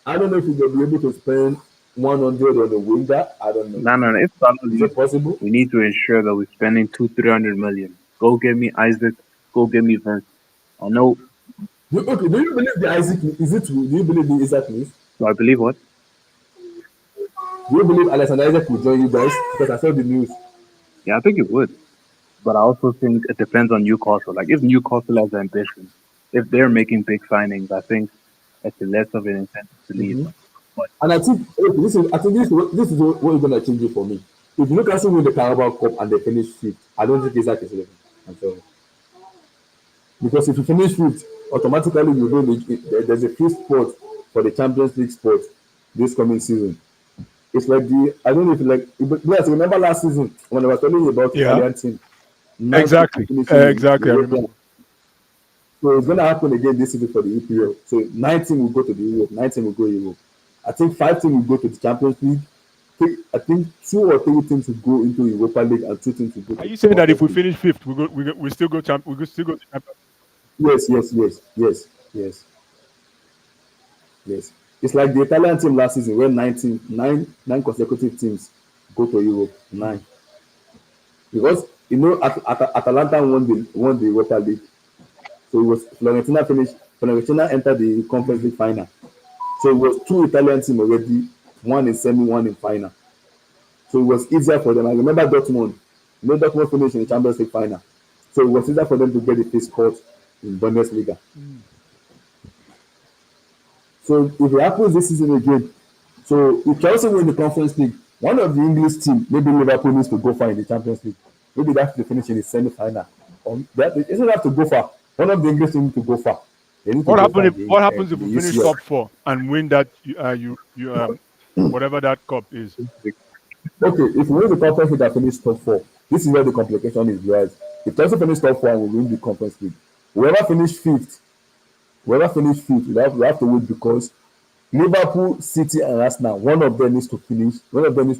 I don't know if you'll be able to spend 100 on the winger. I don't know. No. If Salah Is leaves, it possible? we need to ensure that we're spending 200-300 million. Go get me Isaac. Go get me Vert. I know. Okay, do you believe the Isaac is it true? Do you believe the Isaac news? So I believe what? Do you believe Alexander Isaac will join you guys? Because I saw the news. Yeah, I think it would. But I also think it depends on Newcastle. Like if Newcastle has ambition, if they're making big signings, I think it's less of an incentive to leave. But And I think okay, this is what is going to change it for me. If Newcastle win the Carabao Cup and they finish fifth, I don't think Isaac is leaving. I'm sorry. Because if you finish fifth, automatically you know there's a fifth spot for the Champions League spot this coming season. It's like I don't know if yes, remember last season when I was telling you about the Yeah, Italian team, exactly. finishing in Exactly. I European. remember. So it's gonna happen again this season for the EPL. So 19 will go to the Europe, 19 will go Europe. I think 5 teams will go to the Champions League. I think 2 or 3 teams will go into Europa League and 2 teams will go Are to you saying that if Conference we League. finish fifth, we still go we still go to champion? Yes. It's like the Italian team last season where 9 consecutive teams go to Europe. 9. Because Atalanta won the Europa League. So it was Fiorentina entered the Conference League final. So it was 2 Italian teams already, one in semi, one in final. So it was easier for them. I remember Dortmund. Dortmund finished in the Champions League final. So it was easier for them to get the fifth spot in Bundesliga. So if it happens this season again, so if Chelsea win the Conference League, one of the English team, maybe Liverpool needs to go far in the Champions League. Maybe they have to finish in the semi-final. Or they doesn't have to go far. One of the English teams need to go far. They need to go far What happens if in we the finish UCL. top 4 and win that whatever that cup is? Okay, if we win the Conference League and finish top 4, this is where the complication is, guys. If Chelsea finish top 4 and we win the Conference League, whoever finish fifth, we have to wait because Liverpool, City, and Arsenal, one of them needs to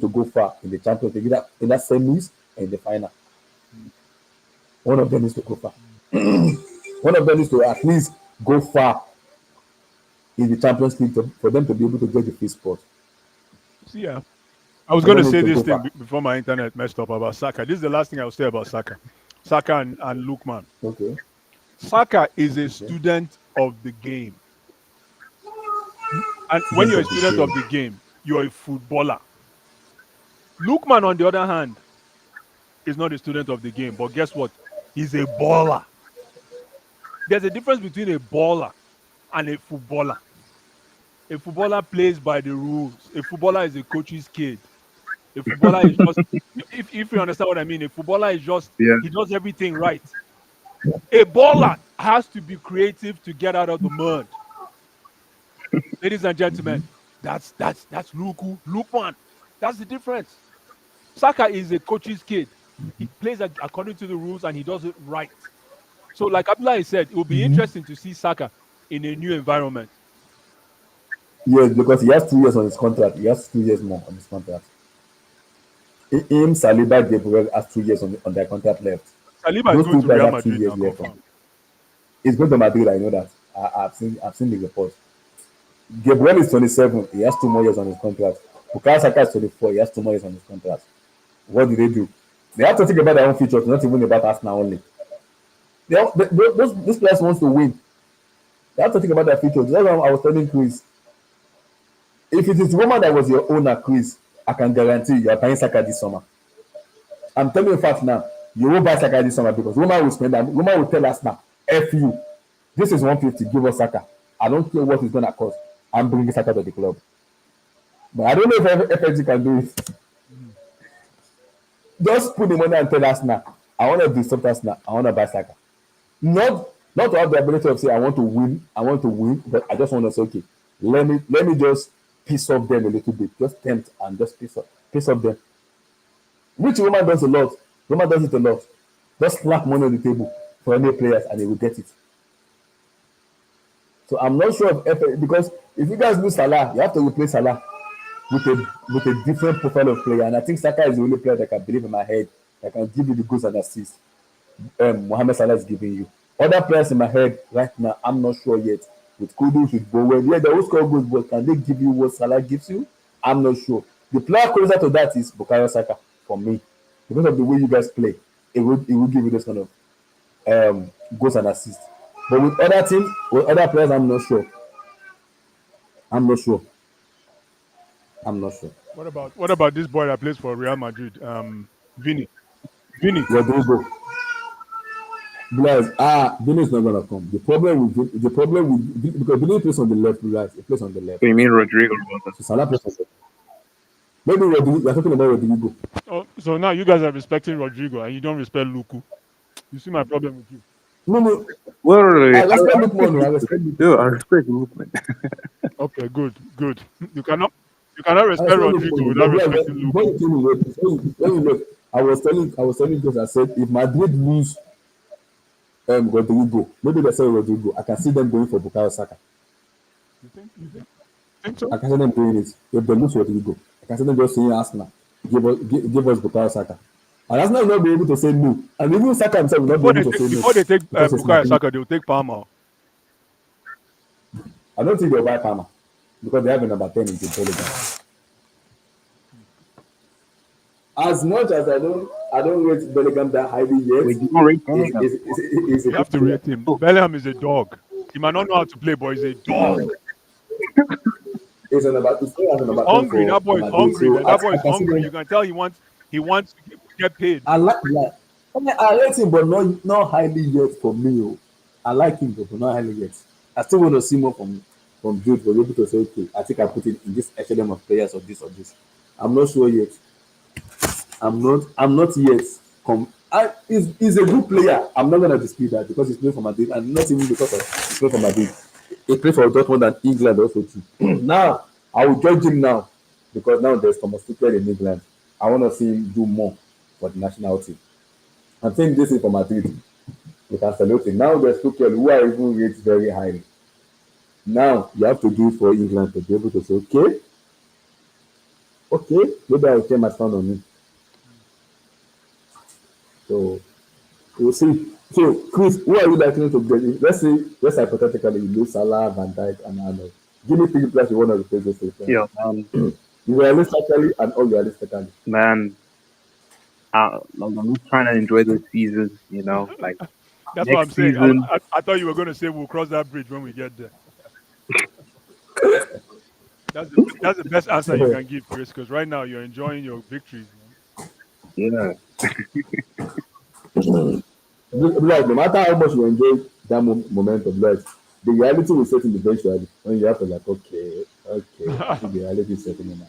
go far in the Champions League, either in that semis and the final. One of them needs to go far. One of them needs to at least go far in the Champions League for them to be able to get the fifth spot. See, yeah. I was going Someone to needs say to this go thing far. before my internet messed up about Saka. This is the last thing I'll say about Saka. Saka and Lookman. Okay. Saka is a student of the game. And when you're a student of the game, you're a footballer. Lookman, on the other hand, is not a student of the game. But guess what? He's a baller. There's a difference between a baller and a footballer. A footballer plays by the rules. A footballer is a coach's kid. A footballer is just, if you understand what I mean, a footballer is just, Yeah. he does everything right. A baller has to be creative to get out of the mud. Ladies and gentlemen, that's Luku. Lukman. That's the difference. Saka is a coach's kid. He plays according to the rules and he does it right. So, like Abdullah said, it will be interesting to see Saka in a new environment. Yes, because he has 2 years on his contract. He has 2 years more on his contract. Him, Saliba, Gabriel has 2 years on their contract left. Saliba is Those going two to players Real have two Madrid years now, left. confirm. He's going to Madrid. I know that. I've seen the report. Gabriel is 27. He has 2 more years on his contract. Bukayo Saka is 24. He has 2 more years on his contract. What do? They have to think about their own future, not even about Arsenal only. Those players want to win. They have to think about their future. That's why I was telling Chris. If it is the woman that was your owner, Chris, I can guarantee you are buying Saka this summer. I'm telling you fact now. You will buy Saka this summer because woman will spend that. Woman will tell us now, F you. This is 150. Give us Saka. I don't care what it's gonna cost. I'm bringing Saka to the club. But I don't know if FFG can do it. Just put the money and tell us now. I want to disrupt us now. I want to buy Saka. Not to have the ability of say I want to win. I want to win, but I just want to say okay. Let me just piss off them a little bit. Just tempt and just piss off them. Which Roman does a lot. Roman does it a lot. Just slap money on the table for any players and they will get it. So I'm not sure if because if you guys lose Salah, you have to replace Salah with a different profile of player. And I think Saka is the only player that can believe in my head that can give you the goals and assists. Mohamed Salah is giving you. Other players in my head right now, I'm not sure yet. With Kudus, with Bowen, yeah, they will score goals, but can they give you what Salah gives you? I'm not sure. The player closer to that is Bukayo Saka for me. Because of the way you guys play, it will give you this kind of goals and assists. But with other teams, with other players, I'm not sure. I'm not sure. I'm not sure. What about this boy that plays for Real Madrid? Vini. Vini. Where do we go? Blaise, Vini is not gonna come. The problem with because Vini plays on the left, right? He plays on the left. So you mean Rodrigo? So Salah plays on the left. Maybe we're talking about Rodrigo. Oh, so now you guys are respecting Rodrigo and you don't respect Luku. You see my problem with you. No. Well, I respect Lukman. I respect Lukman. yeah, I respect movement. Okay, good. You cannot respect Rodrigo without respecting Luku. When you came in, when you look, I was telling you I said if Madrid lose Rodrigo, maybe they say Rodrigo, I can see them going for Bukayo Saka. You think so? I can see them doing it. If they lose Rodrigo, I can see them just saying Arsenal, give us Bukayo Saka. And Arsenal will not be able to say no. And even Saka himself will not be able to say no. Before they take Because it's Bukayo not- Saka, they'll take Palmer. I don't think they'll buy Palmer because they have a number 10 in the Telegram. As much as I don't rate Bellingham that highly yet. Wait, you don't rate Bellingham? It's You have to rate him. Bellingham is a dog. He might not know how to play, but he's a dog. It's an about. It's still an about. Hungry. That boy is hungry. Man. That boy is I can see hungry. them- You can tell he wants to get paid. I like that. I rate him, but not highly yet for me. Oh. I like him, but not highly yet. I still want to see more from Jude for able to say, okay, I think I put it in this echelon of players of this or this. I'm not sure yet. I'm not yet. He's a good player. I'm not gonna dispute that because he's playing for Madrid, and not even because he's playing for Madrid. He played for Dortmund and England also too. Now I will judge him now because now there's Thomas Tuchel in England. I want to see him do more for the national team. I'm saying this is for Madrid with Ancelotti. Now there's Tuchel who I even rate very highly. Now you have to do it for England to be able to say, okay, maybe I will turn my stand on him. So we'll see. So Chris, who are you likely to get? Let's hypothetically you lose Salah, Van Dijk, and Arnold. Give me 3 players you want to replace those 3 players. Yeah, Realistically and unrealistically. man. I'm just trying to enjoy the season, like That's next what I'm saying. season. I thought you were going to say we'll cross that bridge when we get there. That's the best answer you can give, Chris, because right now you're enjoying your victories. Man. Yeah, Like, no matter how much you enjoy that momentum, like, the reality will set in eventually when you have to like, okay, I think the reality is setting in now.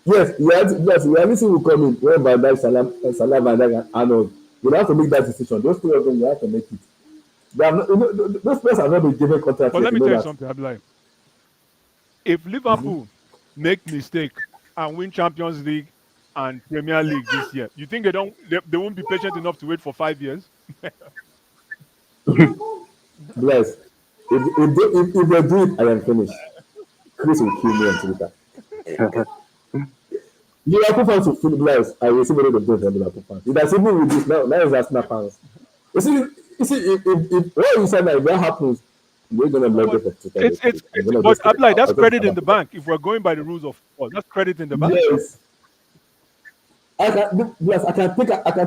Yes, yes, reality will come in when Van Dijk, Salah, Van Dijk, and Arnold. You have to make that decision. Those three of them, you have to make it. They have not, those players have not been given contracts But yet. let You me know tell you that. something, Abdullah. If Liverpool make mistake and win Champions League and Premier League this year, you think they won't be patient enough to wait for 5 years? Bless. If they do it, I am finished. Chris will kill me on Twitter. Liverpool fans will feel blessed. I will see what they do for Liverpool fans. It has even with this now. Now is Arsenal fans. If when you say that if that happens, we're gonna No, block but them from Twitter next week. I'm gonna but just Abdullah, that's I'll just credit come in the after that. bank. If we're going by the rules of football, that's credit in the bank. Yes. I can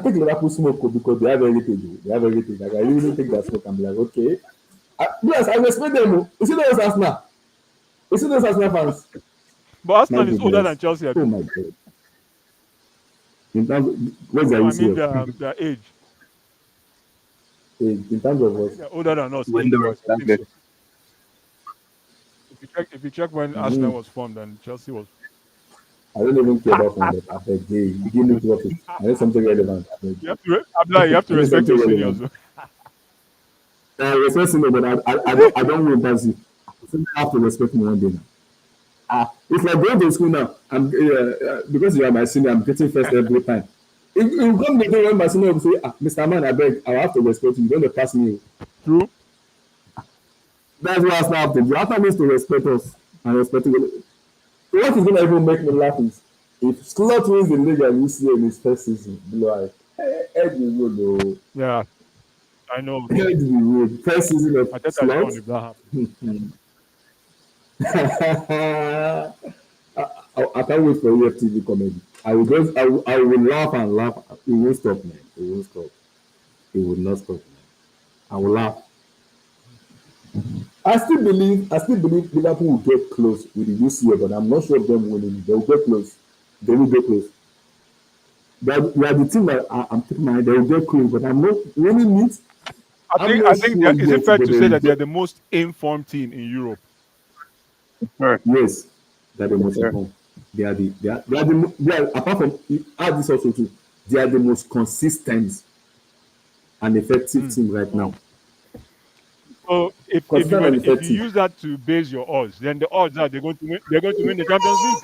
take Liverpool smoke because they have everything. They have everything. Like I really take that smoke and be like, okay. Yes, I respect them. You see those Arsenal? You see those Arsenal fans? But My Arsenal is older than goodness. Chelsea, Oh Abi. my god. In terms what's No, the I mean issue of their age. in terms of I what? think they're older than us When they were age-wise. I think established. so. If you check when Arsenal Mm, was formed and Chelsea was, I don't even care about fun, but I beg you give me topic. I need something relevant. I beg you you. have to Abdullah, you have to I need respect something your seniors. relevant. Oh. I respect you, but I don't win fancy. So I have to respect me one day now. It's like going to school now. Because you are my senior, I'm getting first every time. If you come the day when my senior will say, Mr. Man, I beg, I have to respect you. You're going to pass me. True. That's what Arsenal have to do. Arsenal needs to respect us and respect you. So what is going to even make me laugh is if Slot wins the league and you see in his first season, like, Ed will road, Yeah, I know. Ed will road. First season of Ateta is Slot. gone if that happens. I can't wait for EFTV comedy. I will laugh and laugh. It won't stop, man. It won't stop. It will not stop, man. I will laugh. I still believe Liverpool will get close with the UCL, but I'm not sure of them winning. They will get close. They will get close. They are the team that I'm taking my they will get close, but I'm not winning it. I'm I not think sure is it yet, fair but to they say will that they're get the most informed team in Europe? Sure. yes. That the Yes, most sir. important. They are apart from add this also too. They are the most consistent and effective Mm. team right now. So Consistent and if you effective. use that to base your odds, then the odds are they're going to win the Champions League.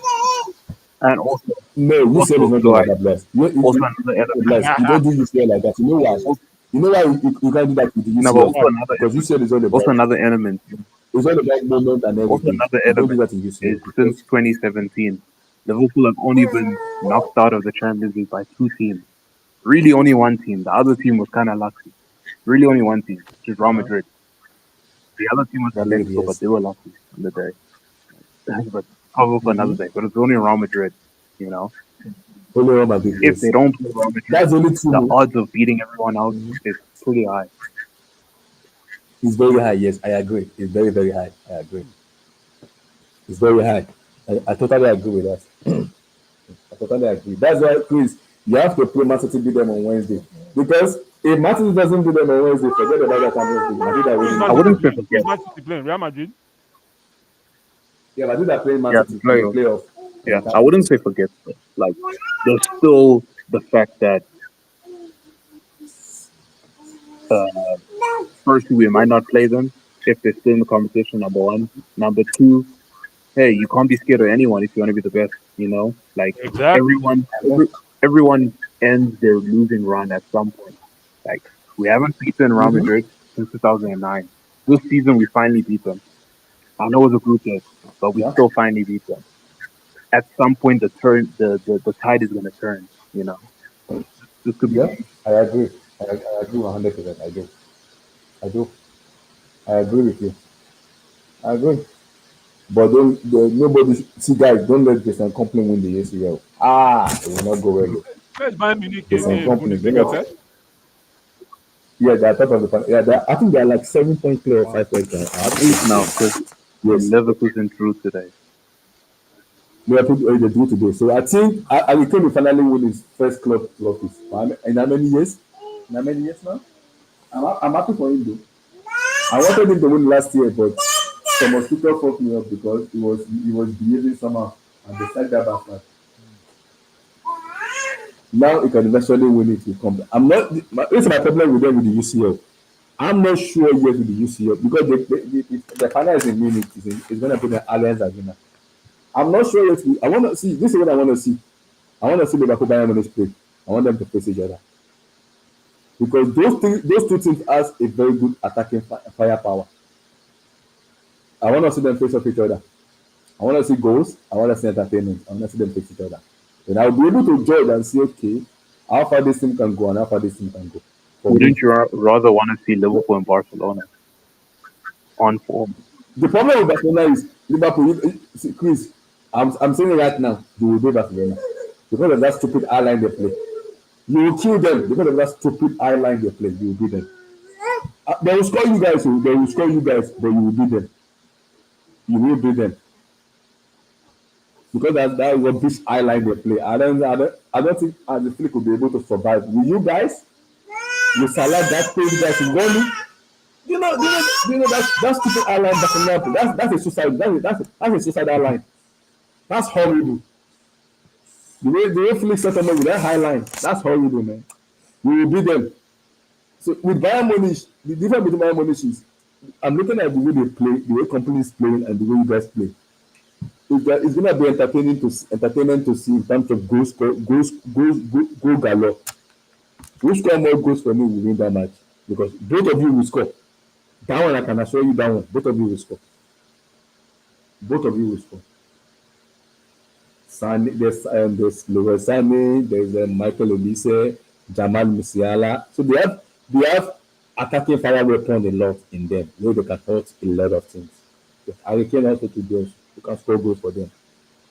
And also, No, UCL is also, not going Blue like Eye, that, Blast. also another element. You don't do UCL like that. You know why? Also, You know why you can't do that with the no, but UCL? Why? Because UCL is all also about another element. moment and Also everything. another You don't do element that in is UCL since because 2017, Liverpool have only been knocked out of the Champions League by two teams. Really, only one team. The other team was kind of lucky. Really, only one team, which is Real Uh-huh. Madrid. The other team was Madrid, Atletico, but yes. they were lucky on the day. But probably for another day. But it's only Real Madrid, you know. Only Real Madrid, If they yes. don't play Real Madrid, That's the only the team. odds of beating everyone else is pretty high. It's very high, yes. I agree. It's very, very high. I agree. It's very high. I totally agree with that. I totally agree. That's why, Chris, you have to play Man City beat them on Wednesday. Because if Man City doesn't beat them on Wednesday, forget about the Champions League. Madrid are Who is winning I Man the City wouldn't league. say playing? Who is forget. Man City playing? Real Madrid? Yeah, Madrid are playing Man Yeah, the City in the playoff. playoff. Yeah, I wouldn't say forget. But, like, there's still the fact that uh, first we might not play them if they're still in the competition. Number one. Number two, hey, you can't be scared of anyone if you want to be the best. You know, like Exactly. everyone ends their losing run at some point. Like we haven't beaten Real Mm-hmm. Madrid since 2009. This season we finally beat them. I know it was a group game, but we Yeah. still finally beat them. At some point, the tide is going to turn. You know, this could Yeah. be. I agree. I agree 100%. I do. I do. I agree with you. I agree. But nobody see guys, don't let Jason Company win the ACL. It will not go well. Where's Bayern Munich Jason in Company, do Bundesliga not. first? Yeah, they're top of the pan. Yeah, I think they're like 7 point clear or Wow. 5 point clear. I have to Eight check now again. because Yes. Leverkusen drew today. Liverpool they do today. So I think I can finally win his first club trophies. In how many years? In how many years now? I'm happy for him though. I wanted him to win last year, but Thomas Tuchel fucked me up because he was behaving somehow, and they sacked that bastard. Now he can eventually win it. He come. I'm not. This is my problem with them with the UCL. I'm not sure yet with the UCL because the final is in Munich. It's going to be the Allianz Arena. I'm not sure yet. I want to see. This is what I want to see. I want to see Liverpool Bayern Munich play. I want them to face each other because those two teams has a very good attacking firepower. I want to see them face off each other. I want to see goals. I want to see entertainment. I want to see them face each other. Then I'll be able to judge and see, okay, how far this team can go and how far this team can go. For me, Wouldn't you rather want to see Liverpool and Barcelona on form? the problem with Barcelona is Liverpool. See, Chris, I'm saying it right now, they will beat Barcelona because of that stupid eye line they play. You will kill them because of that stupid eye line they play. You will beat them. They will score you guys. They will score you guys, but you will beat them. You will beat them because that rubbish eye line they play. I don't think as the flick will be able to survive. Will you guys? You Salah that crazy guys in running. That stupid eye line Barcelona. That's a suicide. That's a suicidal line. That's horrible. The way Felix set them up with that high line, that's horrible, man. We will beat them. So with Bayern Munich, the difference between Bayern Munich is I'm looking at the way they play, the way company is playing, and the way you guys play. It's gonna be entertainment to see in terms of goal galore. Who score more goals for me will win that match because both of you will score. That one I can assure you that one. Both of you will score. Both of you will score. There's Leroy Sané, there's Michael Olise, Jamal Musiala. So they have attacking fire weapon a lot in them. Where they can hurt a lot of things. I can also to those who can score goals for them.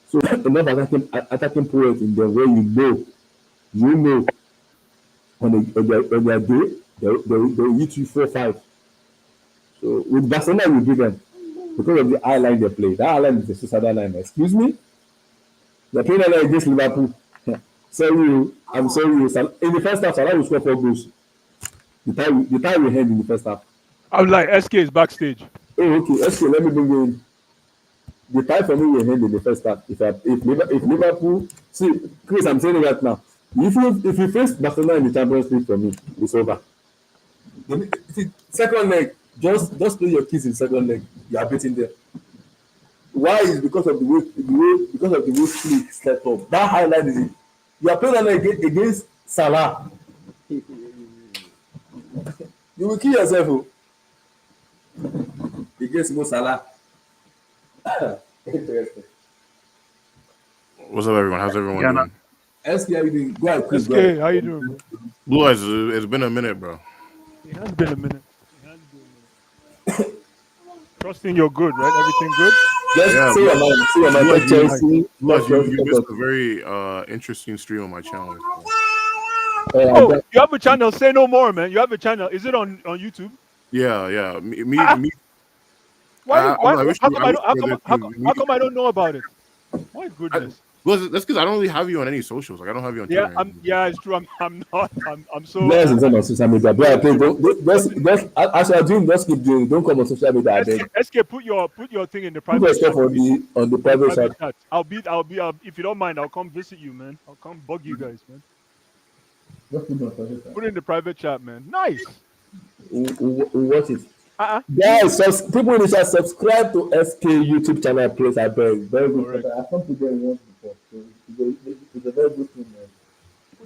So enough attacking points in them where you know on their day they'll hit you 4-5. So with Barcelona you beat them because of the eye line they play. That eye line is a suicidal line. Excuse me. They're playing against Liverpool. I'm sorry. In the first half, Salah will score 4 goals. The time will end in the first half. I'm like, SK is backstage. Oh, okay. Let me bring you in. The time for me will end in the first half. If Liverpool, see, Chris, I'm saying it right now. If you face Barcelona in the Champions League for me, it's over. Second leg, just play your kids in second leg. You are beating them. Why is because of the way Flick set up. That highlight is it. You are playing against Salah. You will kill yourself against Mo Salah. Interesting. What's up, everyone? How's everyone doing? SK, how you doing? Go ahead, Chris. SK, how you doing, bro? Blue Eyes, it's been a minute, bro. It has been a minute. Trusting you're good, right? Everything good? Just say your mind. Chelsea. Blue Eyes, you missed a very interesting stream on my channel. Oh, you have a channel. Say no more, man. You have a channel. Is it on YouTube? Yeah. Me. Why? How come I don't know about it? My goodness. Well, that's because I don't really have you on any socials. Like I don't have you on Twitter. Yeah, it's true. I'm not. I'm so. Yes, it's on social media. But just as you are doing, just keep doing. Don't come on social media. SK, put your thing in the private. Put your stuff on the private chat. I'll be. If you don't mind, I'll come visit you, man. I'll come bug you guys, man. Put it in the private chat, man. Nice. We'll watch it. Guys, people in the chat, subscribe to SK YouTube channel, please. I beg. Very good. I come to them once before. So it's a very good thing,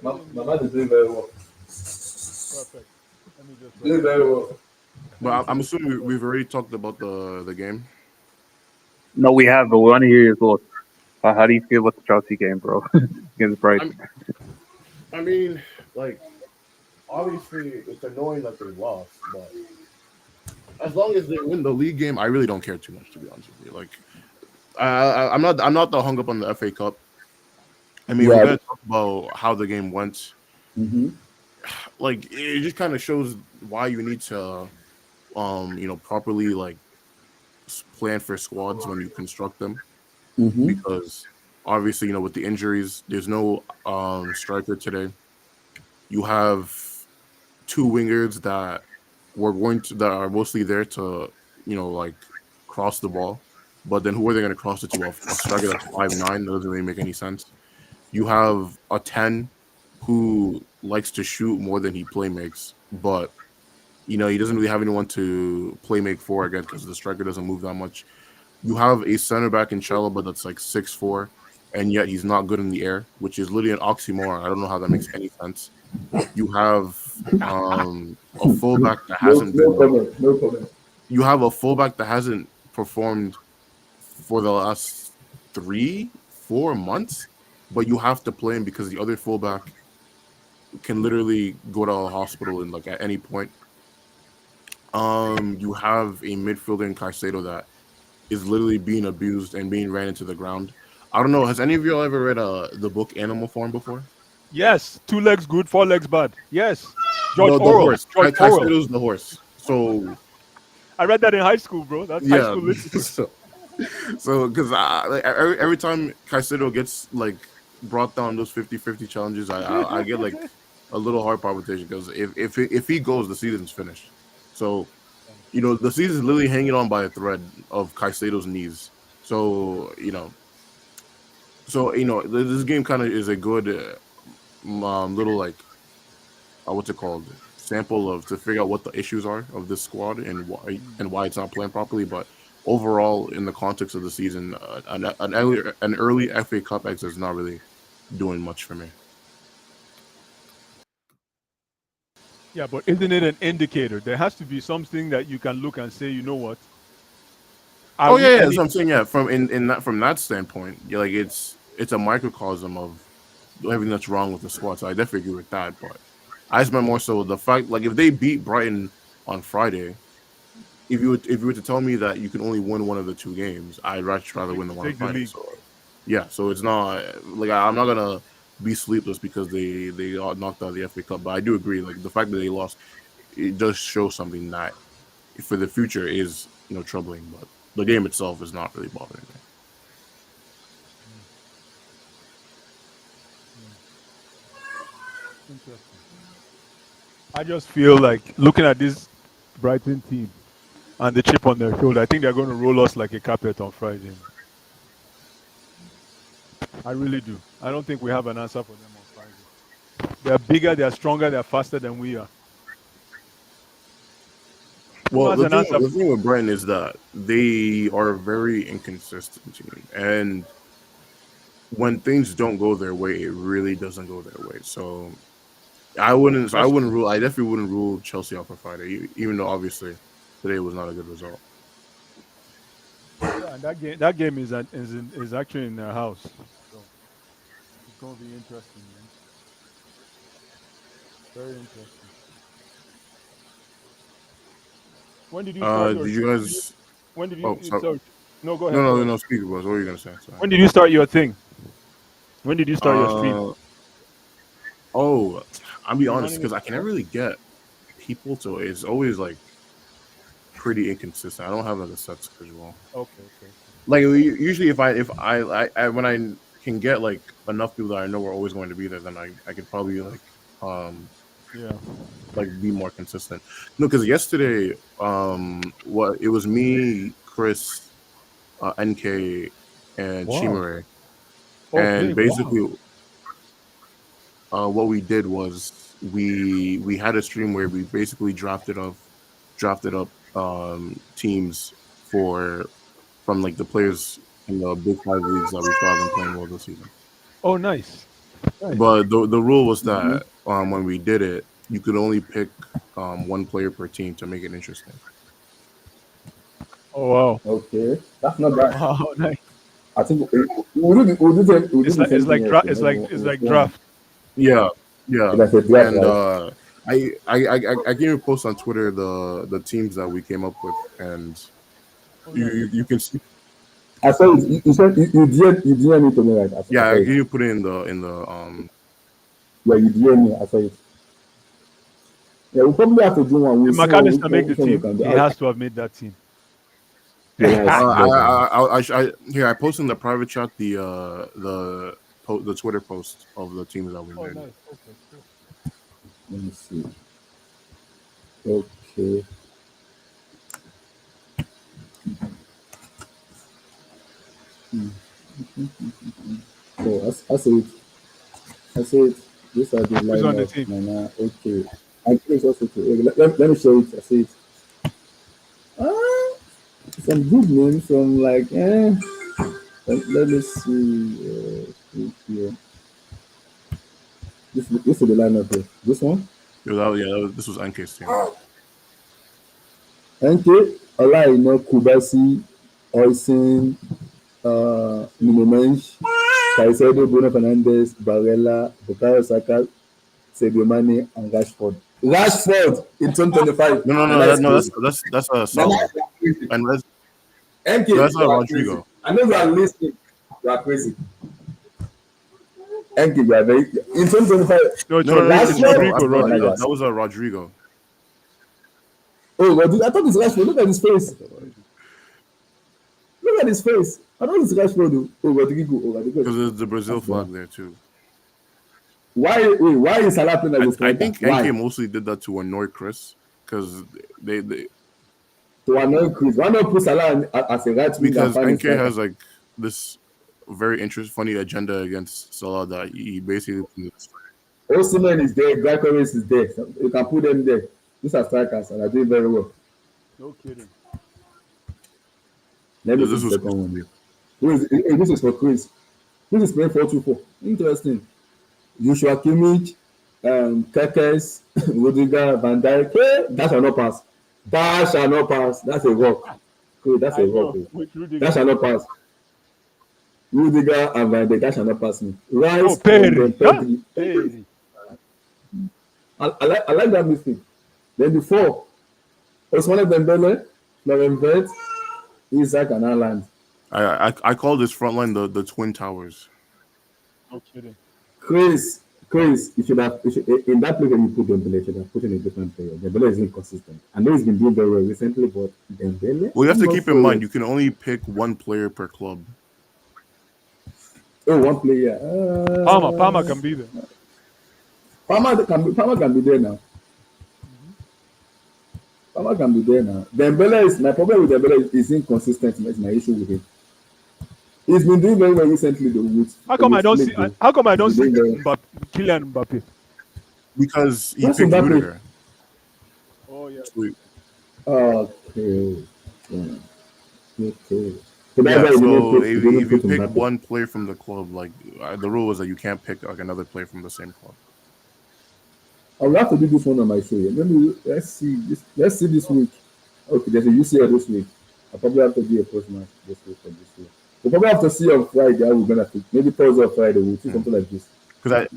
man. Mama is doing very well. Perfect. Let me just doing very well. But I'm assuming we've already talked about the game. No, we have, but we want to hear your thoughts. How do you feel about the Chelsea game, bro? Against Brighton. I mean, like, obviously, it's annoying that they lost, but as long as they win the league game, I really don't care too much, to be honest with you. Like, I'm not that hung up on the FA Cup. I mean, we're gonna talk about how the game went. Mm-hmm. Like, it just kind of shows why you need to, properly like plan for squads when you construct them, because obviously, with the injuries, there's no striker today. You have 2 wingers that that are mostly there to like cross the ball, but then who are they going to cross it to? A striker that's 5'9" that doesn't really make any sense. You have a 10 who likes to shoot more than he play makes, but he doesn't really have anyone to play make for again because the striker doesn't move that much. You have a center back in Chalaba that's like 6'4", and yet he's not good in the air, which is literally an oxymoron. I don't know how that makes any sense. You have a fullback that No, hasn't no been. comment. No comment. You have a fullback that hasn't performed for the last 3-4 months, but you have to play him because the other fullback can literally go to a hospital in like at any point. You have a midfielder in Caicedo that is literally being abused and being ran into the ground. I don't know. Has any of y'all ever read the book Animal Farm before? Yes, 2 legs good, 4 legs bad. Yes, George The Orwell. horse. George Orwell. Caicedo's the horse. So I read that in high school, bro. That's high yeah. school literature. so because like every time Caicedo gets like brought down those 50-50 challenges, I get like a little heart palpitation because if he goes, the season's finished. So the season's literally hanging on by a thread of Caicedo's knees. So this game kind of is a good little like what's it called sample of to figure out what the issues are of this squad and why it's not playing properly. But overall, in the context of the season, an early FA Cup exit is not really doing much for me. Yeah, but isn't it an indicator? There has to be something that you can look and say, you know what? Are Oh we yeah, any- that's what I'm saying. Yeah, from that standpoint, like it's a microcosm of everything that's wrong with the squad. So I definitely agree with that. But I just meant more so the fact, like if they beat Brighton on Friday, if you were to tell me that you can only win one of the two games, I'd rather win the one on take the Friday. league. So yeah, so it's not like I'm not gonna be sleepless because they got knocked out of the FA Cup. But I do agree, like the fact that they lost, it does show something that for the future is troubling. But the game itself is not really bothering me. Interesting. I just feel like looking at this Brighton team and the chip on their shoulder, I think they're going to roll us like a carpet on Friday. I really do. I don't think we have an answer for them on Friday. They're bigger, they're stronger, they're faster than we are. Who Well, has an answer? the thing with Brighton is that they are a very inconsistent team, and when things don't go their way, it really doesn't go their way. So I wouldn't rule. I definitely wouldn't rule Chelsea out for Friday, even though obviously today was not a good result. Yeah, and that game is actually in their house. So it's going to be interesting, man. Very interesting. When did you start your? Did you guys? When did Oh, you? sorry. Sorry. No, go ahead. Go ahead. No. Speak about. What were you gonna say? Sorry. When did you start your thing? When did you start your stream? Oh, I'll be You honest running because it? I can never really get people to. It's always like pretty inconsistent. I don't have like a set schedule. Okay. Like usually, if I when I can get like enough people that I know are always going to be there, then I could probably like Yeah. like be more consistent. No, because yesterday, what it was me, Chris, NK, and Wow. Chimere, Okay. and Wow. basically, what we did was we had a stream where we basically drafted up teams from like the players in the big five leagues that we thought have been playing well this season. Oh, nice. But the rule was that when we did it, you could only pick one player per team to make it interesting. Oh wow. Okay, that's not bad. Wow. Nice. I think we'll do the same thing else, It's like draft. Yeah, Like a draft, and right? I gave a post on Twitter the teams that we came up with, and Oh, nice. you can see. I saw it. You said you DM me to me, right? I Yeah, saw I it. gave you put it in the Yeah, you DM me. I saw it. Yeah, we probably have to do one. We'll If see McAllister make the which one we team, can do. he has to have made that team. Yeah, nice. I posted in the private chat the Twitter post of the teams that we Oh, made. nice. Okay. Cool. Let me see. Okay. Okay. So I say it. I say it. These are the Who's on the lineup. team? Nana. Okay. I think it's also okay. Let me show it. I say it. Ah, some good names from like let me see here. This is the lineup here. This one. This was NK's team. NK, Olaino, Kubasi, Oisin, Minomensch, Caicedo, Bruno Fernandes, Barella, Bukayo Saka, Sadio Mane, and Rashford. Rashford in 2025. No, That's crazy. that's Nana, Salah. you are crazy. And that's NK, no, that's you are crazy. Rodrigo. I know you are listening. You are crazy. NK, you are very. In 2025, No, it's, No, Rod- it's Rashford. Rodrigo. Oh, Rodrigo. that was a Rodrigo. Oh, I thought it's Rashford. Look at his face. Look at his face. I thought it's Rashford. Oh, Rodrigo. Oh, Rodrigo. Because there's the Brazil That's the flag one. there too. Why is Salah playing as a I striker? think Why? NK mostly did that to annoy Chris because they To annoy Chris. Why not put Salah as a right wing and because find a NK striker? has like this very interesting, funny agenda against Salah that he basically. Osimhen is there. Gyökeres is there. So you can put them there. These are strikers and are doing very well. No kidding. Let me see This the was second one here. This is for Chris. This is playing 4-2-4. Interesting. Joshua Kimmich, Kekes, Rudiger, Van Dijk. Hey, that shall not pass. That shall not pass. That's a rock. Okay, that's I a rock. know. With That Rudiger. shall not pass. Rudiger and Van Dijk. That shall not pass me. Oh, Rice and then Perry. Huh? Pedri. Perry. I like that midfield. Then the four, Ousmane Dembele, Florian Wirtz, Isaac and Haaland. I call this front line the Twin Towers. No kidding. Chris, in that place when you put Dembele, you should have put in a different player. Dembele is inconsistent. I know he's been doing very well recently, but Dembele. Well, you have I'm to not keep in sure. mind you can only pick one player per club. Oh, one player. Palmer can be there. Palmer can be there now. Palmer can be there now. Dembele is my problem with Dembele is inconsistent. That's my issue with him. He's been doing very well recently though How come I with don't Flick, see? though. How come I don't He's been see doing very Kylian Mbappe? Because he What's picked Mbappe? Rudiger. Oh yeah. Okay. Okay. So that's Yeah, why so he didn't if you put pick Mbappe. one player from the club, like the rule is that you can't pick like another player from the same club. I will have to do this one on my show. Let's see this week. Okay, there's a UCL this week. I probably have to do a post match this week for this week. We'll probably have to see on Friday how we're gonna pick. Maybe Thursday or Friday we'll see something like this. Because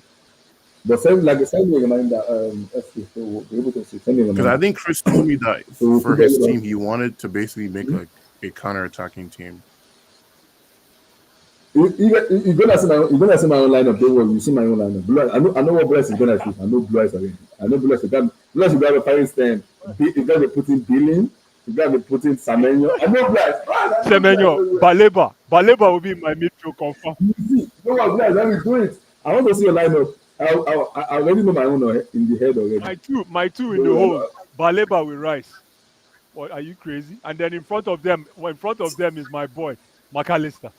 But send me a reminder, FK, so we'll be able to see. Send me a I reminder. think Chris told me that So we'll for figure his it out. team he wanted to basically make like a counter-attacking team. You're gonna see my own lineup. Don't worry, you see my own lineup. I know what Bless is gonna choose. I know Bless already. I know Bless is gonna be firing stand. He's gonna be putting Billing. He's gonna be putting Samenyo. I know Bless. Semenyo, Baleba will be my midfield confirm. You see, no one Bless. Let me do it. I want to see your lineup. I already know my own in the head already. My two in the hole. Baleba with Rice. What are you crazy? And then in front of them is my boy McAllister.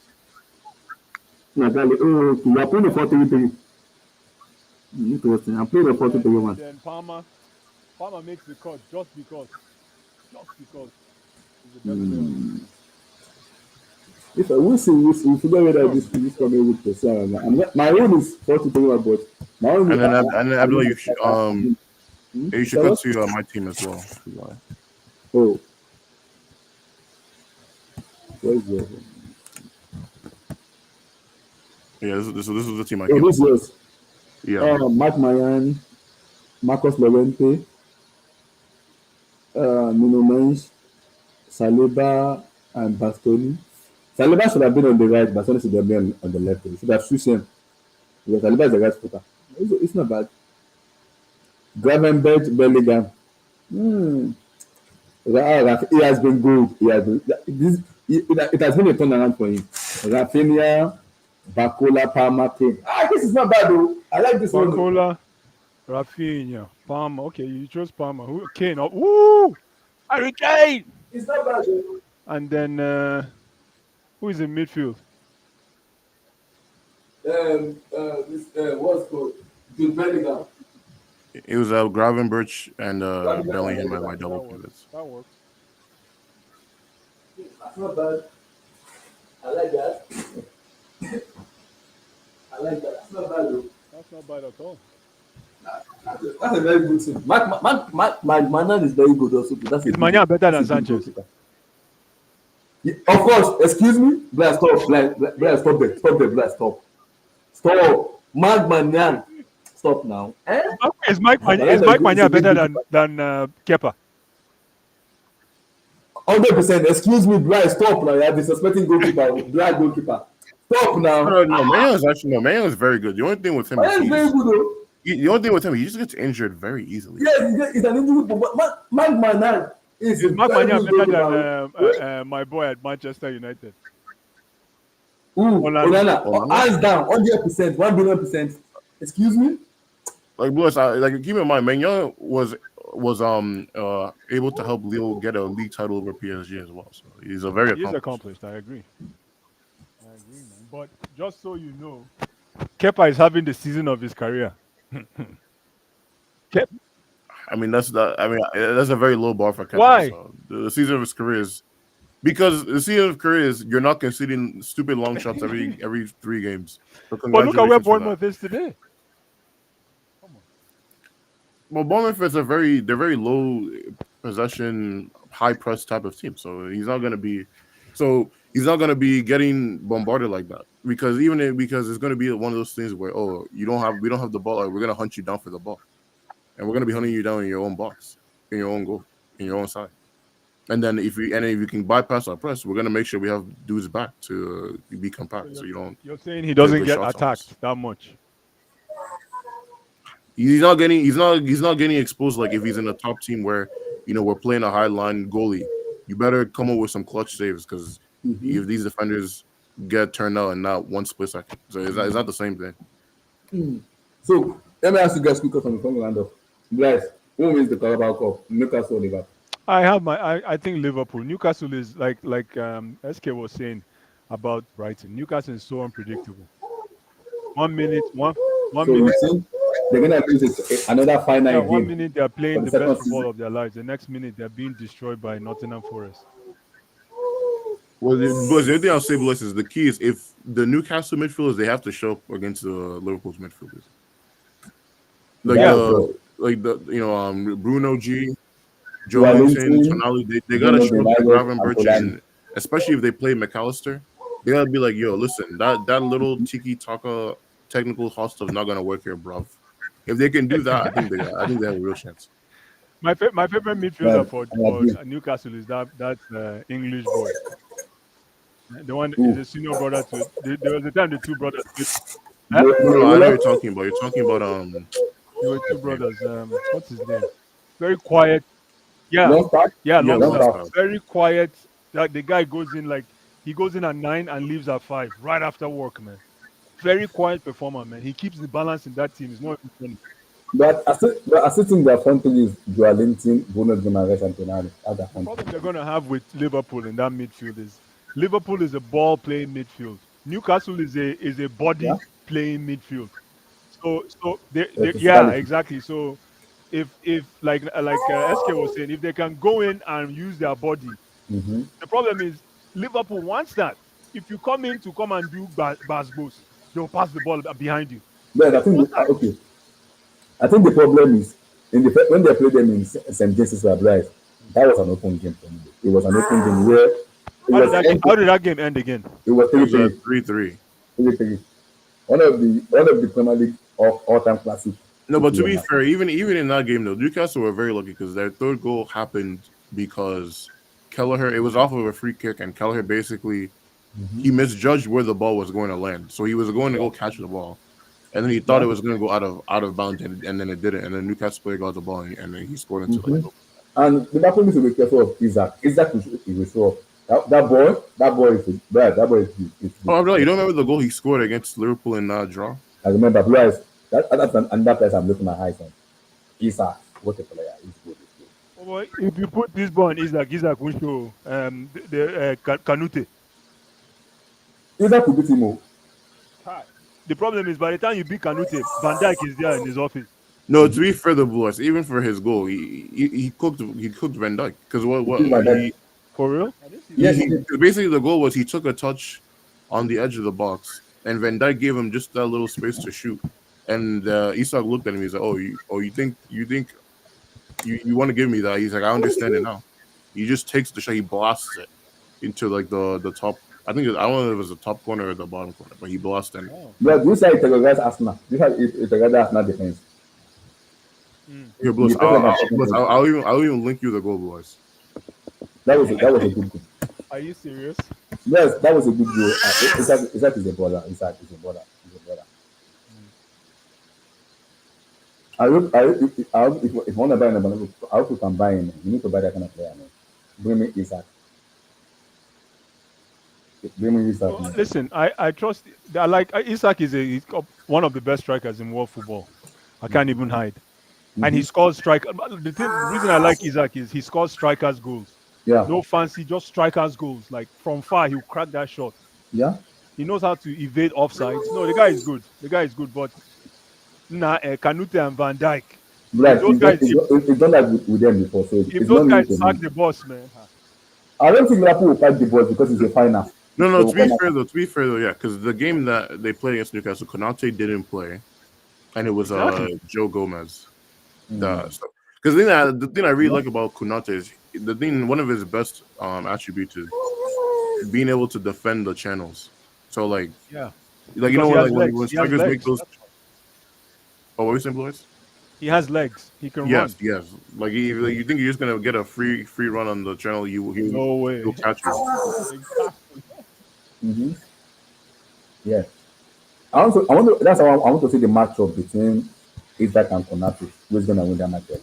Natalie, oh, you are playing the 4-3-3. Interesting. I'm playing the 4-2-3-1. Then Palmer makes the cut just because he's the best player. If we'll see, figure whether this coming with the Sarah. My own is 4-2-3-1, but my own. And then Abdullah, you should Tell cut us? to my team as well. Oh, where's the? Yeah, this was the team I Oh, came this up with. was Yeah. Mark Mayan, Marcos Llorente, Nuno Mendes, Saliba, and Bastoni. Saliba should have been on the right, Bastoni should have been on the left. You should have switched him because Saliba is the right footer. It's not bad. Gravenberch, Bellingham. He has been good. It has been a turnaround for him. Rafinha, Bakola, Palmer, Kane. This is not bad though. I like this one. Bakola, Rafinha, Palmer. Okay, you chose Palmer. Who? Kane. Oh, woo! Harry Kane. It's not bad. And then who is in midfield? This what's called Jude Bellingham. It was Gravenberch and Bellingham at my That double works. pivots. That works. That's not bad. I like that. I like that. That's not bad though. That's not bad at all. That's a very good team. My Manan is very good also. That's Is Manya better than Sanchez? Yeah, of course, excuse me. Blair, stop. Blair, stop there. Stop there, Blair, stop. Stop. Mark Manyan. Stop now. Is Mike Manya better than Kepa? 100%. Excuse me, Blair, stop now. You're disrespecting goalkeeper. Blair goalkeeper. Stop now. No, Mayo is very good. The only thing with him Manyan is very good though. the only thing with him, he just gets injured very easily. Yes, it's an injury, but Mark Manyan is Mark very Manya good better goalkeeper. than my boy at Manchester United? Onana, hands down, 100%, 1 billion%. Excuse me. Like Bless, keep in mind, Maignan was able to help Lille get a league title over PSG as well. So he's a very He's accomplished. accomplished. I agree, man. But just so you know, Kepa is having the season of his career. I mean, that's a very low bar for Kepa. Why? So the season of his career is because the season of career is you're not conceding stupid long shots every 3 games. So But look at where congratulations for that. Bournemouth is today. Well, Bournemouth is they're very low possession, high press type of team. So he's not gonna be getting bombarded like that because it's gonna be one of those things where we don't have the ball, like, we're gonna hunt you down for the ball, and we're gonna be hunting you down in your own box, in your own goal, in your own side. And then if you can bypass our press, we're gonna make sure we have dudes back to be compact. So you don't. You're saying he doesn't good get shots on attacked us. that much. He's not getting exposed like if he's in a top team where we're playing a high line goalie. You better come up with some clutch saves because if these defenders get turned out in not one split second, so it's not the same thing. So let me ask you guys quickly from the phone round up. Guys, who wins the Carabao Cup? Newcastle or Liverpool? I think Liverpool. Newcastle is like SK was saying about Brighton. Newcastle is so unpredictable. 1 minute, one So minute. you think they're gonna lose another final Yeah, game? 1 minute they are playing for the the best second football season. of their lives. The next minute they're being destroyed by Nottingham Forest. Well, the only thing I'll say, Bless, is the key is if the Newcastle midfielders they have to show up against the Liverpool's midfielders. Bruno G, Joe Linton, Tonali, they gotta show up to Gravenberch, and especially if they play McAllister, they gotta be like, yo, listen, that little tiki taka technical hot stuff not gonna work here, bruv. If they can do that, I think they have a real chance. My favorite midfielder for agree. Newcastle is that English boy. The one is a senior brother to. There was a time the two brothers. No, I know what you're talking about. You're talking about There were two brothers. What's his name? Very quiet. Yeah, Longstaff? Longstaff. Very quiet. Like the guy goes in at 9 and leaves at 5 right after work, man. Very quiet performer, man. He keeps the balance in that team. It's not even funny. But I still think their front three is Joe Linton, Bruno Guimaraes, and Tonali. That's their The front problem three. they're gonna have with Liverpool in that midfield is Liverpool is a ball playing midfield. Newcastle is a body playing midfield. So physicality. exactly. So if like SK was saying, if they can go in and use their body, Mm-hmm. the problem is Liverpool wants that. If you come in to come and do basbos, they'll pass the ball behind you. But I think okay. I think the problem is when they played them in St. James's Park, right? That was an open game for me. It was an open game where How did that game end again? it was It was 3-3. 3-3. 3-3. One of the Premier League of all-time classic. No, but to be fair, even in that game though, Newcastle were very lucky because their third goal happened because Kelleher. It was off of a free kick, and Kelleher basically he misjudged where the ball was going to land. So he was going to go catch the ball, and then he thought it was going to go out of bounds, and then it didn't. And then Newcastle player got the ball, and then he scored into like. And Liverpool needs to be careful of Isaac. Isaac is show up. That boy is bad. That boy is Oh, really? You don't remember the goal he scored against Liverpool in draw? I remember, guys. That's another place I'm looking my eyes on. Isaac, what a player! He's good. He's Oh boy, if you put this ball on Isaac won't show Canute. good. Isaac could beat him. Oh. Hi. The problem is by the time you beat Canute, Van Dijk is there in his office. No, to be fair, the boys, even for his goal, he cooked Van Dijk because what He did Van Dijk. For real? I didn't see Yes, that. he did. basically the goal was he took a touch on the edge of the box, and Van Dijk gave him just that little space to shoot. And Isak looked at him. He's like, "Oh, you want to give me that?" He's like, "I understand it now." He just takes the shot. He blasts it into like the top. I don't know if it was the top corner or the bottom corner, but he blasted it. Oh. But this side terrorized Arsenal. This side it terrorized Arsenal defense. Here, Blues, He felt like a Blues, second I'll even link you the goal, boys. That was a good goal. Are you serious? Yes, that was a good goal. Isaac is a baller. Isaac is a baller. He's a baller. I hope if you want to buy him, I hope you can buy him. You need to buy that kind of player, man. Bring me Isaac. Bring me Isaac. Well, listen, I trust. I like Isak is he's one of the best strikers in world football. I can't even hide. And he scores strike. The reason I like Isak is he scores strikers goals. Yeah. No fancy, just strikers goals. Like from far, he'll crack that shot. Yeah. He knows how to evade offsides. No, the guy is good. The guy is good, but Canute and Van Dijk. Right. Those guys, It's done that with them before. So if it's those not guys new to sack me. the boss, man. I don't think Liverpool will fight the boss because it's a final. No. So To be fair though, yeah, because the game that they played against Newcastle, Konate didn't play, and it was Exactly. Joe Gomez. Because the thing I really like about Konate is one of his best attributes is being able to defend the channels. So like you know Because he when has like legs. when He has strikers make legs. those. Oh, what were you saying, boys? He has legs. He can Yes, run. yes. Like you think you're just gonna get a free run on the channel? No way. He'll catch you. Mm-hmm. Yeah. That's how I want to see the matchup between Isaac and Konate. Who's gonna win that matchup?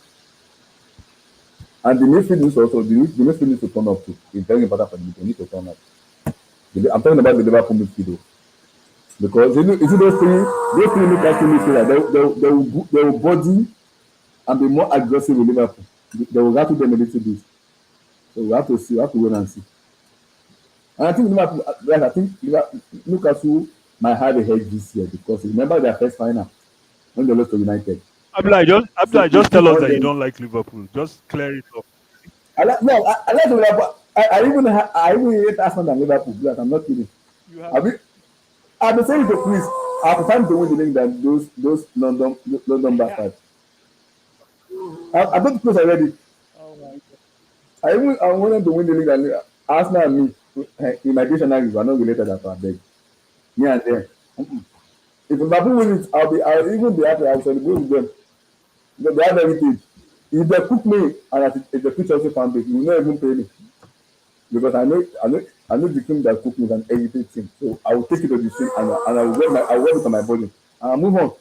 And the midfield needs also the midfield needs to turn up too. It's very important for them. They need to turn up. I'm talking about the Liverpool midfield though. Because you see those three Newcastle midfielders, they will body and be more aggressive with Liverpool. They will rattle them a little bit. So we have to see, we have to wait and see. And I think Liverpool, guys, Newcastle might have a hedge this year because remember their first final when they lost to United. Abdullah, So just tell us all that you them- don't like Liverpool. Just clear it up. I like Liverpool. I even hate Arsenal than Liverpool. Because I'm not kidding. You have I've been saying it to Chris. I prefer to win the league than those London bastards. I told Chris already. oh my God. I wanted to win the league than Arsenal and me. In my dictionary, we are not related at all. Beg. Me and them. If Liverpool win it, I'll even be happy. I'll celebrate with them. They have everything. If they cook me and if they put Chelsea fan base, you will not even pay me. Because I know the team that cook me is an heritage team. So I will take it to the team and I will wear it on my body. And I'll move on.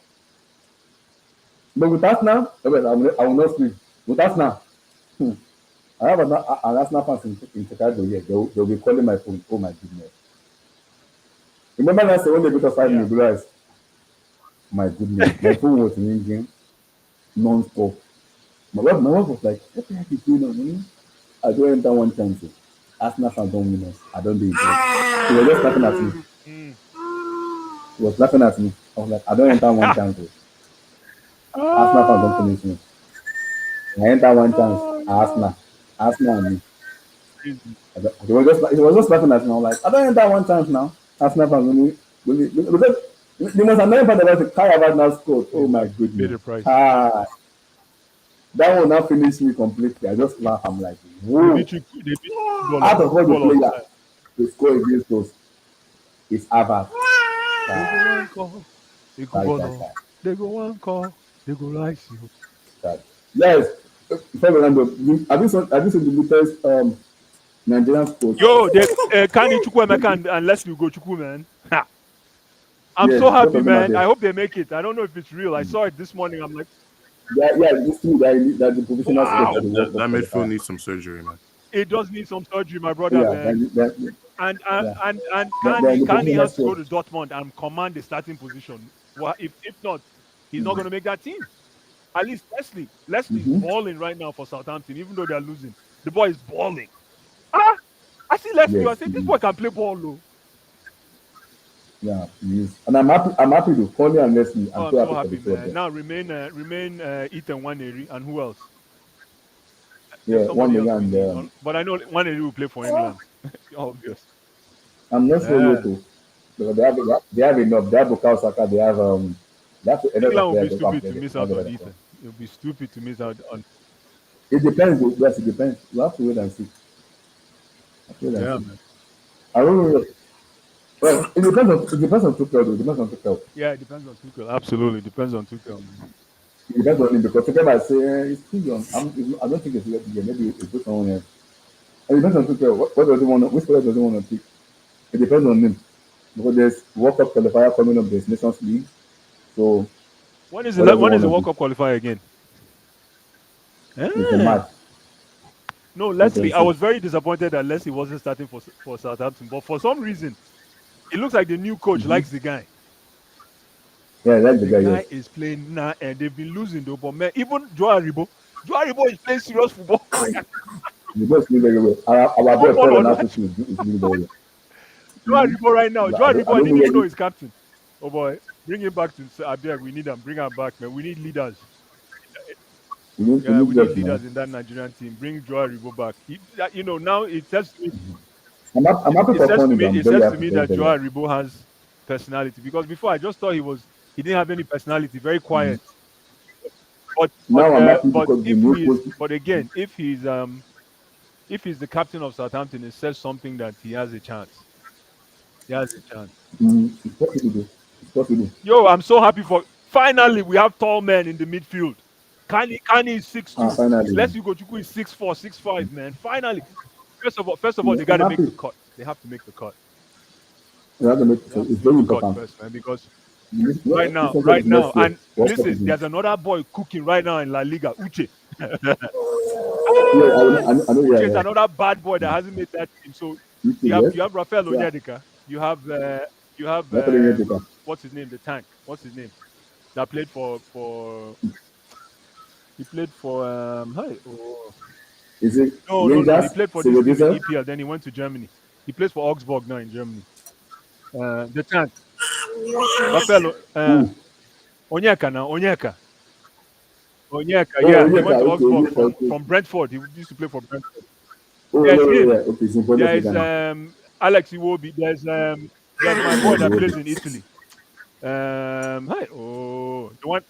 But with Arsenal, I will not sleep. With Arsenal, I have an Arsenal fans in Chicago here. They'll be calling my phone. Oh my goodness. Remember last year when they beat us 5-0, guys? My goodness. My phone was ringing non-stop. My wife was like, what the heck is going on? I don't enter one time. So Arsenal fans don't win us. I don't do it. She was just laughing at me. She was laughing at me. I was like, I don't enter one time. So Arsenal fans don't finish me. I enter one chance. Arsenal and me. He was just laughing at me. I was like, I don't enter one chance now. Arsenal fans because the most annoying part about the Carabao now scored. Oh my Pay goodness. the price. That will not finish me completely. I just laugh. I'm like, whoa. They beat football Out of all the football players to score against us, it's Harvard. They go one call. They go one call. They go like you. Yes. Before we end up, have you seen the latest Nigerian sports? Yo, they Kani Chukwuemeka and Leslie go Chukwu, man. Ha. I'm Yes, so both happy, of them are man. there. I hope they make it. I don't know if it's real. I saw it this morning. I'm like, Yeah, it's true that the professional Wow. sports are the World That Cup midfield qualifier. needs some surgery, man. it does need some surgery, my brother, Yeah, man. that, And yeah. Kani the has to professional go to Dortmund and command the starting position. Well, if not, he's not going to make that team. At least Leslie's balling right now for Southampton, even though they're losing. The boy is balling. Ah, I see Leslie. I Yes, say he this is. boy can play ball, though. Yeah, he is. And I'm happy. I'm happy with Conley and Leslie. Oh, I'm I'm so so happy for the happy, two of man. them. Now remain Ethan Waneri, and who else? There's Yeah, one somebody else million. we And need, but I know Waneri will play for England. Obvious. I'm not sure Yeah. where to. Because they have enough. They have Bukayo Saka. They have a lot of England will be players they can stupid play. to They miss can out get on that across. Ethan. It will be stupid to miss out on. It depends. Yes, it depends. You have to wait and see. Have to wait and Yeah, see. man. I don't know. Well, it depends on Tuchel. Though. It depends on Tuchel. Yeah, it depends on Tuchel. Absolutely, depends on Tuchel, man. It depends on him because Tuchel might say he's too young. I don't think it's ready yet. Maybe it's put someone else. It depends on Tuchel. What does he want? Which player does he want to pick? It depends on him because there's World Cup qualifier coming up. There's Nations League. So what does he When is want the to World do? Cup qualifier again? It's the Eh. match. No, Wait and Leslie. I see. was very disappointed that Leslie wasn't starting for Southampton, but for some reason, it looks like the new coach likes the guy. Yeah, that's the The guy. Yes. guy is playing now, and they've been losing though. But man, even Joe Aribo is playing serious football. The boy is doing very well. Our Even boy fun Paul on and watch. is doing very well. Joe Aribo right now. Joe I Aribo, I don't know didn't where even know you, he's captain. Oh boy, bring him back to Abia. We need him. Bring him back, man. We need leaders. you Yeah, need we need just now. leaders in that Nigerian team. Bring Joe Aribo back. Now I'm happy for Connie, but I'm it very says to happy, me very that very Joe happy. Aribo has personality, because before I just thought he didn't have any personality, very quiet. Now I'm happy But because the if new he's coach. but again, if he's the captain of Southampton, it says something that he has a chance. He has a chance. It's possible. Though. It's possible. Yo, I'm so happy for finally we have tall men in the midfield. Kani is 6'2". Finally, Let's you go Chukwu is 6'4", 6'5", man. Finally. First of all, yeah, they I'm gotta make the happy. cut. They have to make the cut. You have to make They so have to it's make very the cut important. first, man. Because This one right is now, next year. and What's up listen, with him? there's another boy cooking right now in La Liga, Uche. Yeah, Ah, I know. Uche Yeah, is yeah. another bad boy that hasn't made that team. So You too, yes. you have Rafael Yeah. Onyedika. You have That's what they need to come. what's his name? The tank. What's his name? That played for he played for hi, oh, Is it no. He Rangers? played for this Silver team in Diesel? EPL. Then he went to Germany. He plays for Augsburg now in Germany. The tank. Rafael Who? Onyeka now. Onyeka, Oh, yeah. He Onyeka. went to Okay, Augsburg Onyeka. from Okay. Brentford. He used to play for Brentford. Oh, yeah, There's yeah, him. yeah. Okay, it's in There's Bundesliga now. Alex Iwobi. There's my boy that Okay, plays okay. in Italy. Hi, the one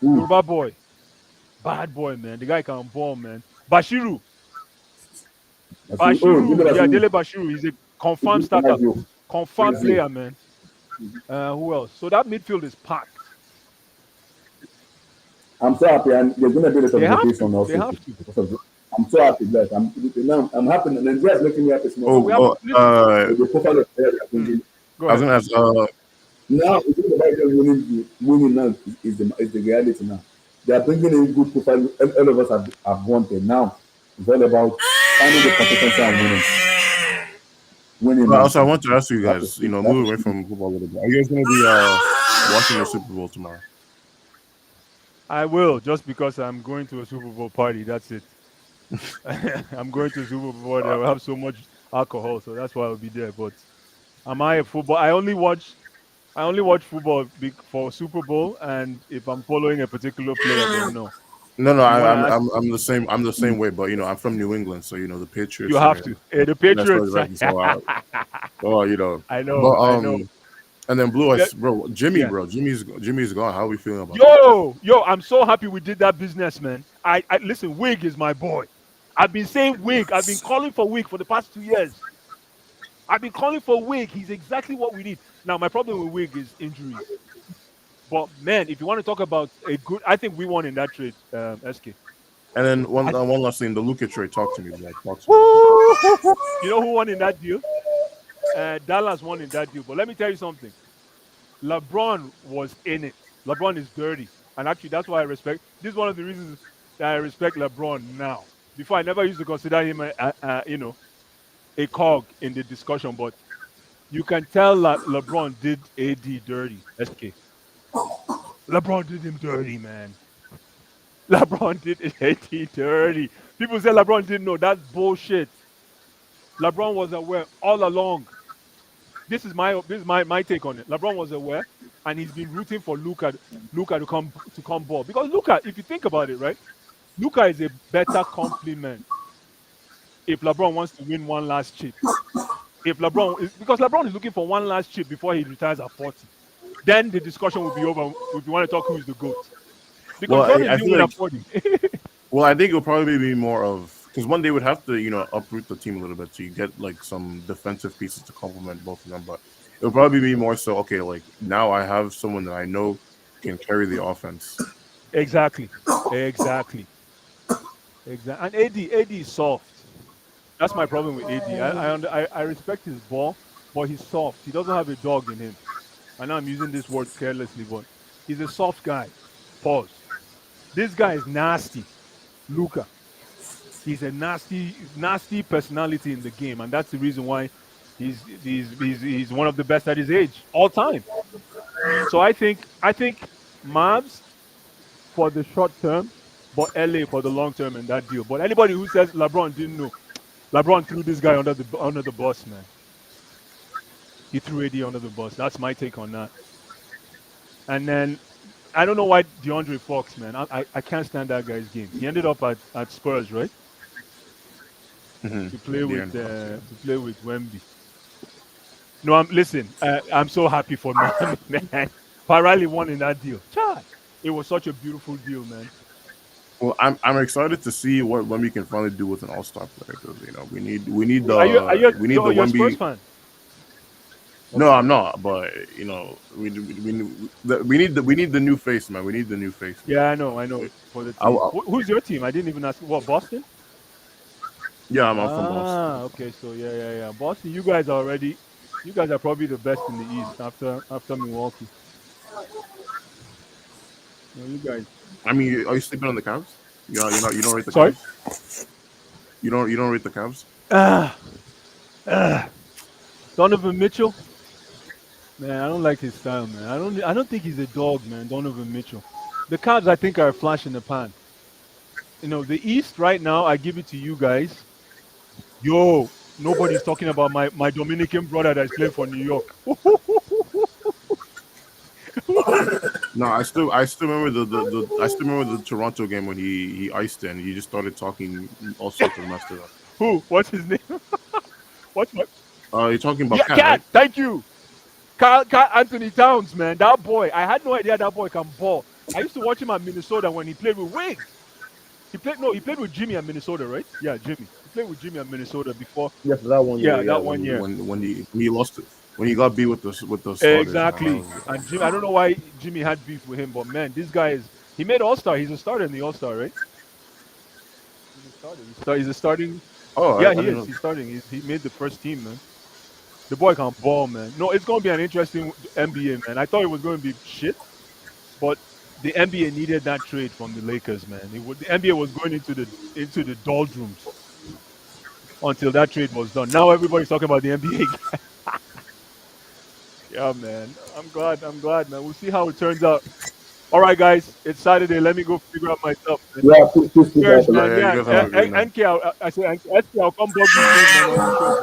Who? Yoruba boy, bad boy, man. The guy can ball, man. Bashiru, I see. Oh, Dele yeah, Bashiru. Dele Bashiru. He's a confirmed starter, Brazil. confirmed Brazil. player, man. Who else? So that midfield is packed. I'm so happy, and there's going to be a lot They of have rotation to. They also have to. because of. I'm so happy that I'm happy. Nigeria is making me happy small Oh, small. we have listen. The profile of players are Mm, bringing. go I was ahead. gonna ask. Now it's not about just winning now is the reality now. They are bringing in good profile. All of us have wanted. Now it's all about finding the consistency and winning Also, I matches. want to ask you You have to guys. see. You have Move to away see. from football a little bit. Are you guys gonna be watching the Super Bowl tomorrow? I will, just because I'm going to a Super Bowl party. That's it. I'm going to a Super Bowl party. I will have so much alcohol, so that's why I'll be there. But am I a football? I only watch football for Super Bowl, and if I'm following a particular player, then no. No, no. If you want to I'm ask, I'm I'm the same. I'm the same way. But I'm from New England, so the you Patriots have are. to. The That's what Patriots. right. So, I but know. I know. and then Blue Yeah. Eyes, bro. Yeah. Jimmy's gone. How are we feeling about that? Yo, I'm so happy we did that business, man. I listen. Wig is my boy. I've been saying Wig. I've been calling for Wig for the past 2 years. I've been calling for Wig. He's exactly what we need. Now, my problem with Wig is injuries. But man, if you want to talk about a good, I think we won in that trade, SK. And then I, one last thing. The Luka trade. Talk to me, bro. Talk to me. you know who won in that deal? Dallas won in that deal. But let me tell you something. LeBron was in it. LeBron is dirty, and actually, that's why I respect. This is one of the reasons that I respect LeBron now. Before, I never used to consider him, a cog in the discussion. But you can tell that LeBron did AD dirty. SK. LeBron did him dirty, man. LeBron did AD dirty. People say LeBron didn't know. That's bullshit. LeBron was aware all along. This is my take on it. LeBron was aware, and he's been rooting for Luca to come ball because Luca, if you think about it, right, Luca is a better complement if LeBron wants to win one last chip. Because LeBron is looking for one last chip before he retires at 40. Then the discussion will be over if you want to talk who is the GOAT. Because Well, Jordan I didn't feel win like at 40. well, I think it'll probably be more of because one day would have to uproot the team a little bit so you get like some defensive pieces to complement both of them. But it'll probably be more so okay. Like now I have someone that I know can carry the offense. Exactly. Exactly. Exactly. And AD is soft. That's my problem with AD. I respect his ball, but he's soft. He doesn't have a dog in him. I know I'm using this word carelessly, but he's a soft guy. Pause. This guy is nasty. Luca. He's a nasty personality in the game, and that's the reason why he's one of the best at his age all time. So I think Mavs for the short term, but LA for the long term in that deal. But anybody who says LeBron didn't know, LeBron threw this guy under the bus, man. He threw AD under the bus. That's my take on that. And then I don't know why DeAndre Fox, man. I can't stand that guy's game. He ended up at Spurs, right? To play The with end box, yeah. Wemby. No, I'm so happy for Miami, man. Pirelli won in that deal. Chai. It was such a beautiful deal, man. Well, I'm excited to see what Wemby can finally do with an All Star player because we need Are you the we need the you're a Spurs Wemby. fan? No, Okay. I'm not. But we need the new face, man. We need the new face, man. Yeah, I know for the I, team. I, Who's your team? I didn't even ask. What, Boston? yeah, I'm from Boston. Ah, okay. So yeah. Boston, you guys are probably the best in the East after Milwaukee. No, you guys. I mean, are you sleeping on the Cavs? You don't rate the Sorry. Cavs. You don't rate the Cavs. Ah, ah. Donovan Mitchell. Man, I don't like his style, man. I don't think he's a dog, man. Donovan Mitchell. The Cavs, I think, are a flash in the pan. The East right now, I give it to you guys. Yo, nobody's talking about my Dominican brother that's playing for New York. No, I still remember I still remember the Toronto game when he iced it and he just started talking all sorts of mess to them. Who? What's his name? What's my? You're talking about Yeah, Cat, Cat. right? Thank you. Carl Anthony Towns, man. That boy. I had no idea that boy can ball. I used to watch him at Minnesota when he played with Wig. He played with Jimmy at Minnesota, right? Yeah, Jimmy. He played with Jimmy at Minnesota before. Yes, that one year. Yeah, Yeah, that one year. When he lost it when he got beat with the starters, man. Exactly. And Jimmy, I don't know why Jimmy had beef with him, but man, this guy he made All Star. He's a starter in the All Star, right? He's a starter. He's a starting. Oh, I Yeah, he didn't is. know. He's starting. He made the first team, man. The boy can ball, man. No, it's gonna be an interesting NBA, man. I thought it was going to be shit, but the NBA needed that trade from the Lakers, man. The NBA was going into the doldrums until that trade was done. Now everybody's talking about the NBA. Yeah, man. I'm glad. Man. We'll see how it turns out. All right, guys. It's Saturday. Let me go figure out myself, man. yeah. Please keep Cheers, that. Oh man. yeah, you Yeah, guys have a great night. NK, I said, NK, I'll come bug you soon, man, on the show, bro.